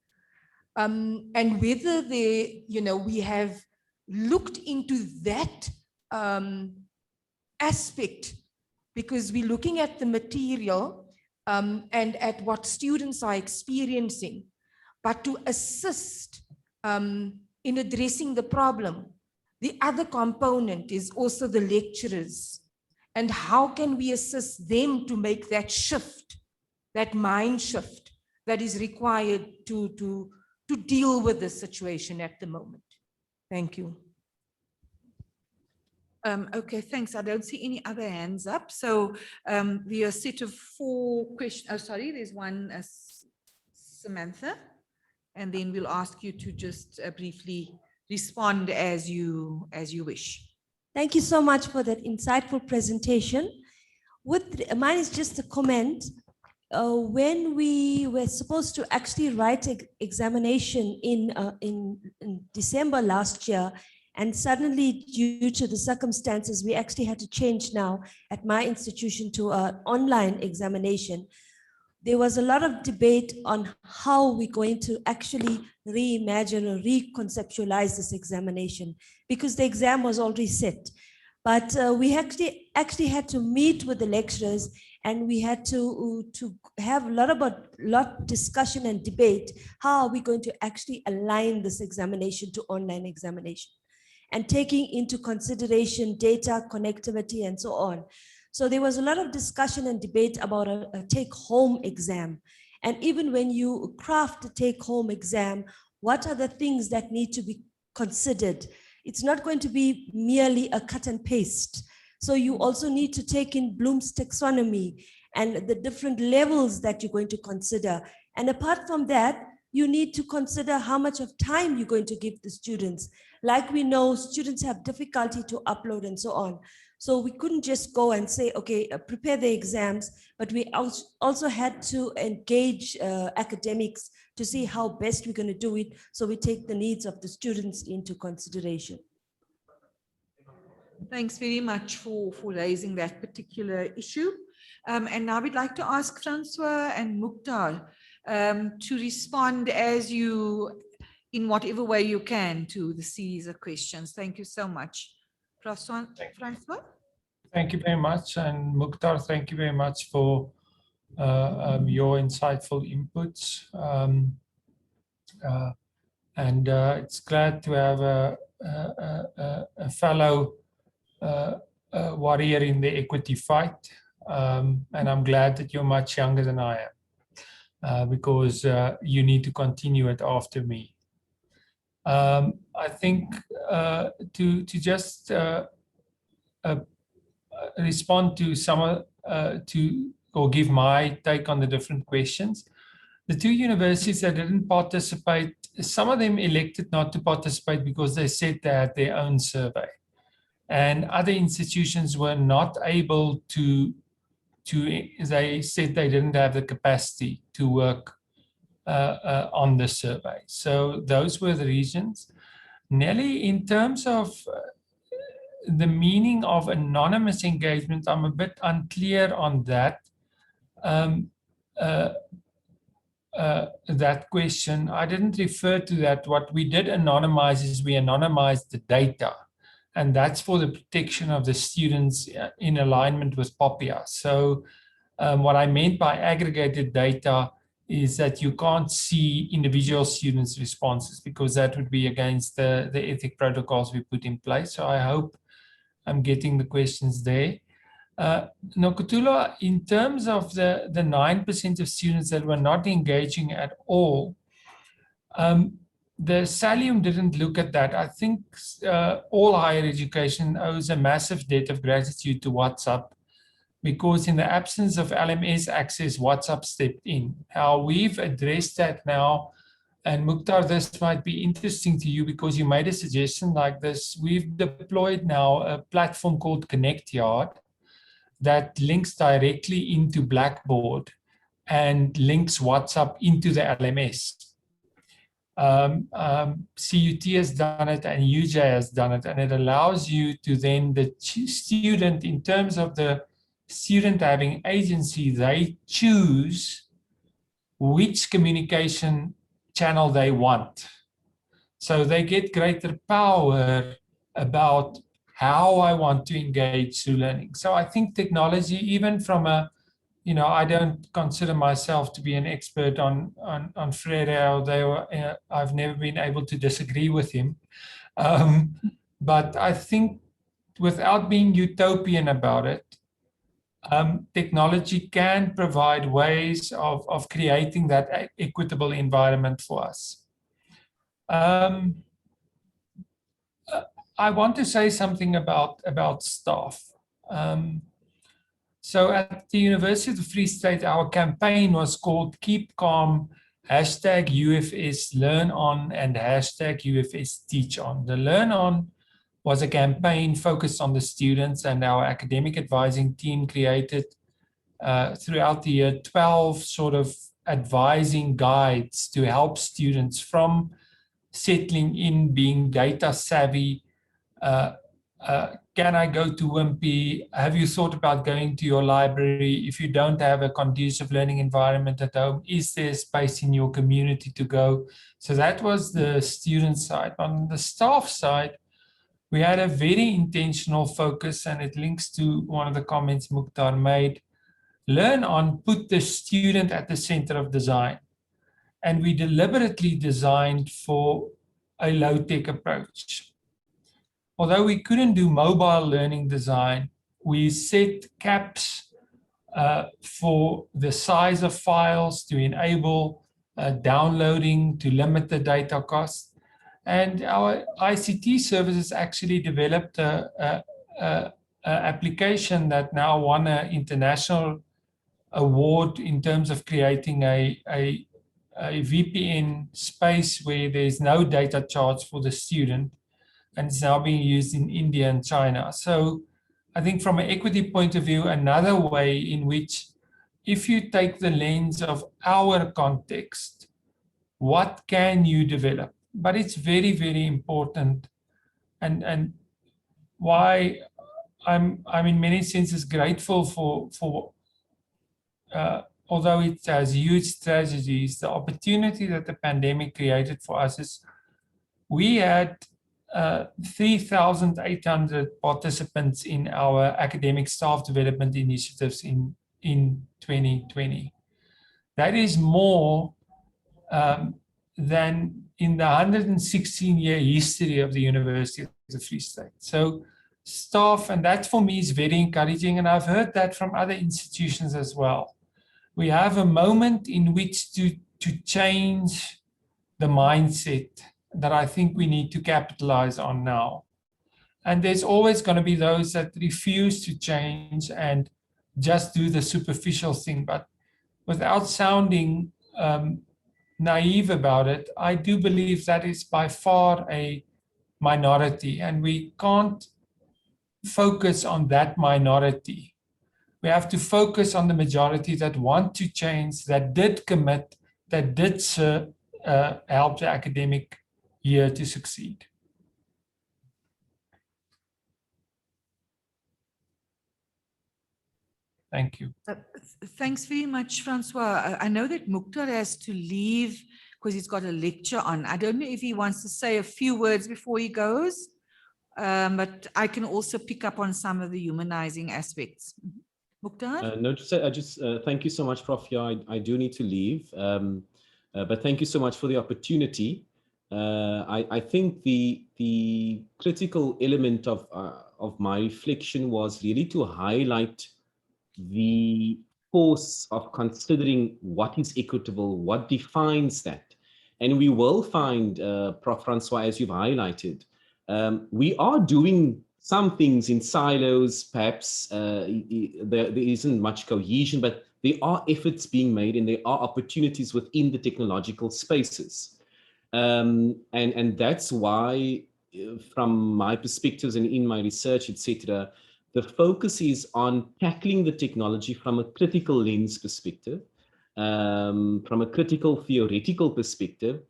And whether we have looked into that aspect, because we're looking at the material and at what students are experiencing, but to assist in addressing the problem, the other component is also the lecturers. And how can we assist them to make that shift, that mind shift that is required to deal with the situation at the moment? Thank you. Okay, thanks. I don't see any other hands up. So we are a set of 4 questions. Oh, sorry, there's one, Samantha. And then we'll ask you to just briefly respond as you wish. Thank you so much for that insightful presentation. Mine is just a comment. When we were supposed to actually write an examination in December last year, and suddenly due to the circumstances, we actually had to change now at my institution to an online examination. There was a lot of debate on how we're going to actually reimagine or reconceptualize this examination, because the exam was already set. But we actually had to meet with the lecturers, and we had to have a lot discussion and debate. How are we going to actually align this examination to online examination, and taking into consideration data, connectivity, and so on. So there was a lot of discussion and debate about a take-home exam. And even when you craft a take-home exam, what are the things that need to be considered? It's not going to be merely a cut and paste. So you also need to take in Bloom's taxonomy and the different levels that you're going to consider. And apart from that, you need to consider how much of time you're going to give the students. Like we know, students have difficulty to upload and so on. So we couldn't just go and say, okay, prepare the exams, but we also had to engage academics to see how best we're going to do it. So we take the needs of the students into consideration. Thanks very much for raising that particular issue. And now we'd like to ask Francois and Mukhtar to respond in whatever way you can to the series of questions. Thank you so much. Francois? Thank you very much. And Mukhtar, thank you very much for your insightful inputs. It's glad to have a fellow warrior in the equity fight. And I'm glad that you're much younger than I am, because you need to continue it after me. I think to just respond to some or give my take on the different questions. The two universities that didn't participate, some of them elected not to participate because they said they had their own survey. And other institutions were not able to they said they didn't have the capacity to work on the survey. So those were the reasons. Nelly, in terms of the meaning of anonymous engagement, I'm a bit unclear on that. That question, I didn't refer to that. What we did anonymize is we anonymized the data, and that's for the protection of the students in alignment with POPIA. So what I meant by aggregated data is that you can't see individual students' responses, because that would be against the ethic protocols we put in place. So I hope I'm getting the questions there. Nokutula, in terms of the 9% of students that were not engaging at all, the Salium didn't look at that. I think all higher education owes a massive debt of gratitude to WhatsApp, because in the absence of LMS access, WhatsApp stepped in. How we've addressed that now, and Mukhtar, this might be interesting to you because you made a suggestion like this. We've deployed now a platform called ConnectYard that links directly into Blackboard and links WhatsApp into the LMS. CUT has done it and UJ has done it, and it allows you to then, the student, in terms of the student having agency, they choose which communication channel they want. So they get greater power about how I want to engage through learning. So I think technology, even from a, I don't consider myself to be an expert on Freire. I've never been able to disagree with him. But I think without being utopian about it, technology can provide ways of creating that equitable environment for us. I want to say something about staff. So at the University of the Free State, our campaign was called Keep Calm, #UFS Learn On, and #UFS Teach On. The Learn On was a campaign focused on the students, and our academic advising team created throughout the year 12 sort of advising guides to help students from settling in, being data savvy. Can I go to Wimpy? Have you thought about going to your library? If you don't have a conducive learning environment at home, is there space in your community to go? So that was the student side. On the staff side, we had a very intentional focus, and it links to one of the comments Mukhtar made. Learn On put the student at the center of design. And we deliberately designed for a low-tech approach. Although we couldn't do mobile learning design, we set caps for the size of files to enable downloading, to limit the data cost. And our ICT services actually developed an application that now won an international award in terms of creating a VPN space where there's no data charge for the student, and it's now being used in India and China. So I think from an equity point of view, another way in which, if you take the lens of our context, what can you develop? But it's very, very important, and why I'm in many senses grateful for although it has huge tragedies, the opportunity that the pandemic created for us is we had 3,800 participants in our academic staff development initiatives in 2020. That is more than in the 116-year history of the University of the Free State. So staff, and that for me is very encouraging, and I've heard that from other institutions as well. We have a moment in which to change the mindset that I think we need to capitalize on now. And there's always going to be those that refuse to change and just do the superficial thing. But without sounding naive about it, I do believe that is by far a minority, and we can't focus on that minority. We have to focus on the majority that want to change, that did commit, that did help the academic year to succeed. Thank you. Thanks very much, Francois. I know that Mukhtar has to leave because he's got a lecture on. I don't know if he wants to say a few words before he goes, but I can also pick up on some of the humanizing aspects. Mukhtar? No, just thank you so much, Prof. Yeah, I do need to leave, but thank you so much for the opportunity. I think the critical element of my reflection was really to highlight the force of considering what is equitable, what defines that. And we will find, Prof. Francois, as you've highlighted, we are doing some things in silos, perhaps there isn't much cohesion, but there are efforts being made and there are opportunities within the technological spaces. And that's why, from my perspectives and in my research, etc., the focus is on tackling the technology from a critical lens perspective, from a critical theoretical perspective,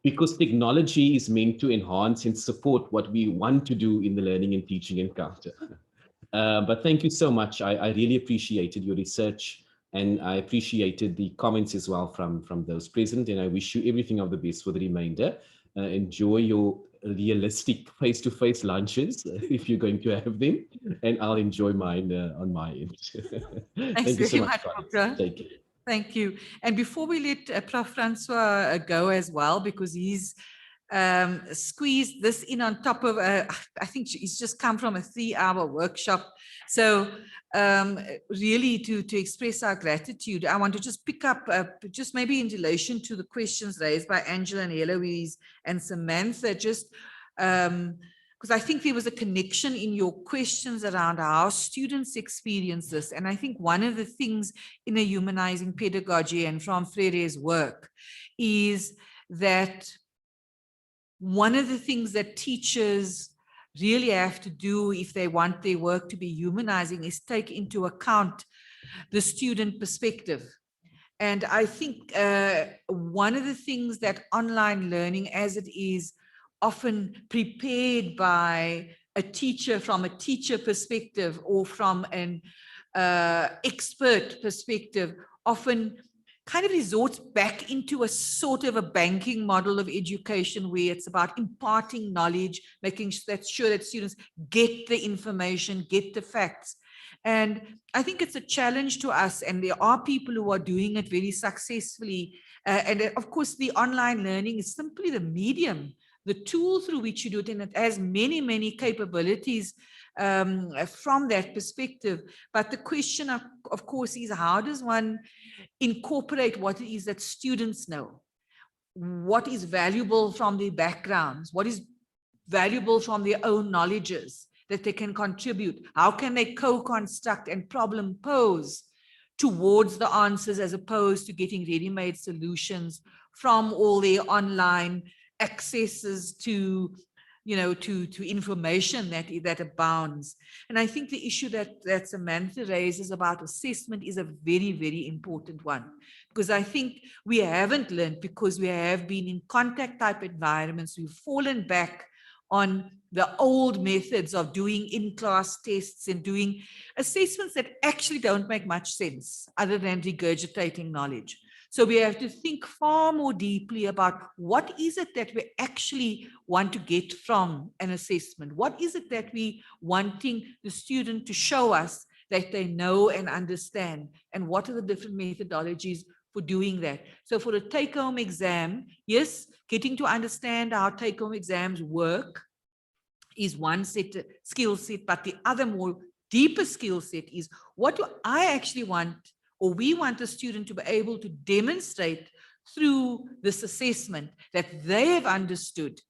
because technology is meant to enhance and support what we want to do in the learning and teaching encounter. But thank you so much. I really appreciated your research, and I appreciated the comments as well from those present, and I wish you everything of the best for the remainder. Enjoy your realistic face-to-face lunches if you're going to have them, and I'll enjoy mine on my end. Thank you so much, Dr. Take care. Thank you. And before we let Prof. Francois go as well, because he's squeezed this in on top of, I think he's just come from a 3-hour workshop. So really to express our gratitude, I want to just pick up, just maybe in relation to the questions raised by Angela and Eloise and Samantha, just because I think there was a connection in your questions around how students experience this. And I think one of the things in a humanizing pedagogy and from Freire's work is that one of the things that teachers really have to do if they want their work to be humanizing is take into account the student perspective. And I think one of the things that online learning as it is often prepared by a teacher from a teacher perspective or from an expert perspective often kind of resorts back into a sort of a banking model of education where it's about imparting knowledge, making sure that students get the information, get the facts. And I think it's a challenge to us, and there are people who are doing it very successfully. And of course, the online learning is simply the medium, the tool through which you do it, and it has many, many capabilities from that perspective. But the question, of course, is how does one incorporate what it is that students know? What is valuable from their backgrounds? What is valuable from their own knowledges that they can contribute? How can they co-construct and problem pose towards the answers as opposed to getting ready-made solutions from all their online accesses to, you know, to information that abounds. And I think the issue that Samantha raises about assessment is a very, very important one, because I think we haven't learned because we have been in contact type environments. We've fallen back on the old methods of doing in-class tests and doing assessments that actually don't make much sense other than regurgitating knowledge. So we have to think far more deeply about what is it that we actually want to get from an assessment? What is it that we wanting the student to show us that they know and understand? And what are the different methodologies for doing that? So for a take-home exam, yes, getting to understand how take-home exams work is one skill set, but the other more deeper skill set is, what do I actually want, or we want the student to be able to demonstrate through this assessment that they have understood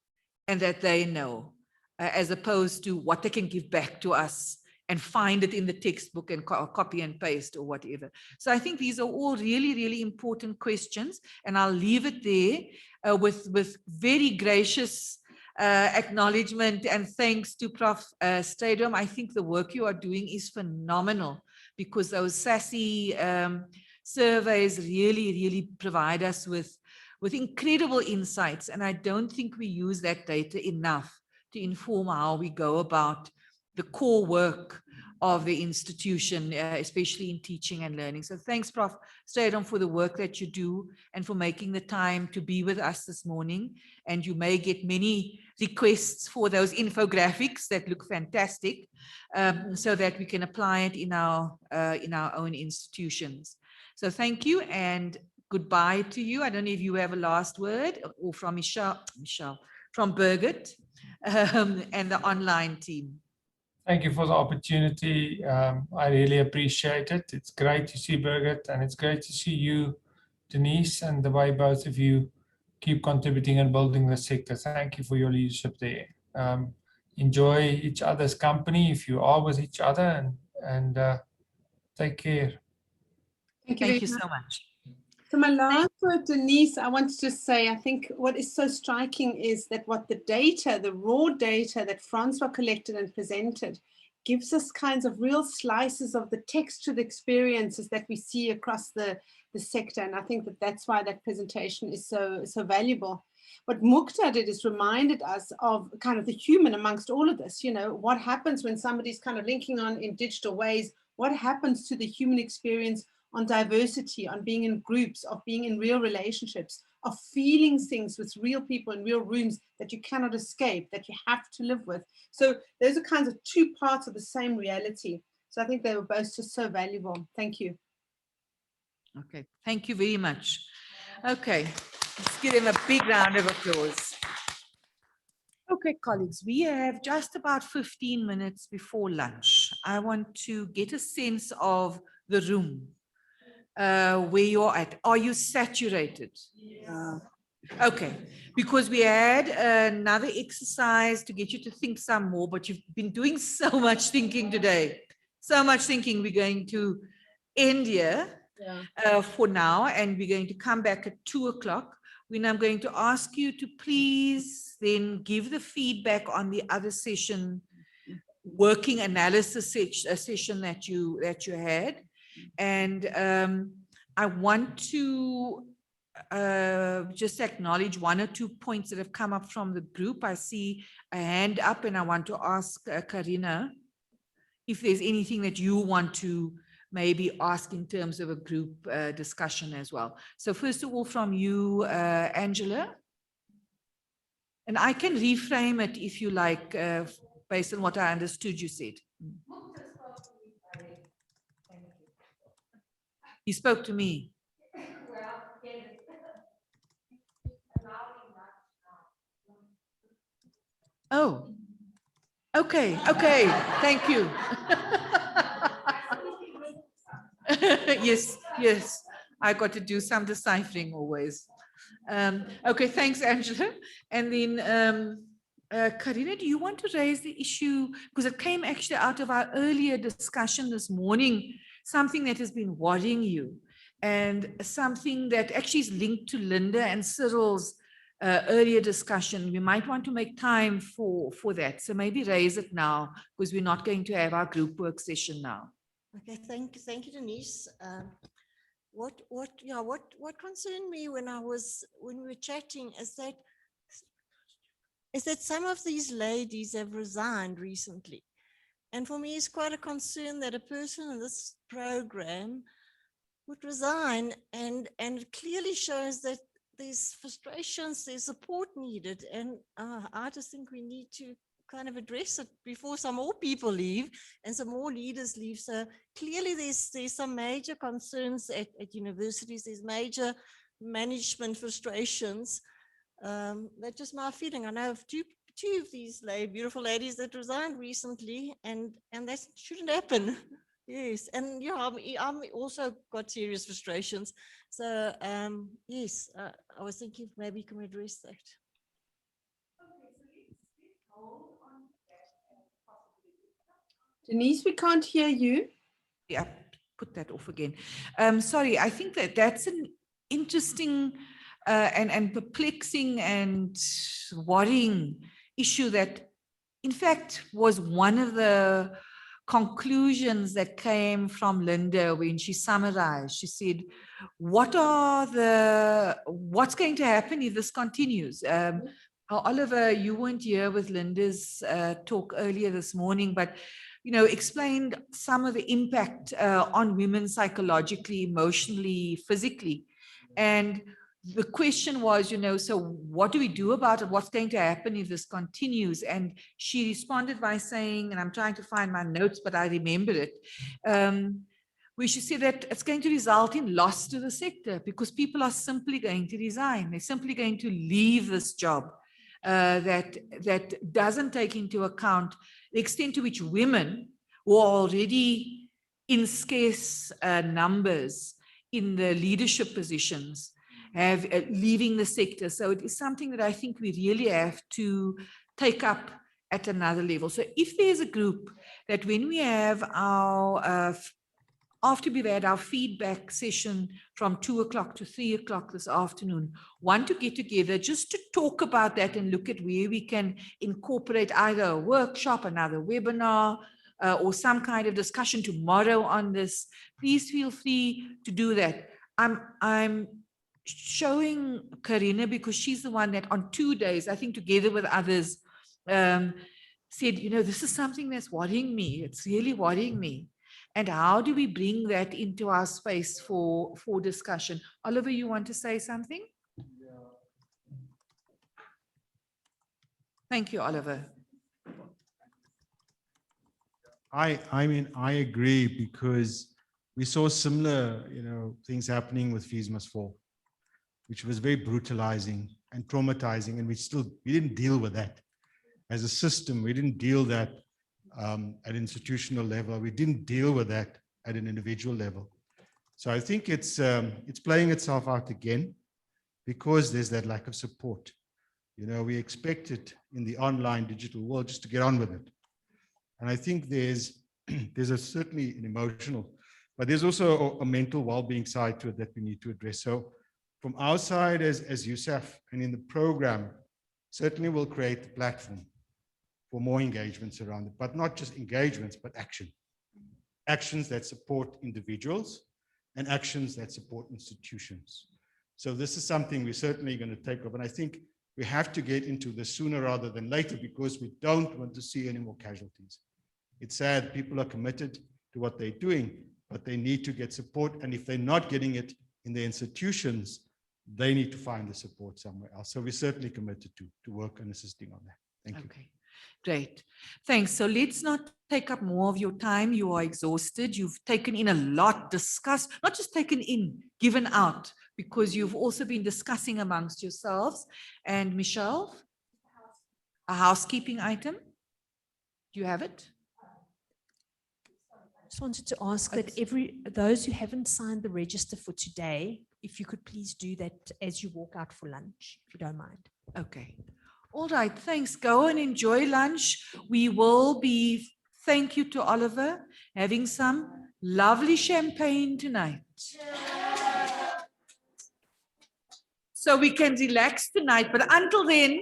and that they know, as opposed to what they can give back to us and find it in the textbook and copy and paste or whatever. So I think these are all really, really important questions, and I'll leave it there with very gracious acknowledgement and thanks to Prof. Stadium. I think the work you are doing is phenomenal, because those SASSY surveys really, really provide us with incredible insights. And I don't think we use that data enough to inform how we go about the core work of the institution, especially in teaching and learning. So thanks, Prof. Stadium, for the work that you do and for making the time to be with us this morning. And you may get many requests for those infographics that look fantastic, so that we can apply it in our own institutions. So thank you and goodbye to you. I don't know if you have a last word, or from Michelle, from Birgit, and the online team. Thank you for the opportunity. I really appreciate it. It's great to see Birgit, and it's great to see you, Denise, and the way both of you keep contributing and building the sector. Thank you for your leadership there. Enjoy each other's company if you are with each other, and take care. Thank you so much. So my last word, Denise, I wanted to say, I think what is so striking is that what the data, the raw data that Francois collected and presented, gives us kinds of real slices of the textured experiences that we see across the sector. And I think that that's why that presentation is so valuable. What Mukta did is reminded us of kind of the human amongst all of this. You know, what happens when somebody's kind of linking on in digital ways? What happens to the human experience on diversity, on being in groups, of being in real relationships, of feeling things with real people in real rooms that you cannot escape, that you have to live with. So those are kinds of two parts of the same reality. So I think they were both just so valuable. Thank you. Okay, thank you very much. Okay, let's give him a big round of applause. Okay, colleagues, we have just about 15 minutes before lunch. I want to get a sense of the room. Where you're at. Are you saturated? Yeah. Okay, because we had another exercise to get you to think some more, but you've been doing so much thinking today. So much thinking. We're going to end here for now, and we're going to come back at 2 o'clock, when I'm going to ask you to please then give the feedback on the other session, working analysis session that you had. And I want to just acknowledge one or two points that have come up from the group. I see a hand up, and I want to ask Karina if there's anything that you want to maybe ask in terms of a group discussion as well. So first of all, from you, Angela. And I can reframe it if you like, based on what I understood you said. He spoke to me. Oh, okay, okay, thank you. Yes, I got to do some deciphering always. Okay, thanks, Angela. And then Karina, do you want to raise the issue, because it came actually out of our earlier discussion this morning, something that has been worrying you, and something that actually is linked to Linda and Cyril's earlier discussion. We might want to make time for that. So maybe raise it now, because we're not going to have our group work session now. Okay, thank you, Denise. What concerned me when we were chatting is that is that some of these ladies have resigned recently. And for me, it's quite a concern that a person in this program would resign, and it clearly shows that there's frustrations, there's support needed. And I just think we need to kind of address it before some more people leave and some more leaders leave. So clearly there's some major concerns at universities, there's major management frustrations. That's just my feeling. I know of two of these beautiful ladies that resigned recently, and that shouldn't happen. Yes, and yeah, I'm also got serious frustrations. So yes, I was thinking maybe you can address that. Denise, we can't hear you. Yeah, put that off again. Sorry, I think that's an interesting and perplexing and worrying issue that, in fact, was one of the conclusions that came from Linda when she summarized. She said, what's going to happen if this continues? Oliver, you weren't here with Linda's talk earlier this morning, but explained some of the impact on women psychologically, emotionally, physically. And the question was, so what do we do about it? What's going to happen if this continues? And she responded by saying, and I'm trying to find my notes, but I remember it, where she said that it's going to result in loss to the sector because people are simply going to resign. They're simply going to leave this job that doesn't take into account the extent to which women who are already in scarce numbers in the leadership positions have leaving the sector. So it is something that I think we really have to take up at another level. So if there's a group that when we have our after we've had our feedback session from 2 o'clock to 3 o'clock this afternoon, want to get together just to talk about that and look at where we can incorporate either a workshop, another webinar, or some kind of discussion tomorrow on this, please feel free to do that. I'm showing Karina because she's the one that on 2 days, I think together with others, said, this is something that's worrying me. It's really worrying me. And how do we bring that into our space for discussion? Oliver, you want to say something? Thank you, Oliver. I mean, I agree because we saw similar, things happening with Fees Must Fall, which was very brutalizing and traumatizing, and we didn't deal with that as a system. We didn't deal that at institutional level. We didn't deal with that at an individual level. So I think it's playing itself out again because there's that lack of support. We expect it in the online digital world just to get on with it. And I think there's certainly an emotional, but there's also a mental well-being side to it that we need to address. So from our side as USAF and in the program, certainly we'll create the platform for more engagements around it, but not just engagements, but action. Actions that support individuals and actions that support institutions. So this is something we're certainly going to take up. And I think we have to get into this sooner rather than later because we don't want to see any more casualties. It's sad people are committed to what they're doing, but they need to get support. And if they're not getting it in the institutions, they need to find the support somewhere else. So we're certainly committed to work on assisting on that. Thank you. Okay. Great. Thanks. So let's not take up more of your time. You are exhausted. You've taken in a lot, discussed, not just taken in, given out, because you've also been discussing amongst yourselves. And Michelle, a housekeeping item. Do you have it? I just wanted to ask that those who haven't signed the register for today, if you could please do that as you walk out for lunch, if you don't mind. Okay. All right, thanks. Go and enjoy lunch. We will be, thank you to Oliver, having some lovely champagne tonight. So we can relax tonight, but until then,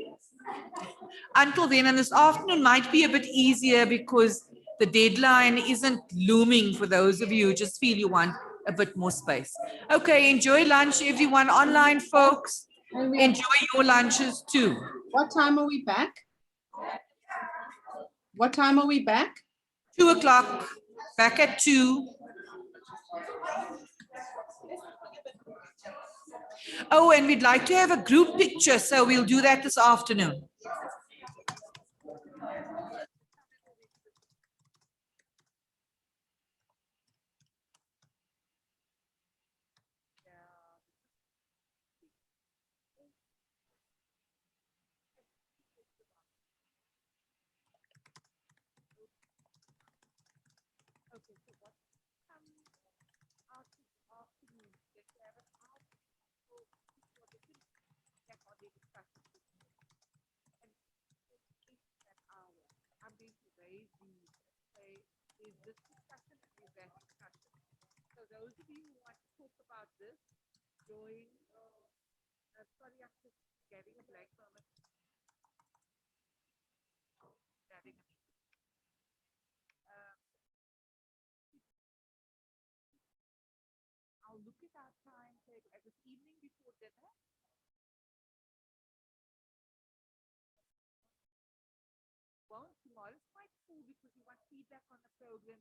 and this afternoon might be a bit easier because the deadline isn't looming for those of you who just feel you want a bit more space. Okay, enjoy lunch, everyone. Online folks, enjoy your lunches too. What time are we back? What time are we back? 2 o'clock, back at 2. Oh, and we'd like to have a group picture, so we'll do that this afternoon. So those of you who want to talk about this, join. Sorry, I'm just getting a blank moment. I'll look at our time this evening before dinner. Well, tomorrow's quite full because we want feedback on the program.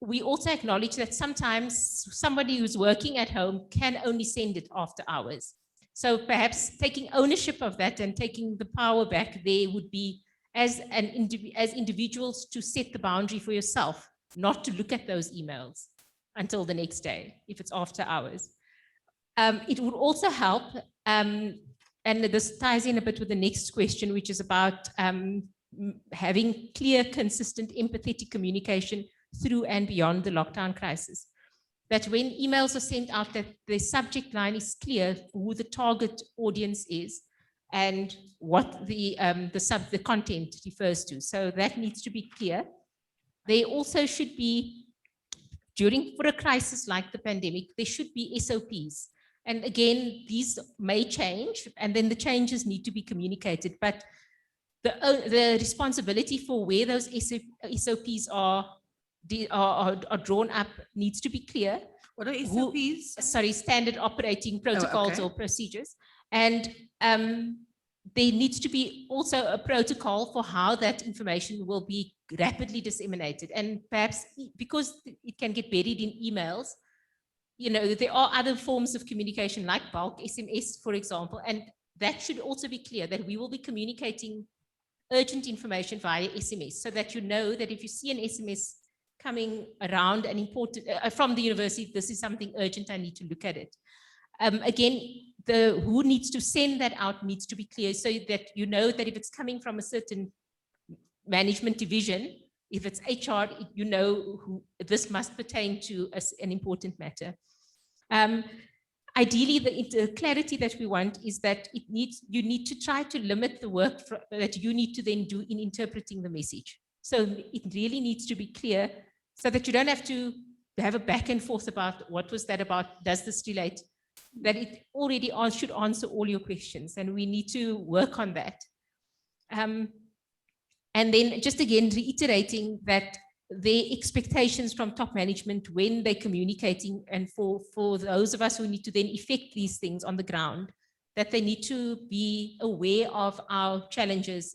we also acknowledge that sometimes somebody who's working at home can only send it after hours. So perhaps taking ownership of that and taking the power back there would be as individuals to set the boundary for yourself, not to look at those emails until the next day, if it's after hours. It would also help, and this ties in a bit with the next question, which is about having clear, consistent, empathetic communication through and beyond the lockdown crisis. That when emails are sent out, that the subject line is clear, who the target audience is, and what the content refers to. So that needs to be clear. They also should be, for a crisis like the pandemic, there should be SOPs. And again, these may change, and then the changes need to be communicated. But the responsibility for where those SOPs are drawn up needs to be clear. What are SOPs? Sorry, standard operating protocols or procedures. And there needs to be also a protocol for how that information will be rapidly disseminated. And perhaps because it can get buried in emails, there are other forms of communication like bulk SMS, for example, and that should also be clear that we will be communicating urgent information via SMS, so that you know that if you see an SMS coming around and important from the university, this is something urgent, I need to look at it. Again, who needs to send that out needs to be clear, so that you know that if it's coming from a certain management division, if it's HR, you know who this must pertain to an important matter. Ideally, the clarity that we want is that you need to try to limit the work that you need to then do in interpreting the message. So it really needs to be clear, so that you don't have to have a back and forth about what was that about, does this relate, that it already should answer all your questions, and we need to work on that. And then just again, reiterating that the expectations from top management when they're communicating, and for those of us who need to then effect these things on the ground, that they need to be aware of our challenges,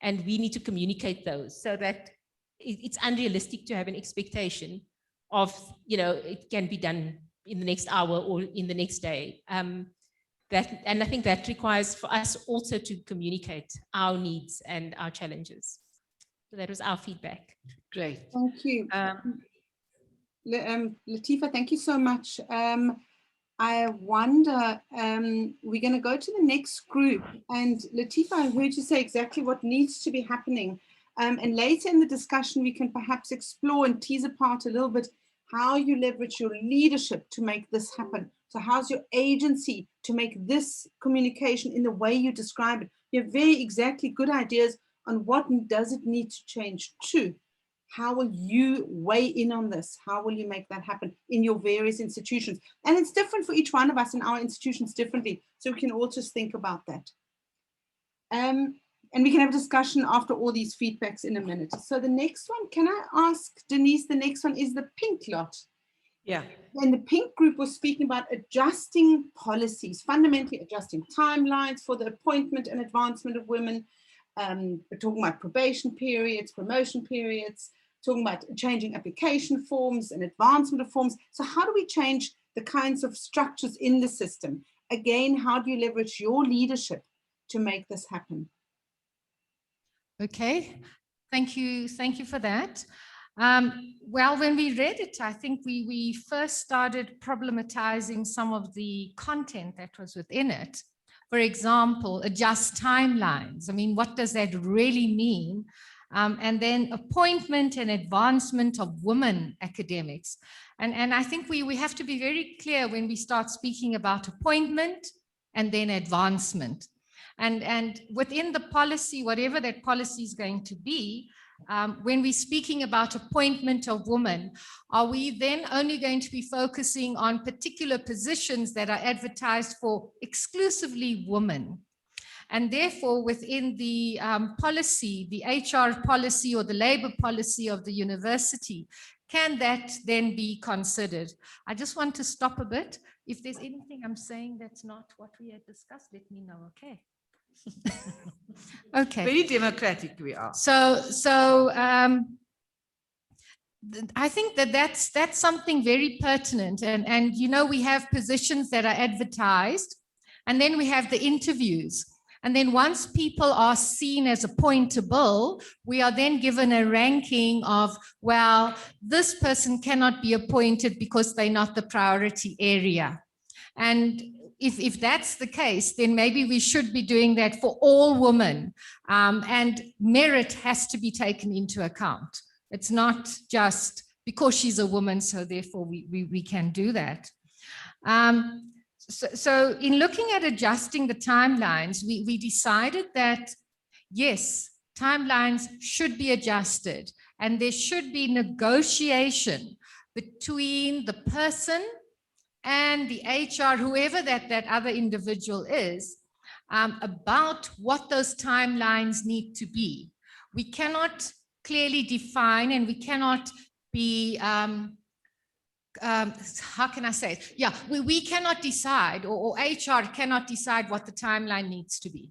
and we need to communicate those, so that it's unrealistic to have an expectation of, it can be done in the next hour or in the next day. And I think that requires for us also to communicate our needs and our challenges. So that was our feedback. Great. Thank you. Latifa, thank you so much. I wonder, we're going to go to the next group. And Latifa, I heard you say exactly what needs to be happening. And later in the discussion, we can perhaps explore and tease apart a little bit how you leverage your leadership to make this happen. So how's your agency to make this communication in the way you describe it? You have very exactly good ideas on what does it need to change to. How will you weigh in on this? How will you make that happen in your various institutions? And it's different for each one of us in our institutions differently. So we can all just think about that. And we can have a discussion after all these feedbacks in a minute. So the next one, can I ask Denise, the next one is the pink lot. Yeah. And the pink group was speaking about adjusting policies, fundamentally adjusting timelines for the appointment and advancement of women. We're talking about probation periods, promotion periods, talking about changing application forms and advancement of forms. So how do we change the kinds of structures in the system? Again, how do you leverage your leadership to make this happen? Okay, thank you for that. Well, when we read it, I think we first started problematizing some of the content that was within it. For example, adjust timelines. I mean, what does that really mean? And then appointment and advancement of women academics. And I think we have to be very clear when we start speaking about appointment and then advancement. And within the policy, whatever that policy is going to be, when we're speaking about appointment of women, are we then only going to be focusing on particular positions that are advertised for exclusively women? And therefore, within the policy, the HR policy or the labor policy of the university, can that then be considered? I just want to stop a bit. If there's anything I'm saying that's not what we had discussed, let me know, okay? Okay. Very democratic we are. So I think that that's something very pertinent. And you know, we have positions that are advertised, and then we have the interviews. And then once people are seen as appointable, we are then given a ranking of, well, this person cannot be appointed because they're not the priority area. And if that's the case, then maybe we should be doing that for all women. And merit has to be taken into account. It's not just because she's a woman, so therefore we can do that. So in looking at adjusting the timelines, we decided that, yes, timelines should be adjusted, and there should be negotiation between the person and the HR, whoever that other individual is, about what those timelines need to be. We cannot clearly define, and we cannot be, how can I say it? Yeah, we cannot decide, or HR cannot decide what the timeline needs to be.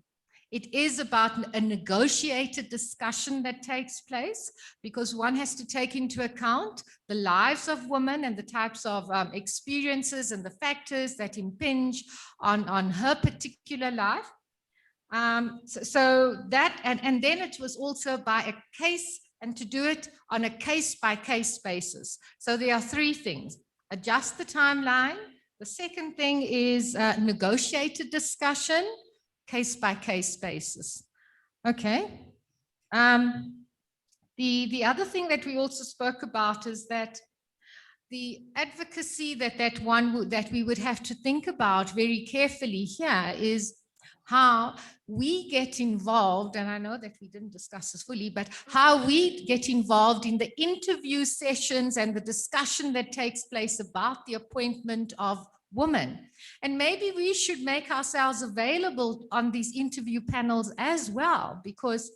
It is about a negotiated discussion that takes place, because one has to take into account the lives of women and the types of experiences and the factors that impinge on her particular life. So that, and then it was also by a case, and to do it on a case-by-case basis. So there are three things: adjust the timeline. The second thing is negotiated discussion, case-by-case basis. Okay. The other thing that we also spoke about is that the advocacy that we would have to think about very carefully here is how we get involved, and I know that we didn't discuss this fully, but how we get involved in the interview sessions and the discussion that takes place about the appointment of women. And maybe we should make ourselves available on these interview panels as well, because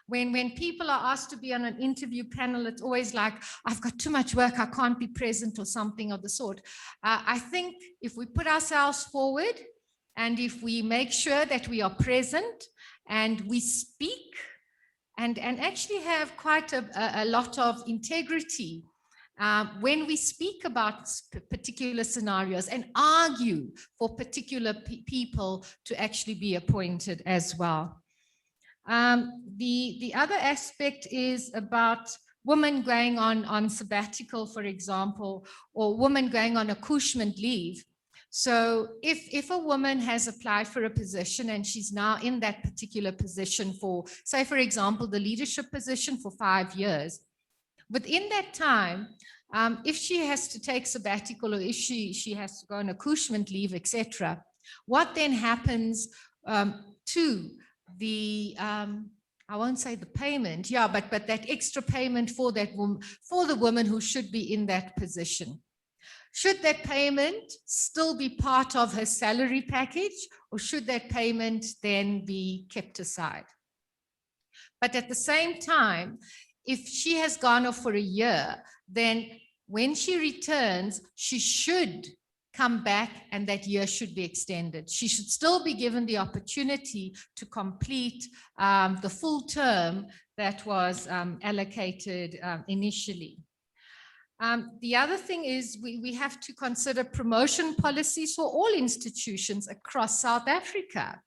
when people are asked to be on an interview panel, it's always like, I've got too much work, I can't be present, or something of the sort. I think if we put ourselves forward, and if we make sure that we are present and we speak and actually have quite a lot of integrity when we speak about particular scenarios, and argue for particular people to actually be appointed as well. The other aspect is about women going on sabbatical, for example, or women going on accouchement leave. So if a woman has applied for a position and she's now in that particular position for, say, for example, the leadership position for 5 years, within that time, if she has to take sabbatical, or if she has to go on accouchement leave, etc., what then happens to the, I won't say the payment, yeah, but that extra payment for that woman, for the woman who should be in that position? Should that payment still be part of her salary package, or should that payment then be kept aside? But at the same time, if she has gone off for a year, then when she returns, she should come back, and that year should be extended. She should still be given the opportunity to complete the full term that was allocated initially. The other thing is we have to consider promotion policies for all institutions across South Africa.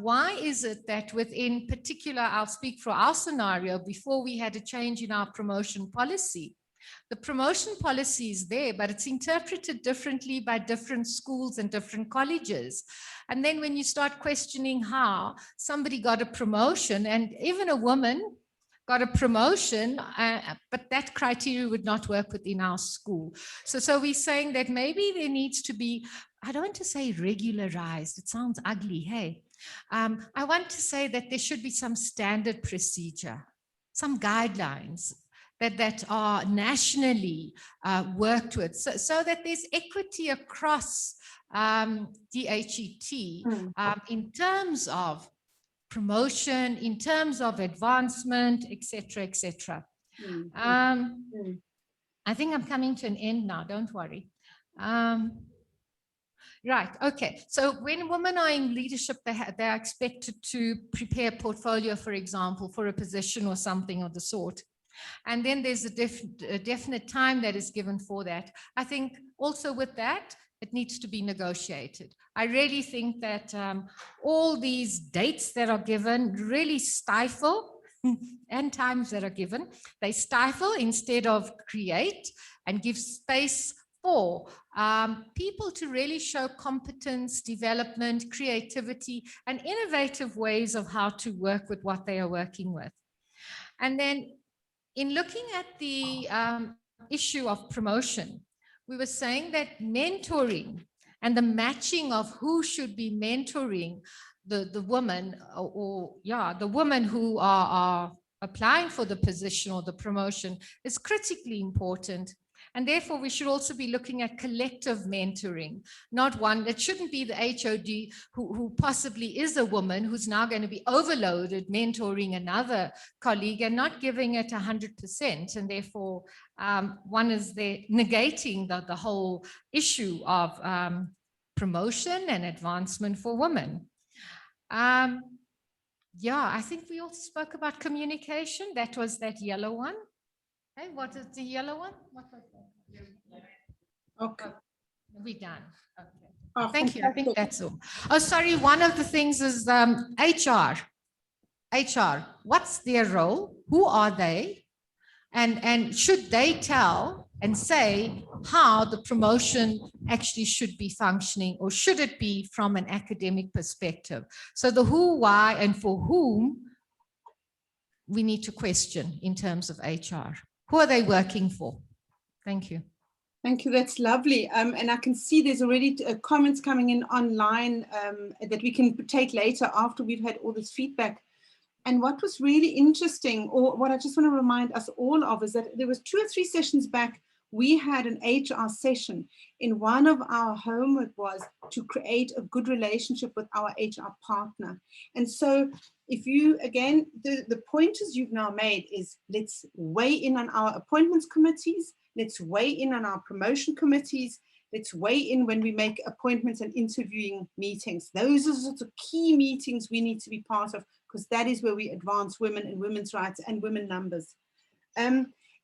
Why is it that within particular, I'll speak for our scenario, before we had a change in our promotion policy, the promotion policy is there, but it's interpreted differently by different schools and different colleges. And then when you start questioning how somebody got a promotion, and even a woman got a promotion, but that criteria would not work within our school. So we're saying that maybe there needs to be, I don't want to say regularized, it sounds ugly, hey. I want to say that there should be some standard procedure, some guidelines that are nationally worked with, so that there's equity across DHET in terms of promotion, in terms of advancement, etc., etc. I think I'm coming to an end now, don't worry. Right, okay. So when women are in leadership, they are expected to prepare a portfolio, for example, for a position or something of the sort. And then there's a definite time that is given for that. I think also with that, it needs to be negotiated. I really think that all these dates that are given really stifle and times that are given, they stifle instead of create and give space for people to really show competence, development, creativity, and innovative ways of how to work with what they are working with. And then in looking at the issue of promotion, we were saying that mentoring and the matching of who should be mentoring the woman the women who are applying for the position or the promotion is critically important. And therefore, we should also be looking at collective mentoring, not one that shouldn't be the HOD who possibly is a woman who's now going to be overloaded mentoring another colleague and not giving it 100%. And therefore, one is there negating the whole issue of promotion and advancement for women. Yeah, I think we also spoke about communication. That was that yellow one. Hey, what is the yellow one? What was that? Okay. We're done. Okay. Oh, Thank you. I think fantastic. that's all. Oh, sorry. One of the things is HR. HR. What's their role? Who are they? And should they tell and say how the promotion actually should be functioning, or should it be from an academic perspective? So the who, why, and for whom we need to question in terms of HR. Who are they working for? Thank you. Thank you. That's lovely. And I can see there's already comments coming in online that we can take later after we've had all this feedback. And what was really interesting, or what I just want to remind us all of, is that there was 2 or 3 sessions back, we had an HR session. In one of our homework was to create a good relationship with our HR partner. And so if you, again, the pointers you've now made is, let's weigh in on our appointments committees, let's weigh in on our promotion committees, let's weigh in when we make appointments and interviewing meetings. Those are sorts of key meetings we need to be part of, because that is where we advance women and women's rights and women numbers.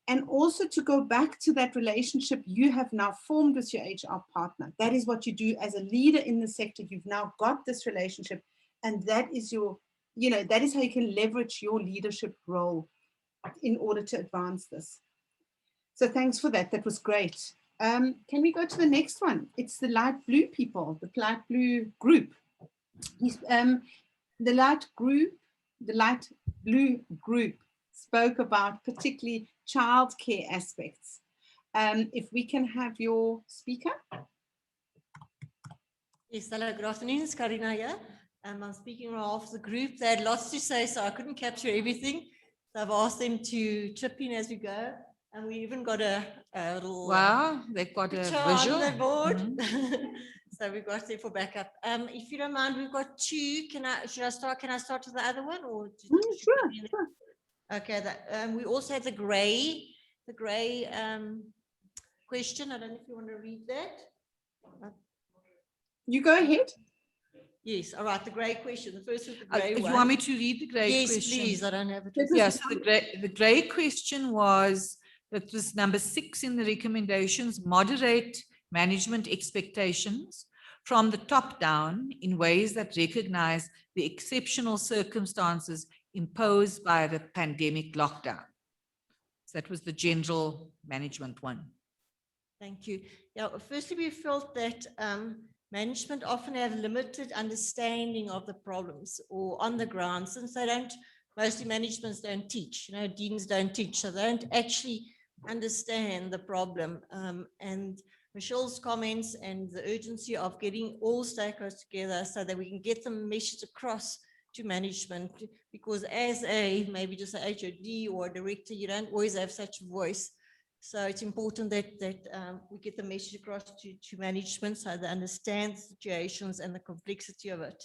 And also to go back to that relationship you have now formed with your HR partner. That is what you do as a leader in the sector. You've now got this relationship, and that is your, that is how you can leverage your leadership role in order to advance this. So thanks for that. That was great. Can we go to the next one? It's the light blue people, the light blue group. The light blue group spoke about particularly childcare aspects. If we can have your speaker. Yes, hello, good afternoon. It's Karina here. I'm speaking on behalf of the group. They had lots to say, so I couldn't capture everything. So I've asked them to chip in as we go. And we even got a little they've got a visual on the board. Mm-hmm. So we've got it for backup. If you don't mind, we've got 2. Can I start with the other one, or sure. Okay. We also had the grey question. I don't know if you want to read that. You go ahead. Yes. All right. The grey question. The first was the grey one. You want me to read the grey yes, question? Yes, please. I don't have it. Yes. Yeah, so the grey question was. That was number 6 in the recommendations: moderate management expectations from the top down in ways that recognize the exceptional circumstances imposed by the pandemic lockdown. So that was the general management one. Thank you. Yeah, firstly, we felt that management often have limited understanding of the problems or on the ground, since they don't, mostly managements don't teach, deans don't teach, so they don't actually understand the problem. And Michelle's comments and the urgency of getting all stakeholders together so that we can get the message across to management, because as maybe just a HOD or a director, you don't always have such a voice. So it's important that we get the message across to management so they understand the situations and the complexity of it.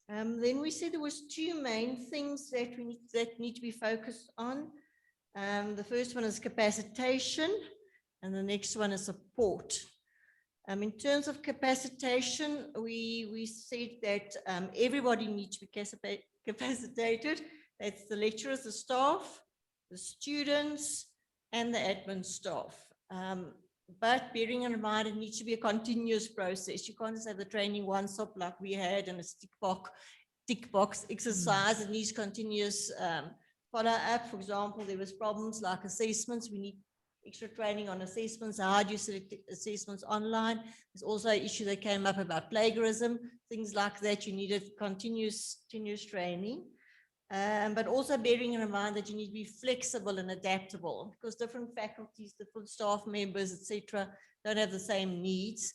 Then we said there was 2 main things that need to be focused on. The first one is capacitation, and the next one is support. In terms of capacitation, we said that everybody needs to be capacitated. That's the lecturers, the staff, the students, and the admin staff. But bearing in mind, it needs to be a continuous process. You can't just have the training once off like we had and a tick box exercise. It needs continuous follow up. For example, there was problems like assessments. We need extra training on assessments. How do you select assessments online? There's also an issue that came up about plagiarism, things like that. You needed continuous training. But also bearing in mind that you need to be flexible and adaptable, because different faculties, different staff members, etc., don't have the same needs.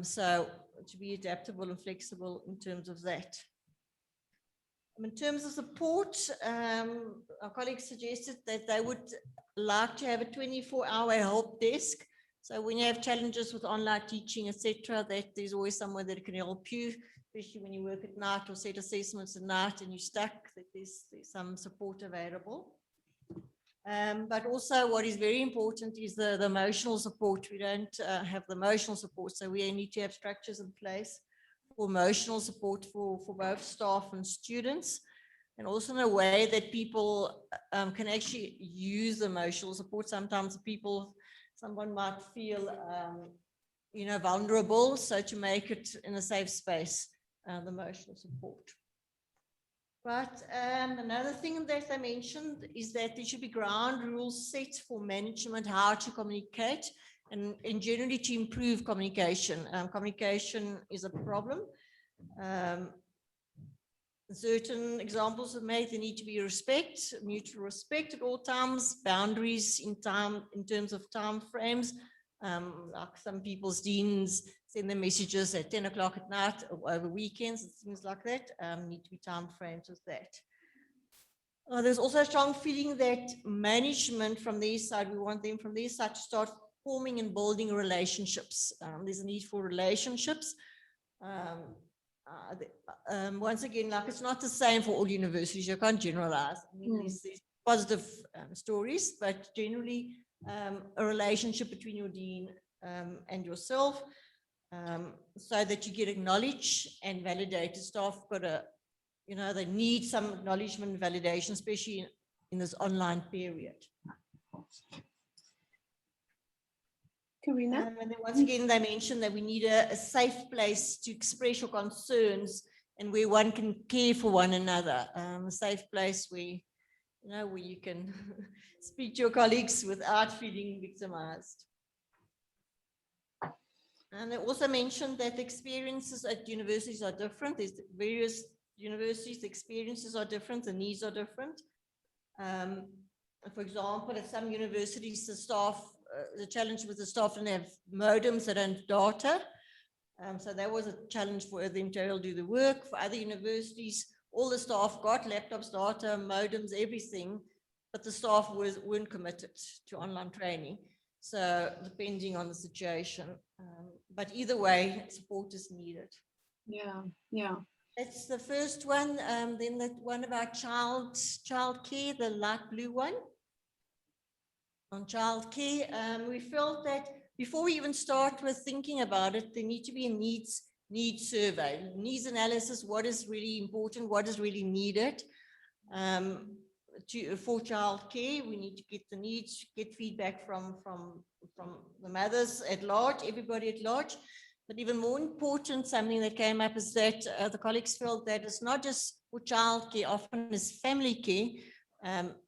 So to be adaptable and flexible in terms of that. In terms of support, our colleagues suggested that they would like to have a 24-hour help desk. So when you have challenges with online teaching, etc., that there's always someone that can help you, especially when you work at night or set assessments at night and you're stuck, that there's some support available. But also what is very important is the emotional support. We don't have the emotional support, so we need to have structures in place for emotional support for both staff and students, and also in a way that people can actually use emotional support. Sometimes someone might feel, vulnerable, so to make it in a safe space, the emotional support. But another thing that I mentioned is that there should be ground rules set for management, how to communicate, and generally to improve communication. Communication is a problem. Certain examples are made. There need to be respect, mutual respect at all times, boundaries in time, in terms of time frames. Like some people's deans send them messages at 10 o'clock at night or over weekends and things like that. Need to be time frames with that. There's also a strong feeling that management from their side, we want them from their side to start forming and building relationships. There's a need for relationships. Once again, like it's not the same for all universities. You can't generalize. I mean, there's positive stories, but generally a relationship between your dean and yourself, so that you get acknowledged and validated. Staff got they need some acknowledgement and validation, especially in this online period. Karina? And then once again, they mentioned that we need a safe place to express your concerns and where one can care for one another. A safe place where, where you can speak to your colleagues without feeling victimized. And they also mentioned that the experiences at universities are different. There's various universities, the experiences are different, the needs are different. For example, at some universities, the staff, the challenge with the staff didn't have modems, they don't have data. So that was a challenge for them to do the work. For other universities, all the staff got laptops, data, modems, everything, but the staff weren't committed to online training. So depending on the situation, but either way, support is needed. Yeah. That's the first one. Then that one about childcare, the light blue one. On childcare, we felt that before we even start with thinking about it, there need to be a needs survey, needs analysis. What is really important? What is really needed? For childcare, we need to get the needs, get feedback from the mothers at large, everybody at large. But even more important, something that came up is that the colleagues felt that it's not just for childcare, often it's family care.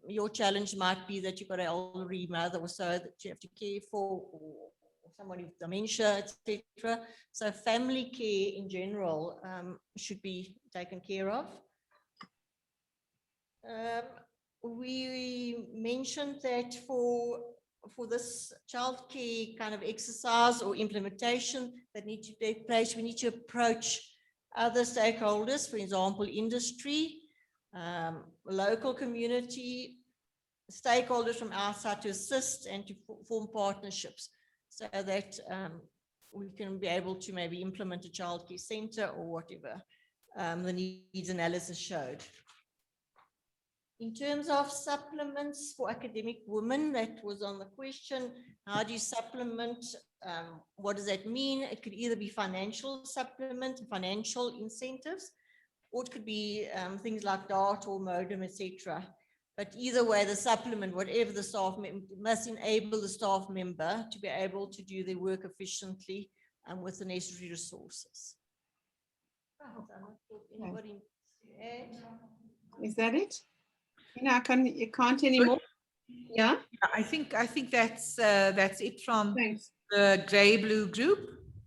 Your challenge might be that you've got an elderly mother or so that you have to care for, or someone with dementia, etc. So family care in general should be taken care of. We mentioned that for this childcare kind of exercise or implementation that needs to take place, we need to approach other stakeholders, for example, industry, local community, stakeholders from outside to assist and to form partnerships so that we can be able to maybe implement a childcare center or whatever the needs analysis showed. In terms of supplements for academic women, that was on the question, how do you supplement? What does that mean? It could either be financial supplement, financial incentives, or it could be things like data or modem, etc. But either way, the supplement, whatever the staff must enable the staff member to be able to do their work efficiently and with the necessary resources. Anybody add? Is that it? You can't anymore. Yeah. I think that's it from Thanks. the grey-blue group.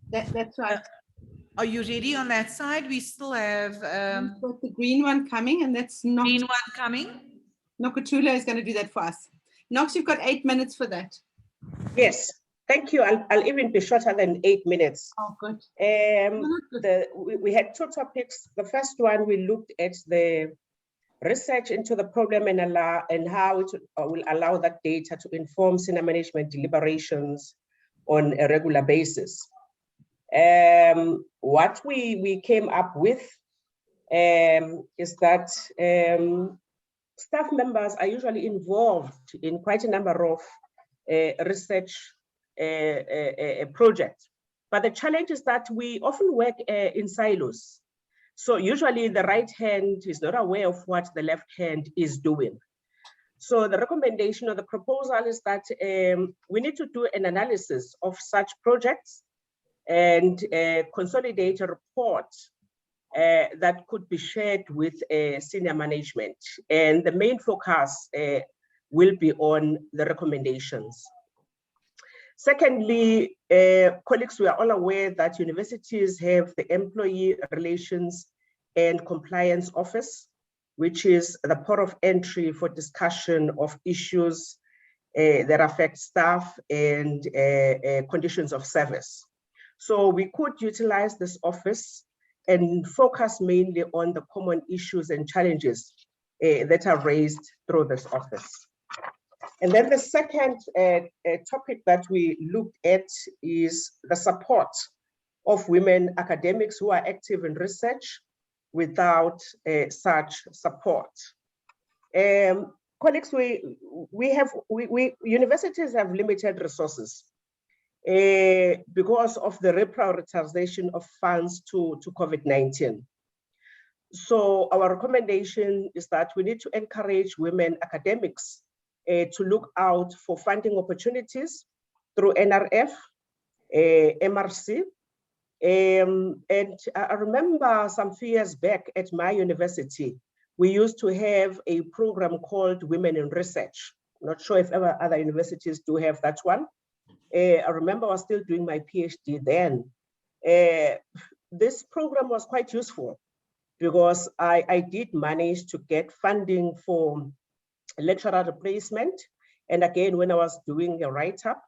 That's right. Are you ready on that side? We still have We've got the green one coming, and that's not green one coming. Nokutula is going to do that for us. Knox, you've got 8 minutes for that. Yes, thank you. I'll even be shorter than 8 minutes. Oh, good. We had two topics. The first one, we looked at the research into the problem and how it will allow that data to inform senior management deliberations on a regular basis. What we came up with is that staff members are usually involved in quite a number of research projects. But the challenge is that we often work in silos. So usually the right hand is not aware of what the left hand is doing. So the recommendation or the proposal is that we need to do an analysis of such projects and consolidate a report that could be shared with senior management. And the main focus will be on the recommendations. Secondly, colleagues, we are all aware that universities have the Employee Relations and Compliance Office, which is the port of entry for discussion of issues that affect staff and conditions of service. So we could utilize this office and focus mainly on the common issues and challenges that are raised through this office. And then the second topic that we looked at is the support of women academics who are active in research without such support. Colleagues, universities have limited resources because of the reprioritization of funds to COVID-19. So our recommendation is that we need to encourage women academics to look out for funding opportunities through NRF, MRC. And I remember some few years back at my university, we used to have a program called Women in Research. I'm not sure if ever other universities do have that one. I remember I was still doing my PhD then. This program was quite useful because I did manage to get funding for lecturer replacement. And again, when I was doing a write-up,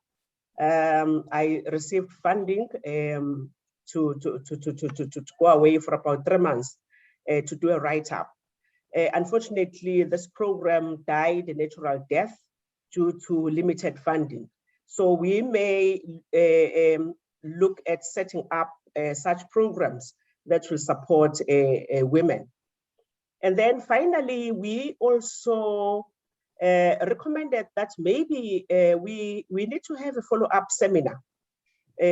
I received funding to go away for about 3 months to do a write-up. Unfortunately, this program died a natural death due to limited funding. So we may look at setting up such programs that will support women. And then finally, we also recommended that maybe we need to have a follow-up seminar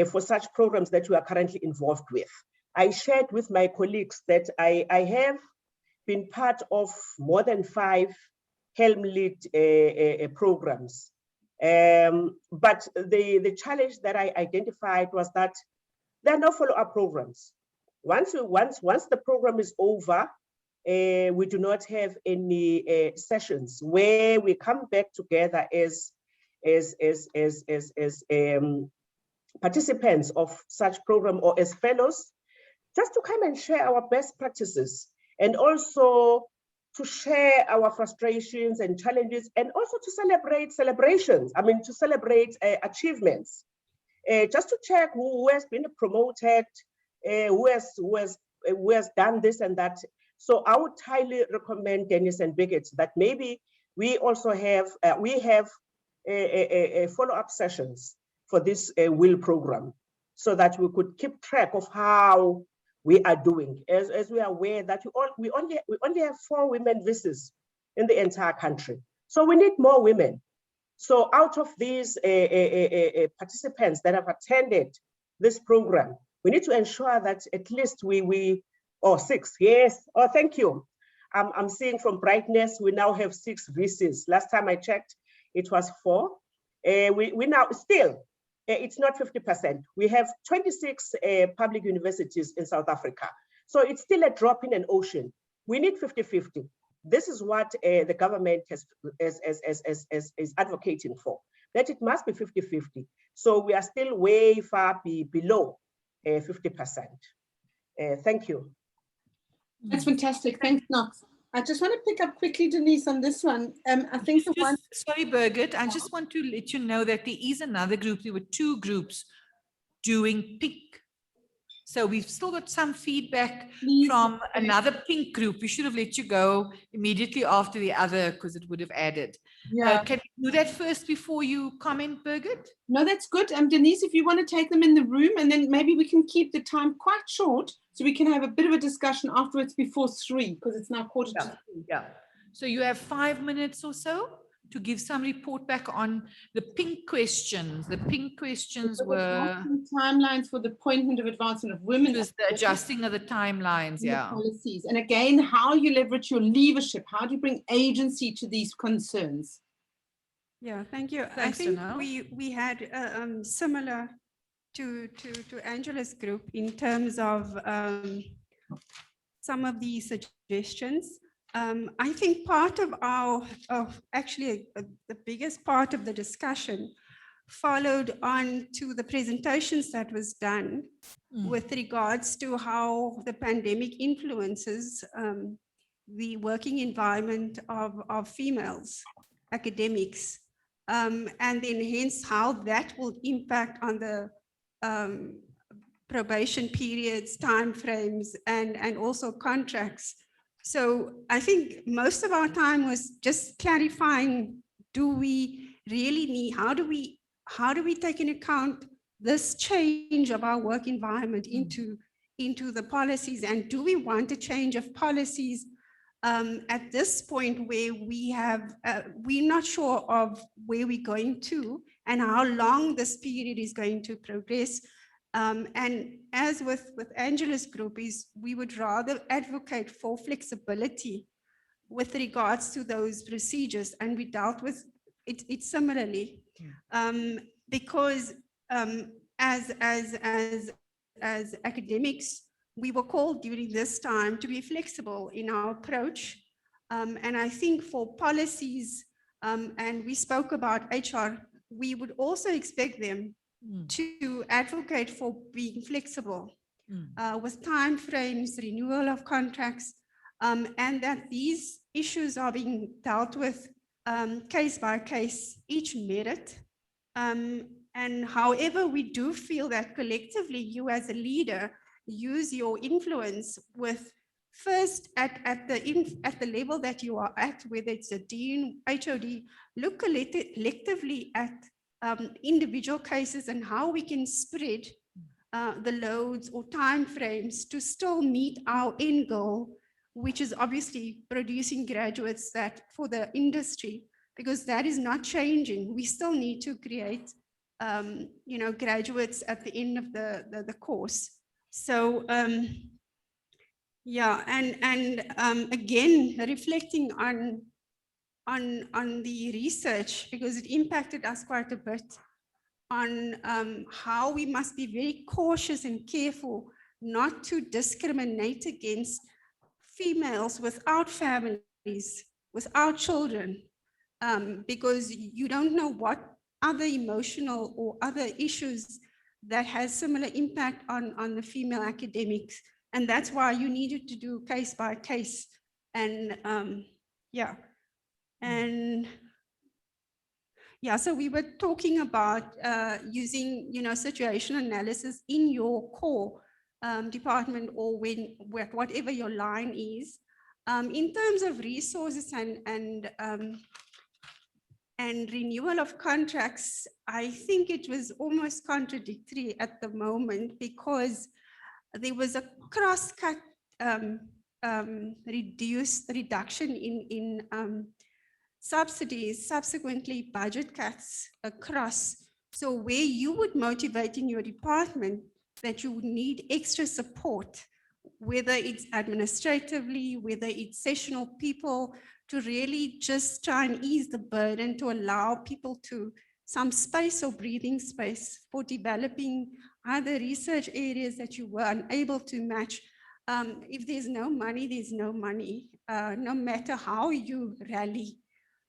for such programs that we are currently involved with. I shared with my colleagues that I have been part of more than 5 Helm-led programs. But the challenge that I identified was that there are no follow-up programs. Once the program is over, we do not have any sessions where we come back together as participants of such program or as fellows, just to come and share our best practices and also to share our frustrations and challenges, and also to celebrate achievements, just to check who has been promoted, who has done this and that. So I would highly recommend, Dennis and Birgit, that maybe we also have follow-up sessions for this WiL program, so that we could keep track of how we are doing. As we are aware that we only have 4 women VCs in the entire country. So we need more women. So out of these participants that have attended this program, we need to ensure that at least 6, yes, oh, thank you. I'm seeing from brightness, we now have 6 VCs. Last time I checked, it was 4. We now still, it's not 50%. We have 26 public universities in South Africa. So it's still a drop in an ocean. We need 50-50. This is what the government is advocating for, that it must be 50-50. So we are still way far below 50%. Thank you. That's fantastic. Thanks, Knox. I just want to pick up quickly, Denise, on this one. I think the one. Sorry, Birgit, I just want to let you know that there is another group. There were 2 groups doing pink. So we've still got some feedback from another pink group. We should have let you go immediately after the other because it would have added. Yeah. Can you do that first before you comment, Birgit? No, that's good. Denise, if you want to take them in the room, and then maybe we can keep the time quite short so we can have a bit of a discussion afterwards before 3, because it's now 2:45. Yeah. So you have 5 minutes or so to give some report back on the pink questions. The pink questions were timelines for the appointment of advancement of women. It was the adjusting of the timelines, and the yeah. policies. And again, how you leverage your leadership, how do you bring agency to these concerns? Yeah, thank you. Thanks, I think Janelle. we had similar to Angela's group in terms of some of the suggestions. I think part of the biggest part of the discussion followed on to the presentations that was done with regards to how the pandemic influences the working environment of females, academics, and then hence how that will impact on the probation periods, timeframes, and also contracts. So I think most of our time was just clarifying, do we really need, how do we take into account this change of our work environment into the policies, and do we want a change of policies at this point where we're not sure of where we're going to and how long this period is going to progress. And as with Angela's group, we would rather advocate for flexibility with regards to those procedures, and we dealt with it similarly, because as academics, we were called during this time to be flexible in our approach, and I think for policies, and we spoke about HR, we would also expect them to advocate for being flexible with time frames, renewal of contracts, and that these issues are being dealt with case by case, each merit. And however, we do feel that collectively, you as a leader, use your influence with first at the level that you are at, whether it's a dean, HOD, look collectively at individual cases and how we can spread the loads or timeframes to still meet our end goal, which is obviously producing graduates that for the industry, because that is not changing. We still need to create graduates at the end of the course. So yeah, and again, reflecting on the research, because it impacted us quite a bit on how we must be very cautious and careful not to discriminate against females without families, without children, because you don't know what other emotional or other issues that has similar impact on the female academics. And that's why you needed to do case by case. And yeah, and yeah, so we were talking about using, situation analysis in your core department, or whatever your line is. In terms of resources and renewal of contracts, I think it was almost contradictory at the moment, because there was a cross-cut reduction in subsidies, subsequently budget cuts across. So where you would motivate in your department that you would need extra support, whether it's administratively, whether it's sessional people, to really just try and ease the burden, to allow people to some space or breathing space for developing other research areas that you were unable to match. If there's no money, there's no money. No matter how you rally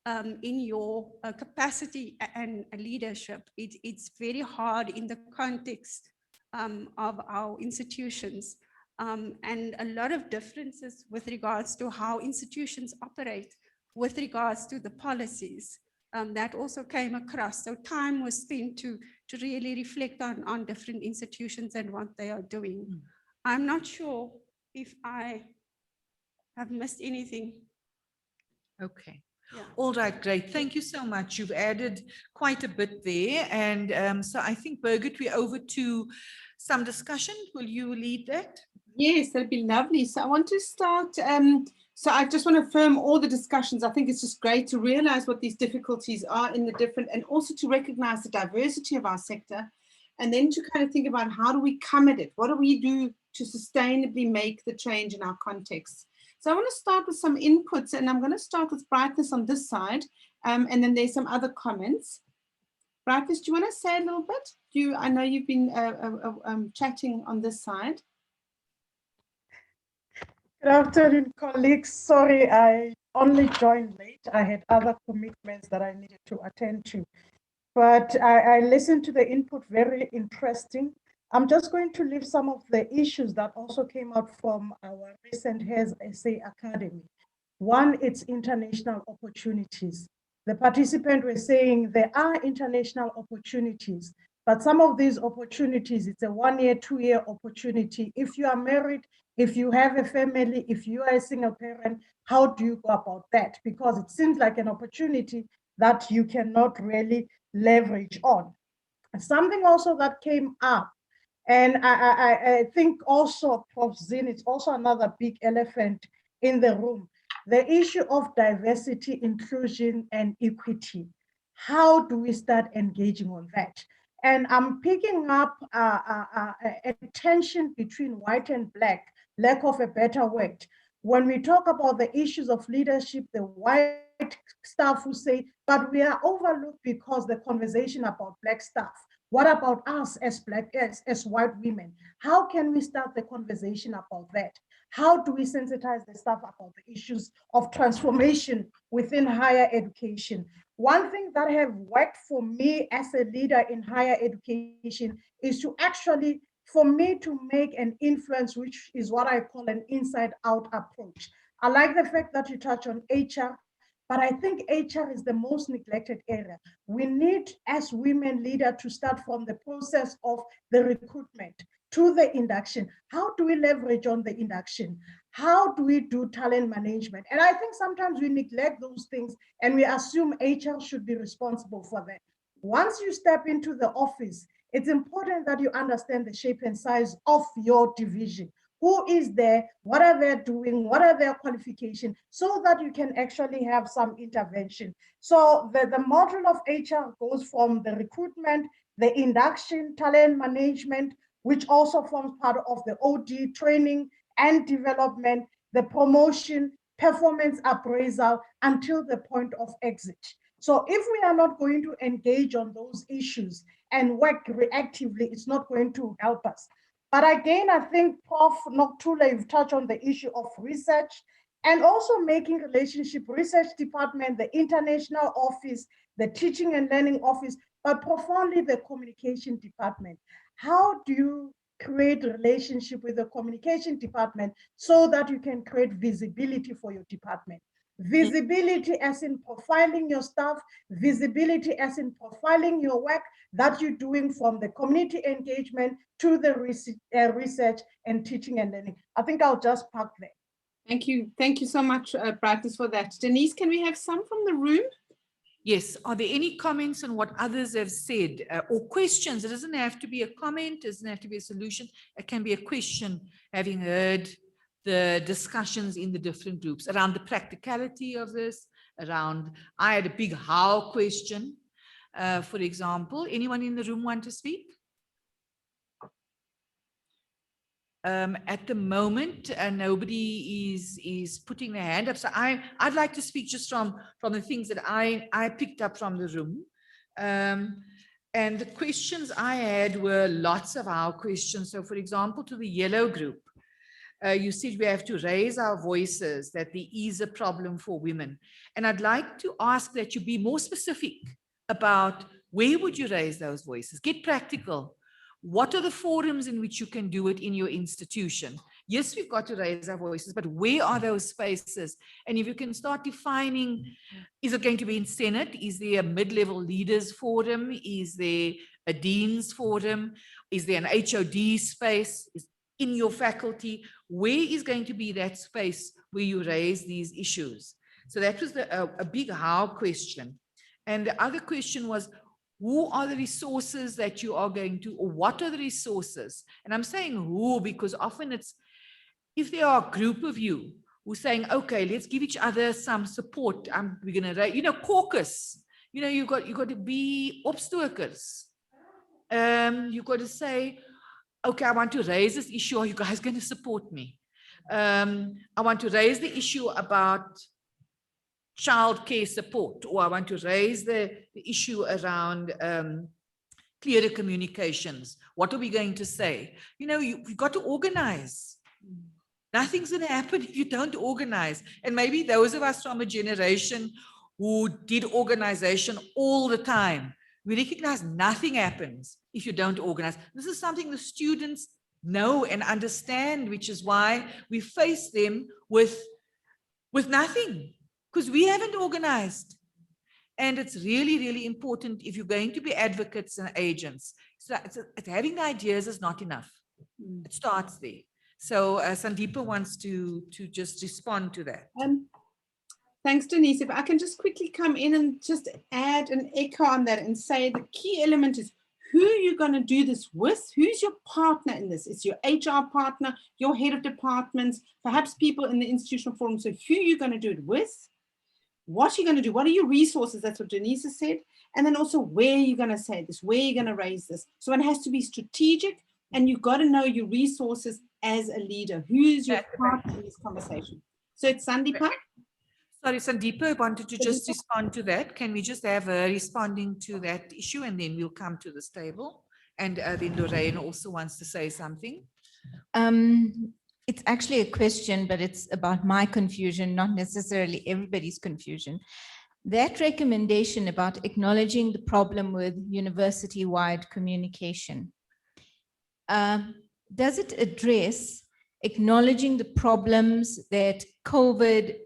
in your capacity and leadership, it's very hard in the context of our institutions. And a lot of differences with regards to how institutions operate with regards to the policies. That also came across. So time was spent to really reflect on different institutions and what they are doing. I'm not sure if I have missed anything. Okay. Yeah. All right, great. Thank you so much. You've added quite a bit there. And so I think, Birgit, we're over to some discussion. Will you lead that? Yes, that'd be lovely. So I want to start, so I just want to affirm all the discussions. I think it's just great to realize what these difficulties are in the different, and also to recognize the diversity of our sector, and then to kind of think about how do we come at it? What do we do to sustainably make the change in our context? So I want to start with some inputs, and I'm going to start with Brightness on this side, and then there's some other comments. Brightness, do you want to say a little bit? I know you've been chatting on this side. Good afternoon, colleagues. Sorry, I only joined late. I had other commitments that I needed to attend to. But I listened to the input, very interesting. I'm just going to leave some of the issues that also came out from our recent HERS SA Academy. One, it's international opportunities. The participants were saying there are international opportunities, but some of these opportunities, it's a 1 year, 2 year opportunity. If you are married, if you have a family, if you are a single parent, how do you go about that? Because it seems like an opportunity that you cannot really leverage on. Something also that came up, and I think also, Prof. Zin, it's also another big elephant in the room, the issue of diversity, inclusion, and equity. How do we start engaging on that? And I'm picking up a tension between white and black, lack of a better word. When we talk about the issues of leadership, the white staff who say, but we are overlooked because the conversation about black staff. What about us as black, as white women? How can we start the conversation about that? How do we sensitize the staff about the issues of transformation within higher education? One thing that have worked for me as a leader in higher education is to actually, for me to make an influence, which is what I call an inside-out approach. I like the fact that you touch on HR, but I think HR is the most neglected area. We need, as women leaders, to start from the process of the recruitment to the induction. How do we leverage on the induction? How do we do talent management? And I think sometimes we neglect those things and we assume HR should be responsible for that. Once you step into the office, it's important that you understand the shape and size of your division. Who is there? What are they doing? What are their qualifications? So that you can actually have some intervention. So the model of HR goes from the recruitment, the induction, talent management, which also forms part of the OD training and development, the promotion, performance appraisal until the point of exit. So if we are not going to engage on those issues and work reactively, it's not going to help us. But again, I think Prof. Noktula, you've touched on the issue of research and also making relationship research department, the international office, the teaching and learning office, but profoundly the communication department. How do you create a relationship with the communication department so that you can create visibility for your department? Visibility as in profiling your staff, visibility as in profiling your work that you're doing from the community engagement to the research and teaching and learning. I think I'll just park there. Thank you. Thank you so much, Brightness, for that. Denise, can we have some from the room? Yes. Are there any comments on what others have said or questions? It doesn't have to be a comment. It doesn't have to be a solution. It can be a question, having heard the discussions in the different groups around the practicality of this, around, I had a big how question, for example. Anyone in the room want to speak? At the moment, nobody is putting their hand up. So I'd like to speak just from the things that I picked up from the room. And the questions I had were lots of our questions. So for example, to the yellow group, you said we have to raise our voices, that there is a problem for women. And I'd like to ask that you be more specific about where would you raise those voices? Get practical. What are the forums in which you can do it in your institution? Yes, we've got to raise our voices, but where are those spaces? And if you can start defining, is it going to be in Senate? Is there a mid-level leaders forum? Is there a dean's forum? Is there an HOD space? In your faculty, where is going to be that space where you raise these issues? So that was a big how question. And the other question was, who are the resources that you are going to, or what are the resources? And I'm saying who, because often it's, if there are a group of you who's saying, okay, let's give each other some support. We're going to, caucus, you've got to be opstokers. You've got to say, okay, I want to raise this issue. Are you guys going to support me? I want to raise the issue about childcare support, or I want to raise the issue around clearer communications. What are we going to say? You've got to organize. Nothing's going to happen if you don't organize. And maybe those of us from a generation who did organization all the time, we recognize nothing happens if you don't organize. This is something the students know and understand, which is why we face them with nothing, because we haven't organized. And it's really, really important if you're going to be advocates and agents. So it's having the ideas is not enough. It starts there. So Sandeepa wants to just respond to that. Thanks, Denise. If I can just quickly come in and just add an echo on that and say the key element is who you're going to do this with. Who's your partner in this? It's your HR partner, your head of departments, perhaps people in the institutional forum. So who you're going to do it with, what you're going to do, what are your resources? That's what Denise has said. And then also where you're going to say this, where you're going to raise this. So it has to be strategic, and you've got to know your resources as a leader. Who's your partner in this conversation? So it's Sandeepa. Sorry, Sandeepa wanted to just respond to that. Can we just have her responding to that issue, and then we'll come to this table. And then Lorraine also wants to say something. It's actually a question, but it's about my confusion, not necessarily everybody's confusion. That recommendation about acknowledging the problem with university-wide communication, does it address acknowledging the problems that COVID,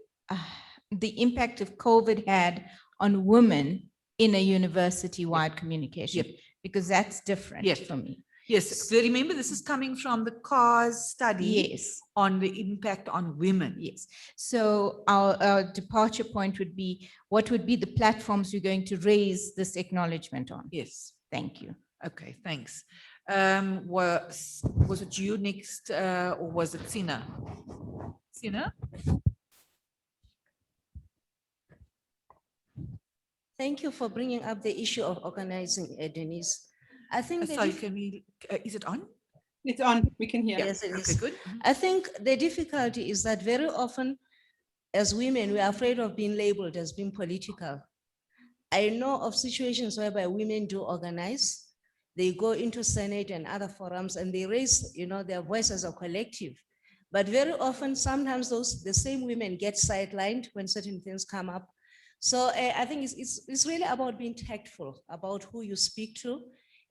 the impact of COVID had on women in a university-wide communication? Yep. Because that's different for me. Yes, so remember this is coming from the CARS study on the impact on women. Yes. So our departure point would be, what would be the platforms you're going to raise this acknowledgement on? Yes. Thank you. Okay, thanks. Was it you next, or was it Sina? Sina? Thank you for bringing up the issue of organizing, Denise. I think Sorry, can we, is it on? It's on, we can hear. Yes, it is. Okay, good. I think the difficulty is that very often as women, we are afraid of being labeled as being political. I know of situations whereby women do organize. They go into Senate and other forums and they raise, their voice as a collective. But very often, sometimes the same women get sidelined when certain things come up. So I think it's really about being tactful about who you speak to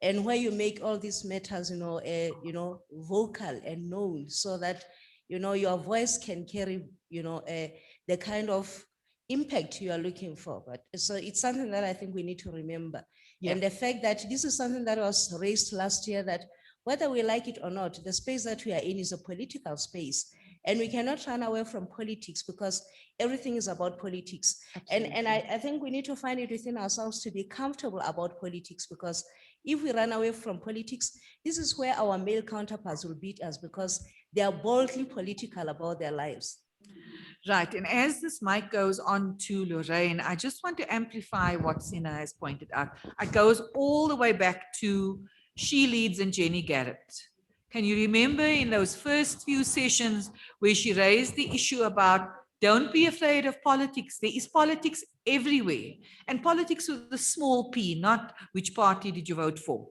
and where you make all these matters, vocal and known, so that, your voice can carry, the kind of impact you are looking for. But so it's something that I think we need to remember. Yeah. And the fact that this is something that was raised last year, that whether we like it or not, the space that we are in is a political space. And we cannot run away from politics because everything is about politics. And I think we need to find it within ourselves to be comfortable about politics, because if we run away from politics, this is where our male counterparts will beat us, because they are boldly political about their lives. Right, and as this mic goes on to Lorraine, I just want to amplify what Sina has pointed out. It goes all the way back to She Leads and Jenny Garrett. Can you remember in those first few sessions where she raised the issue about don't be afraid of politics. There is politics everywhere. And politics with a small p, not which party did you vote for.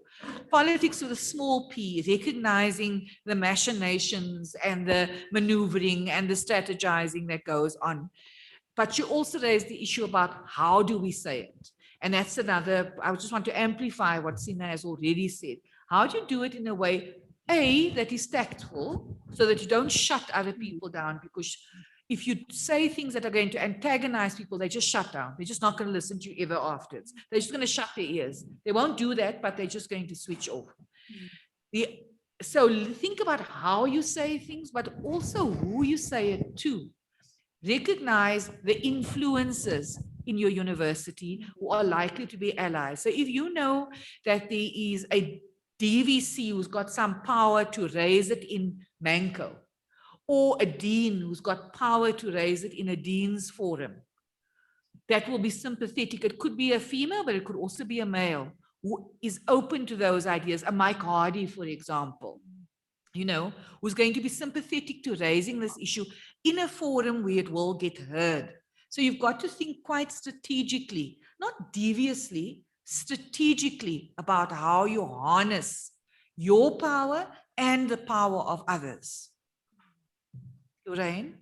Politics with a small p, recognizing the machinations and the maneuvering and the strategizing that goes on. But you also raised the issue about how do we say it? And that's another, I just want to amplify what Sina has already said. How do you do it in a way, A, that is tactful, so that you don't shut other people down? Because if you say things that are going to antagonize people, they just shut down. They're just not going to listen to you ever afterwards. They're just going to shut their ears. They won't do that, but they're just going to switch off. So think about how you say things, but also who you say it to. Recognize the influences in your university who are likely to be allies. So if you know that there is a DVC who's got some power to raise it in Manco, or a dean who's got power to raise it in a dean's forum, that will be sympathetic. It could be a female, but it could also be a male who is open to those ideas. A Mike Hardy, for example, you know, who's going to be sympathetic to raising this issue in a forum where it will get heard. So you've got to think quite strategically, not deviously, strategically about how you harness your power and the power of others. Lorraine?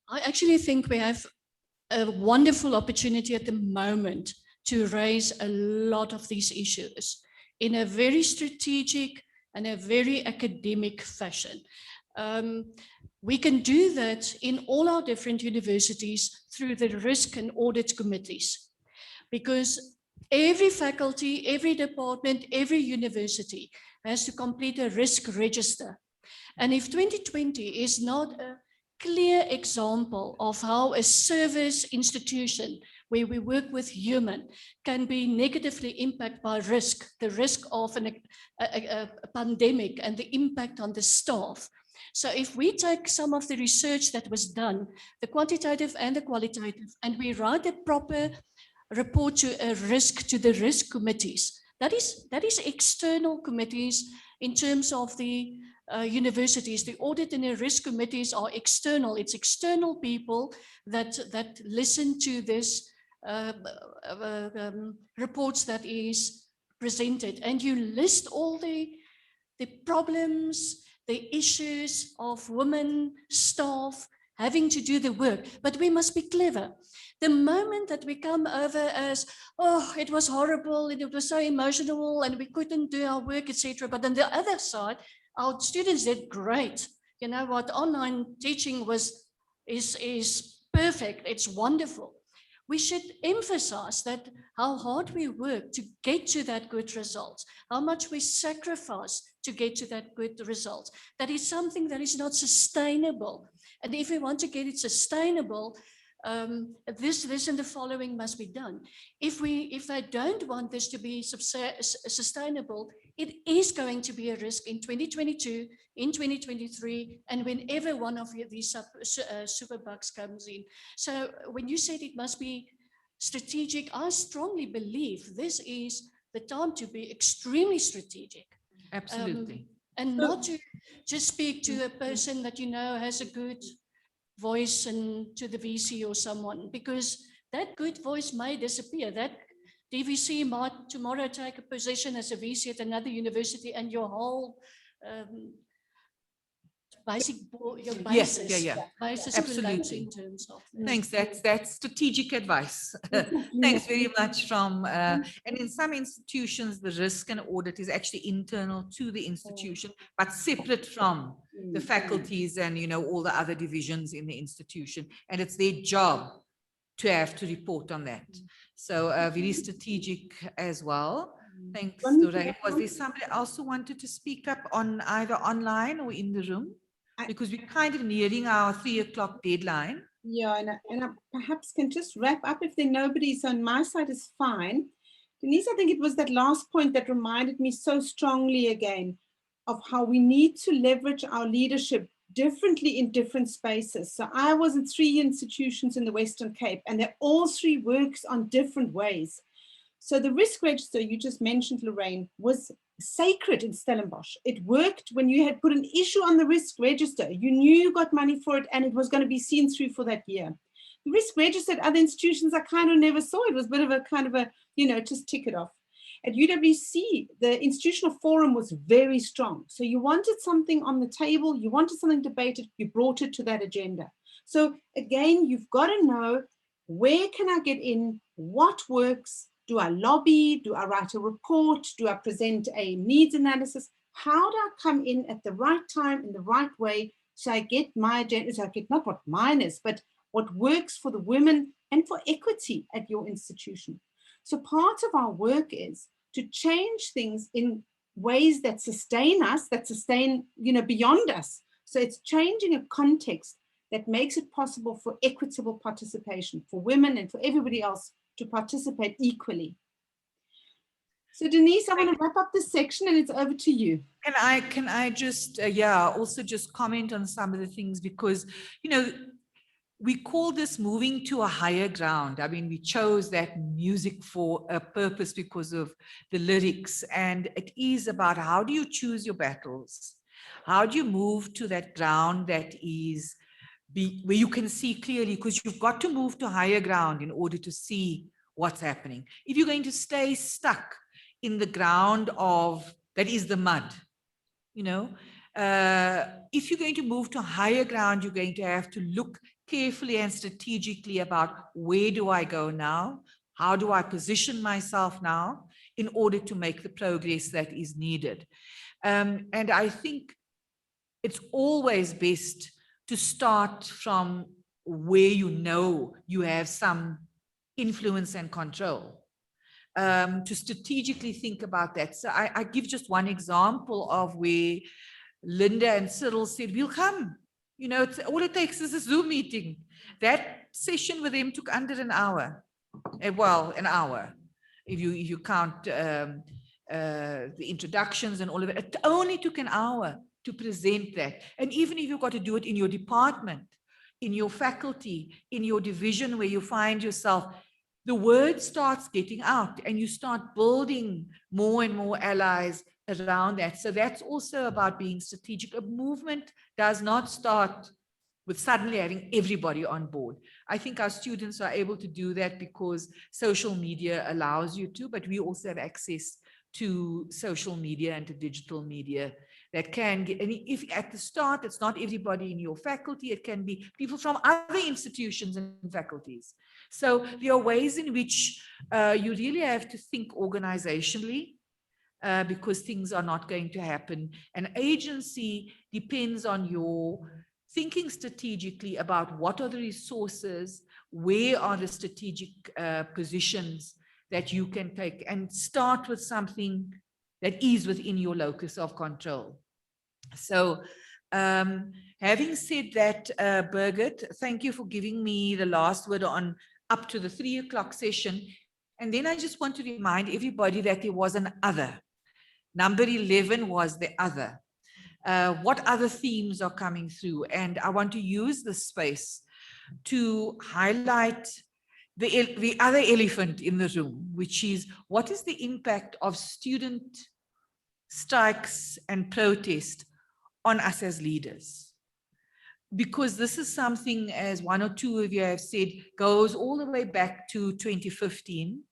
I actually think we have a wonderful opportunity at the moment to raise a lot of these issues in a very strategic and a very academic fashion. We can do that in all our different universities through the risk and audit committees, because every faculty, every department, every university has to complete a risk register. And if 2020 is not a clear example of how a service institution where we work with human can be negatively impacted by risk, the risk of a pandemic and the impact on the staff. So if we take some of the research that was done, the quantitative and the qualitative, and we write a proper report to the risk committees, that is external committees in terms of the universities. The audit and the risk committees are external. It's external people that listen to this reports that is presented, and you list all the problems, the issues of women, staff having to do the work. But we must be clever. The moment that we come over as, oh, it was horrible, and it was so emotional, and we couldn't do our work, etc. But on the other side, our students did great. You know what? Online teaching is perfect. It's wonderful. We should emphasize that how hard we work to get to that good result, how much we sacrifice to get to that good result. That is something that is not sustainable. And if we want to get it sustainable, this and the following must be done. If they don't want this to be sustainable, it is going to be a risk in 2022, in 2023, and whenever one of these super bugs comes in. So when you said it must be strategic, I strongly believe this is the time to be extremely strategic. Absolutely. And not to just speak to a person that you know has a good voice and to the VC or someone, because that good voice may disappear. That DVC might tomorrow take a position as a VC at another university, and your whole basis absolutely in terms of thanks. That's strategic advice. Thanks very much. And in some institutions the risk and audit is actually internal to the institution, but separate from the faculties and all the other divisions in the institution, and it's their job to have to report on that. So very strategic as well. Thanks, Lorraine. Was there somebody else who wanted to speak up on either online or in the room? Because we're kind of nearing our 3 o'clock deadline. Yeah, and I perhaps can just wrap up if there nobody's on my side is fine. Denise, I think it was that last point that reminded me so strongly again of how we need to leverage our leadership differently in different spaces. So I was at 3 institutions in the Western Cape, and they all 3 works on different ways. So the risk register you just mentioned, Lorraine, was sacred in Stellenbosch. It worked when you had put an issue on the risk register. You knew you got money for it and it was going to be seen through for that year. The risk register at other institutions, I kind of never saw. It was a bit of a kind of a, you know, just tick it off. At UWC, the institutional forum was very strong. So you wanted something on the table, you wanted something debated, you brought it to that agenda. So again, you've got to know, where can I get in? What works? Do I lobby? Do I write a report? Do I present a needs analysis? How do I come in at the right time, in the right way, so I get my agenda, so I get not what mine is, but what works for the women and for equity at your institution. So part of our work is to change things in ways that sustain us, that sustain, you know, beyond us. So it's changing a context that makes it possible for equitable participation for women and for everybody else to participate equally. So Denise, I want to wrap up this section and it's over to you. Can I just, also just comment on some of the things, because, you know, we call this moving to a higher ground. I mean, we chose that music for a purpose because of the lyrics, and it is about how do you choose your battles? How do you move to that ground that is where you can see clearly, because you've got to move to higher ground in order to see what's happening. If you're going to stay stuck in the ground that is the mud, you know, if you're going to move to higher ground, you're going to have to look carefully and strategically about, where do I go now? How do I position myself now in order to make the progress that is needed? And I think it's always best to start from where you know you have some influence and control, to strategically think about that. So I give just one example of where Linda and Cyril said, we'll come. You know, all it takes is a Zoom meeting. That session with them took under an hour. Well, an hour, if you count the introductions and all of it. It only took an hour to present that. And even if you've got to do it in your department, in your faculty, in your division where you find yourself, the word starts getting out and you start building more and more allies around that. So that's also about being strategic. A movement does not start with suddenly having everybody on board. I think our students are able to do that because social media allows you to, but we also have access to social media and to digital media that can get, and if at the start, it's not everybody in your faculty, it can be people from other institutions and faculties. So there are ways in which you really have to think organizationally, because things are not going to happen. An agency depends on your thinking strategically about what are the resources, where are the strategic positions that you can take, and start with something that is within your locus of control. So having said that, Birgit, thank you for giving me the last word on up to the 3 o'clock session. And then I just want to remind everybody that there was an other. Number 11 was the other. What other themes are coming through? And I want to use this space to highlight the other elephant in the room, which is, what is the impact of student strikes and protest on us as leaders? Because this is something, as one or two of you have said, goes all the way back to 2015.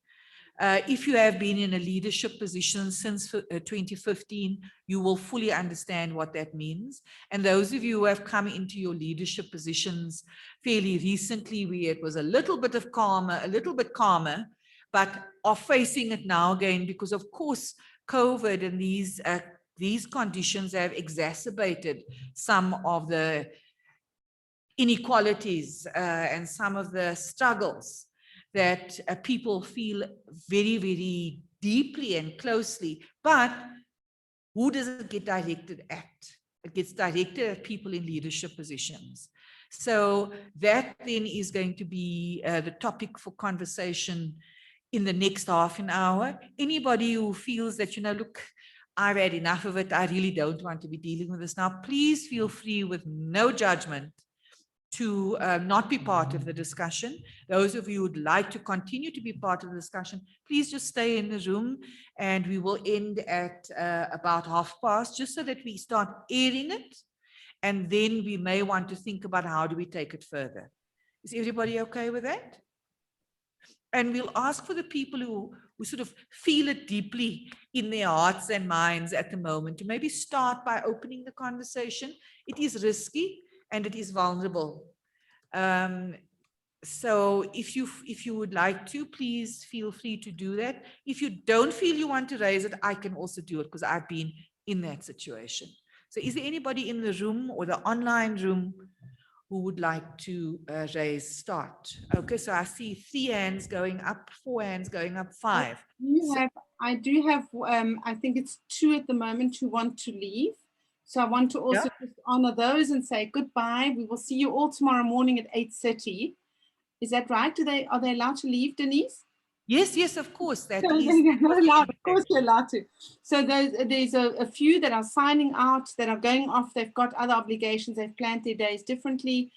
If you have been in a leadership position since 2015, you will fully understand what that means. And those of you who have come into your leadership positions fairly recently, where it was a little bit calmer, but are facing it now again, because of course, COVID and these conditions have exacerbated some of the inequalities and some of the struggles that people feel very, very deeply and closely. But who does it get directed at? It gets directed at people in leadership positions. So that then is going to be the topic for conversation in the next half an hour. Anybody who feels that, you know, look, I've had enough of it, I really don't want to be dealing with this now, please feel free, with no judgment, to not be part of the discussion. Those of you who would like to continue to be part of the discussion, please just stay in the room, and we will end at about past, just so that we start airing it. And then we may want to think about how do we take it further. Is everybody okay with that? And we'll ask for the people who sort of feel it deeply in their hearts and minds at the moment to maybe start by opening the conversation. It is risky and it is vulnerable. So if you would like to, please feel free to do that. If you don't feel you want to raise it, I can also do it because I've been in that situation. So is there anybody in the room or the online room who would like to start? Okay, so I see 3 hands going up, 4 hands going up, 5. I do have, I think it's 2 at the moment who want to leave. So I want to also just honor those and say goodbye. We will see you all tomorrow morning at 8:30. Is that right? Are they allowed to leave, Denise? Yes, yes, of course. That so is not allowed. Of course you're allowed to. So there's a few that are signing out, that are going off. They've got other obligations. They've planned their days differently.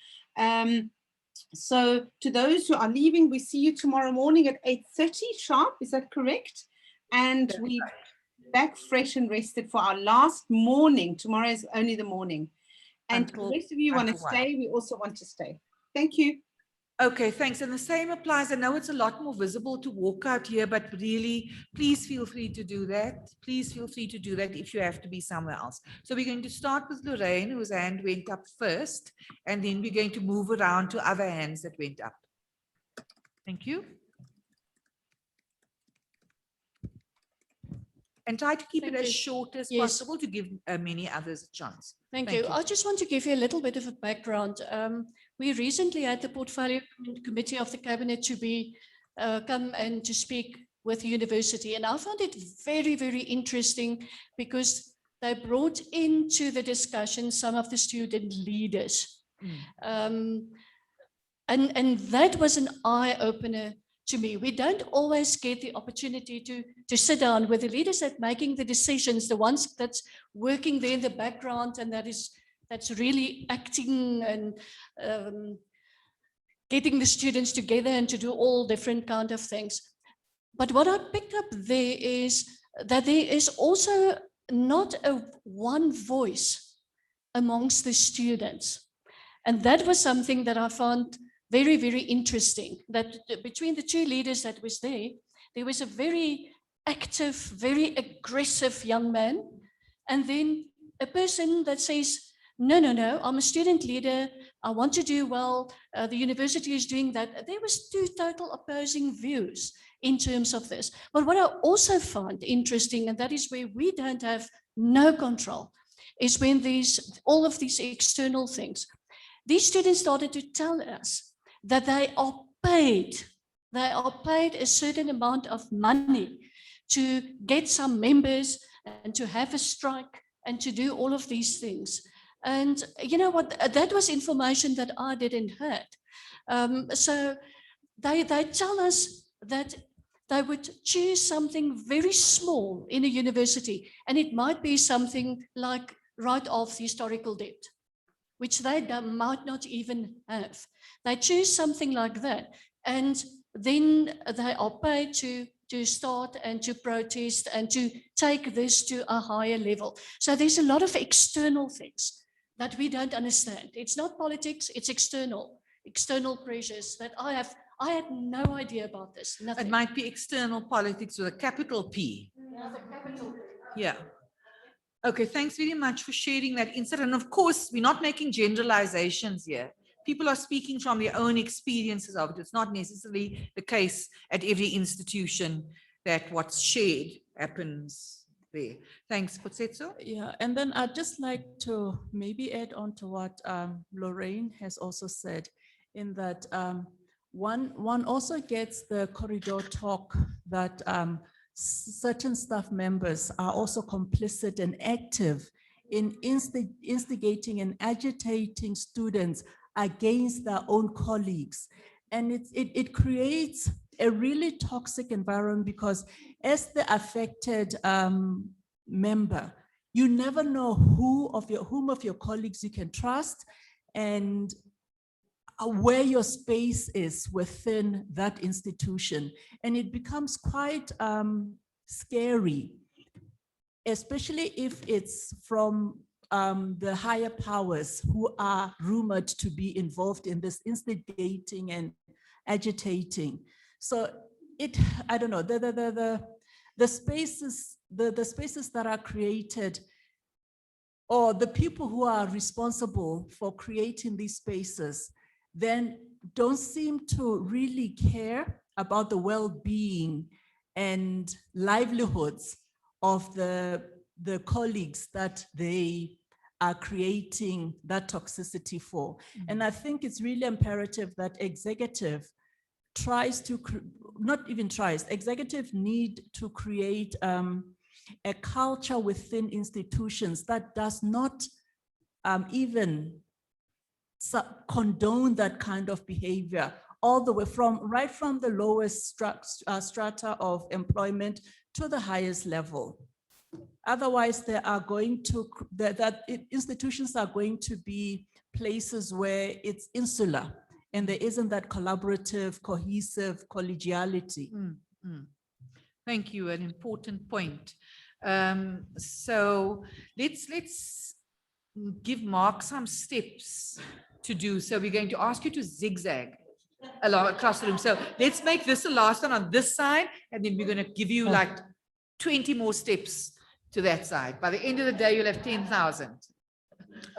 So to those who are leaving, we see you tomorrow morning at 8:30 sharp. Is that correct? And we back fresh and rested for our last morning. Tomorrow is only the morning. And the rest of you want to stay, we also want to stay. Thank you. Okay, thanks. And the same applies. I know it's a lot more visible to walk out here, but really, please feel free to do that. Please feel free to do that if you have to be somewhere else. So we're going to start with Lorraine, whose hand went up first, and then we're going to move around to other hands that went up. Thank you. And try to keep it as short as possible to give many others a chance. Thank you. I just want to give you a little bit of a background. We recently had the Portfolio Committee of the Cabinet to come and to speak with the university. And I found it very, very interesting because they brought into the discussion some of the student leaders. And that was an eye-opener to me. We don't always get the opportunity to sit down with the leaders that making the decisions, the ones that's working there in the background and that's really acting and getting the students together and to do all different kind of things. But what I picked up there is that there is also not a one voice amongst the students. And that was something that I found very, very interesting, that between the 2 leaders that was there was a very active, very aggressive young man, and then a person that says, no, I'm a student leader, I want to do well, the university is doing that. There was 2 total opposing views in terms of this. But what I also find interesting, and that is where we don't have no control, is when all of these external things, these students started to tell us that they are paid a certain amount of money to get some members and to have a strike and to do all of these things. And you know what, that was information that I didn't heard. So they tell us that they would choose something very small in a university, and it might be something like write off historical debt, which they might not even have. They choose something like that, and then they are paid to start and to protest and to take this to a higher level. So there's a lot of external things that we don't understand. It's not politics, it's external pressures that I had no idea about this. Nothing. It might be external politics with a capital P. Yeah. Okay, thanks very much for sharing that insight. And of course, we're not making generalizations here. People are speaking from their own experiences of it. It's not necessarily the case at every institution that what's shared happens there. Thanks, Potsetso. Yeah, and then I'd just like to maybe add on to what Lorraine has also said, in that one also gets the corridor talk that certain staff members are also complicit and active in instigating and agitating students against their own colleagues. And it creates a really toxic environment, because as the affected member, you never know whom of your colleagues you can trust. And where your space is within that institution. And it becomes quite scary, especially if it's from the higher powers who are rumored to be involved in this instigating and agitating. So I don't know, the spaces that are created, or the people who are responsible for creating these spaces, then don't seem to really care about the well-being and livelihoods of the colleagues that they are creating that toxicity for. Mm-hmm. And I think it's really imperative that executive tries to, executive need to create a culture within institutions that does not even condone that kind of behavior, all the way right from the lowest strata of employment to the highest level. Otherwise, institutions are going to be places where it's insular and there isn't that collaborative, cohesive collegiality. Thank you, an important point. So let's give Mark some steps to do. So we're going to ask you to zigzag along across the room. So let's make this the last one on this side, and then we're going to give you like 20 more steps to that side. By the end of the day, you'll have 10,000.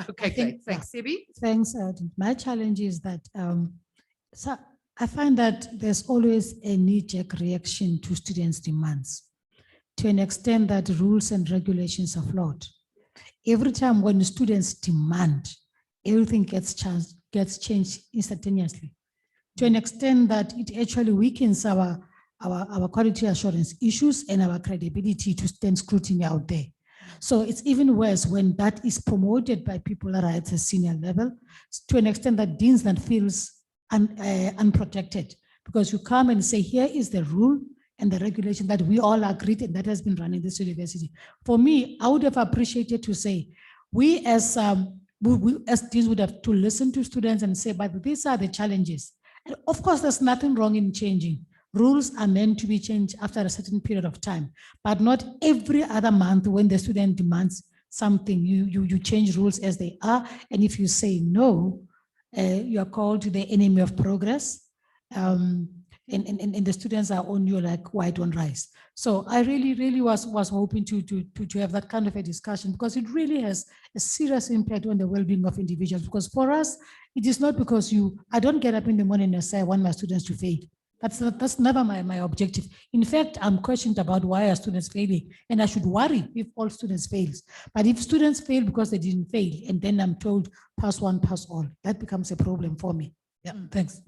Okay, great. Thanks, Sebi. Thanks. My challenge is that so I find that there's always a knee-jerk reaction to students' demands, to an extent that rules and regulations are flawed. Every time when students demand, everything gets changed instantaneously, to an extent that it actually weakens our quality assurance issues and our credibility to stand scrutiny out there. So it's even worse when that is promoted by people that are at a senior level, to an extent that deans that feels unprotected, because you come and say, here is the rule and the regulation that we all agreed and that has been running this university. For me, I would have appreciated to say, we as deans would have to listen to students and say, but these are the challenges. And of course, there's nothing wrong in changing. Rules are meant to be changed after a certain period of time, but not every other month when the student demands something, you change rules as they are. And if you say no, you are called the enemy of progress. And the students are on you like white on rice. So I really was hoping to have that kind of a discussion, because it really has a serious impact on the well-being of individuals. Because for us, it is not because I don't get up in the morning and say I want my students to fail. That's never my objective. In fact, I'm questioned about why are students failing, and I should worry if all students fail. But if students fail because they didn't fail, and then I'm told pass one, pass all, that becomes a problem for me. Yeah, thanks.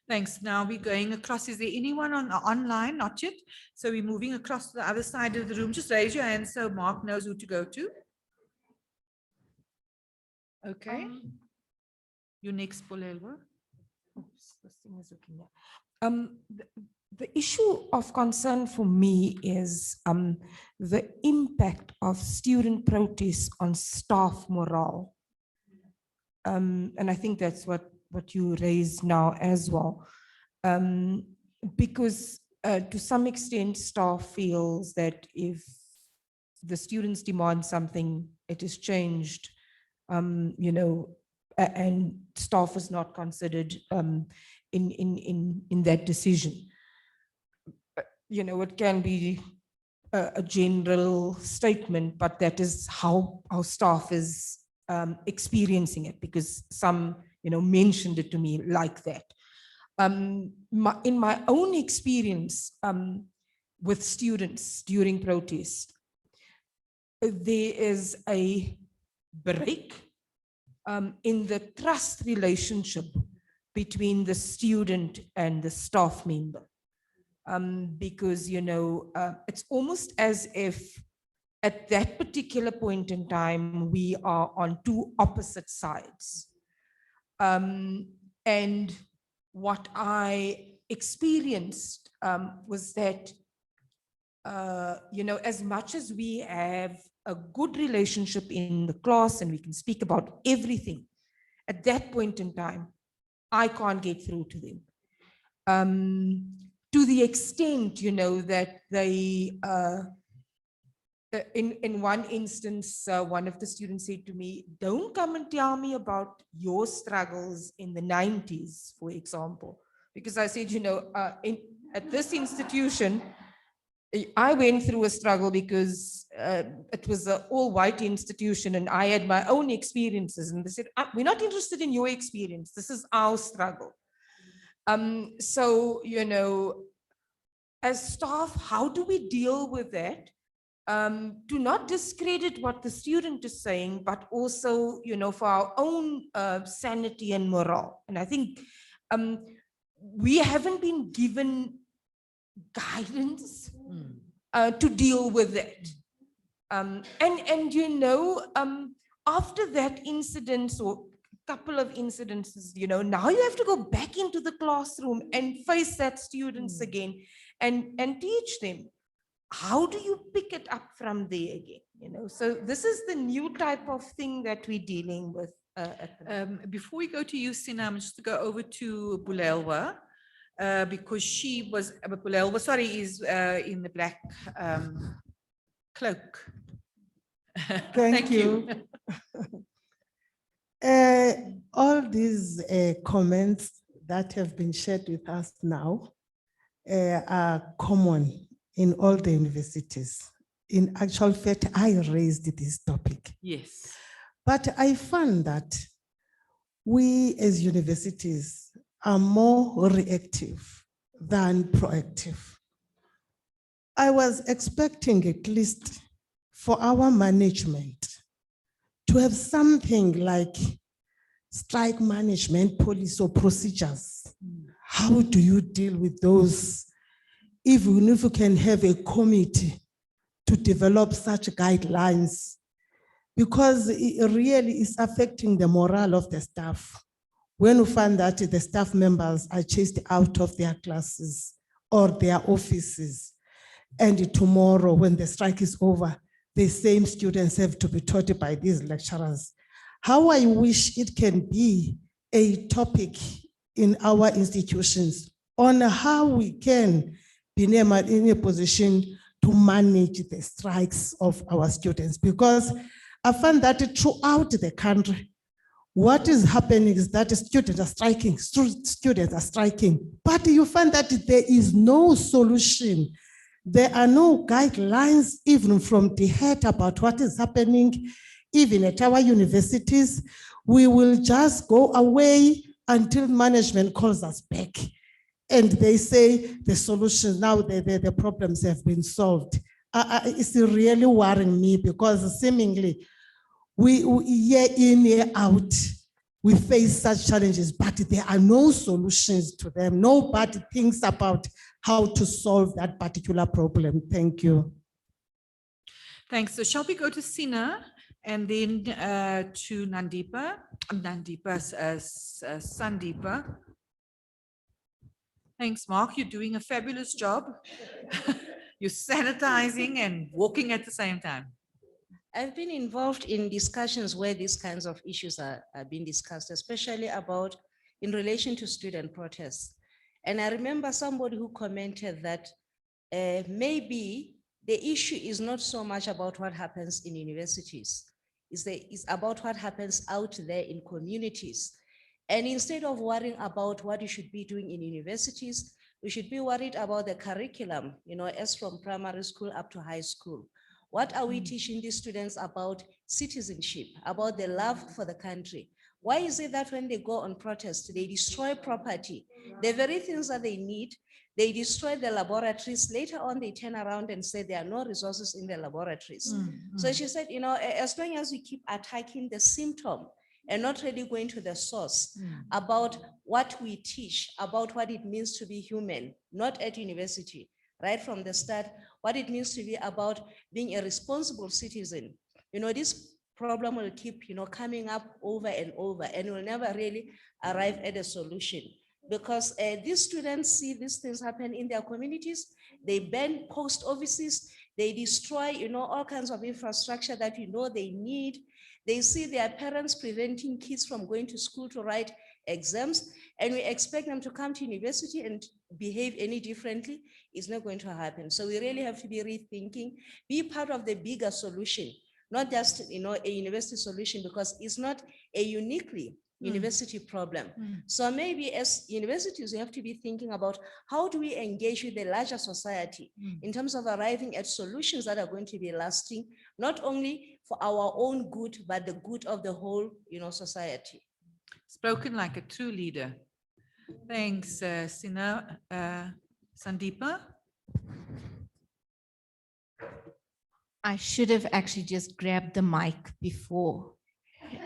Thanks. Now we're going across. Is there anyone online? Not yet. So we're moving across to the other side of the room. Just raise your hand so Mark knows who to go to. Okay. Your next, Bolelwa. Oops, this thing is looking there. The issue of concern for me is the impact of student protests on staff morale. And I think that's what you raised now as well. Because to some extent, staff feels that if the students demand something, it is changed, and staff is not considered in that decision. It can be a general statement, but that is how our staff is experiencing it, because some mentioned it to me like that. In my own experience with students during protest, there is a break in the trust relationship between the student and the staff member. Because, it's almost as if at that particular point in time, we are on two opposite sides. And what I experienced was that, as much as we have a good relationship in the class and we can speak about everything, at that point in time, I can't get through to them. To the extent, you know, that they, in one instance, one of the students said to me, don't come and tell me about your struggles in the 90s, for example. Because I said, you know, at this institution, I went through a struggle because it was an all-white institution and I had my own experiences. And they said, we're not interested in your experience. This is our struggle. So, you know, as staff, how do we deal with that? To not discredit what the student is saying, but also, you know, for our own sanity and morale. And I think we haven't been given guidance to deal with that. And you know, after that incident or couple of incidences, you know, now you have to go back into the classroom and face that students again and teach them. How do you pick it up from there again? You know, so this is the new type of thing that we're dealing with. Before we go to you, Sina, I'm just to go over to Bulelwa, because she was, Bulelwa, sorry, is in the black cloak. Thank you. All these comments that have been shared with us now are common in all the universities. In actual fact, I raised this topic. Yes. But I found that we as universities are more reactive than proactive. I was expecting at least for our management to have something like strike management policy or procedures. How do you deal with those? Even if you can have a committee to develop such guidelines, because it really is affecting the morale of the staff. When you find that the staff members are chased out of their classes or their offices, and tomorrow when the strike is over, the same students have to be taught by these lecturers. How I wish it can be a topic in our institutions on how we can be in a position to manage the strikes of our students, because I find that throughout the country, what is happening is that students are striking, but you find that there is no solution. There are no guidelines even from the head about what is happening, even at our universities. We will just go away until management calls us back. And they say the solution, now the problems have been solved. It's really worrying me because seemingly we year in, year out, we face such challenges, but there are no solutions to them. Nobody thinks about how to solve that particular problem. Thank you. Thanks. So shall we go to Sina and then to Sandeepa. Thanks, Mark. You're doing a fabulous job. You're sanitizing and walking at the same time. I've been involved in discussions where these kinds of issues are being discussed, especially about in relation to student protests. And I remember somebody who commented that maybe the issue is not so much about what happens in universities, it's about what happens out there in communities. And instead of worrying about what you should be doing in universities, we should be worried about the curriculum, you know, as from primary school up to high school. What are we teaching these students about citizenship, about the love for the country? Why is it that when they go on protest, they destroy property, the very things that they need, they destroy the laboratories, later on they turn around and say there are no resources in the laboratories. So she said, you know, as long as we keep attacking the symptom and not really going to the source about what we teach, about what it means to be human, not at university, right from the start, what it means to be about being a responsible citizen. You know, this problem will keep, you know, coming up over and over, and will never really arrive at a solution, because these students see these things happen in their communities. They ban post offices, they destroy, you know, all kinds of infrastructure that, you know, they need. They see their parents preventing kids from going to school to write exams, and we expect them to come to university and behave any differently. It's not going to happen. So we really have to be rethinking, be part of the bigger solution, not just a university solution, because it's not a uniquely university problem. So maybe as universities, we have to be thinking about how do we engage with the larger society in terms of arriving at solutions that are going to be lasting, not only for our own good, but the good of the whole, society. Spoken like a true leader. Thanks, Sina. Sandeepa? I should have actually just grabbed the mic before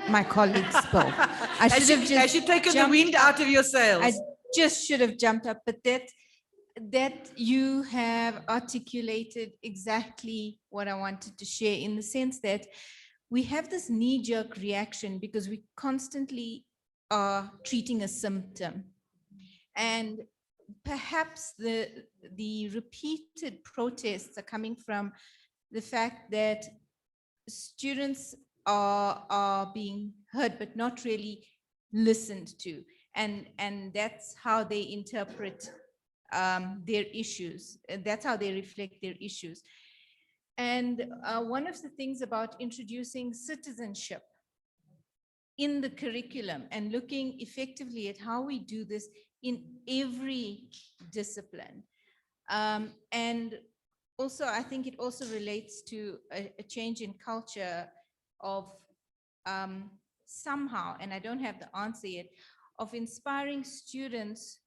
my colleague spoke. I should have just As you taken the wind out of your sails. I just should have jumped up, but that you have articulated exactly what I wanted to share, in the sense that we have this knee-jerk reaction because we constantly are treating a symptom. And perhaps the repeated protests are coming from the fact that students are being heard but not really listened to, and that's how they interpret their issues, and that's how they reflect their issues. And one of the things about introducing citizenship in the curriculum and looking effectively at how we do this in every discipline, and also I think it also relates to a change in culture of somehow, and I don't have the answer yet, of inspiring students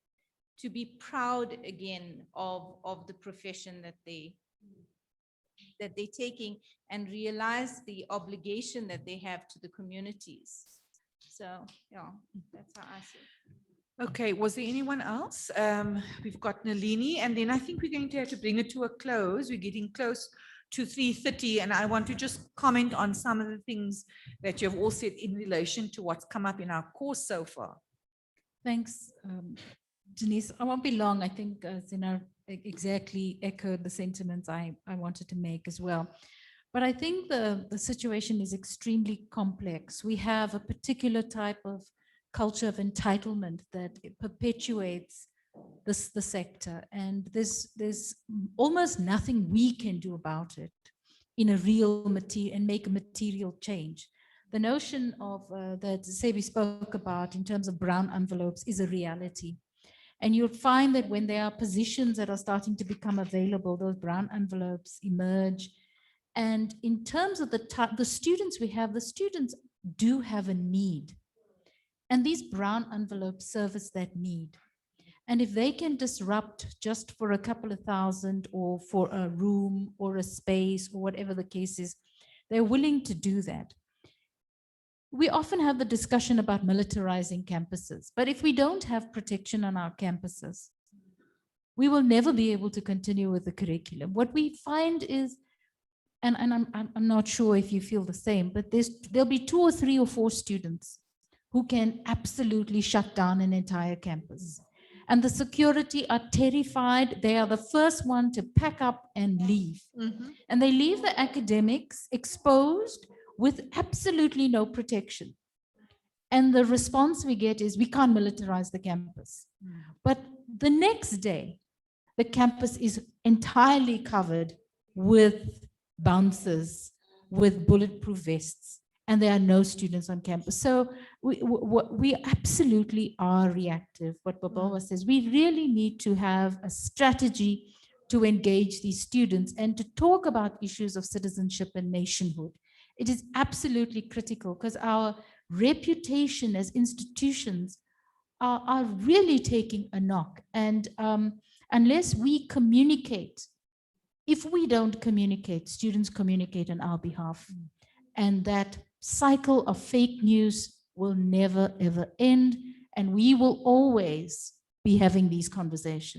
to be proud again of the profession that they're taking, and realize the obligation that they have to the communities. So yeah, that's how I see it. Okay, was there anyone else? We've got Nalini, and then I think we're going to have to bring it to a close. We're getting close to 3:30, and I want to just comment on some of the things that you've all said in relation to what's come up in our course so far. Thanks, Denise. I won't be long. I think Zina exactly echoed the sentiments I wanted to make as well. But I think the situation is extremely complex. We have a particular type of culture of entitlement that perpetuates the sector, and there's almost nothing we can do about it in a real material and make a material change. The notion of that Sebi spoke about in terms of brown envelopes is a reality. And you'll find that when there are positions that are starting to become available, those brown envelopes emerge. And in terms of the students we have, the students do have a need. And these brown envelopes service that need. And if they can disrupt just for a couple of thousand, or for a room or a space or whatever the case is, they're willing to do that. We often have the discussion about militarizing campuses, but if we don't have protection on our campuses, we will never be able to continue with the curriculum. What we find is, and I'm not sure if you feel the same, but there'll be 2 or 3 or 4 students who can absolutely shut down an entire campus. And the security are terrified. They are the first one to pack up and leave. And they leave the academics exposed with absolutely no protection. And the response we get is, we can't militarize the campus. But the next day, the campus is entirely covered with bouncers, with bulletproof vests, and there are no students on campus. So we absolutely are reactive, what Babawa says. We really need to have a strategy to engage these students and to talk about issues of citizenship and nationhood. It is absolutely critical, because our reputation as institutions are really taking a knock. And unless we communicate, if we don't communicate, students communicate on our behalf. And that cycle of fake news will never, ever end. And we will always be having these conversations.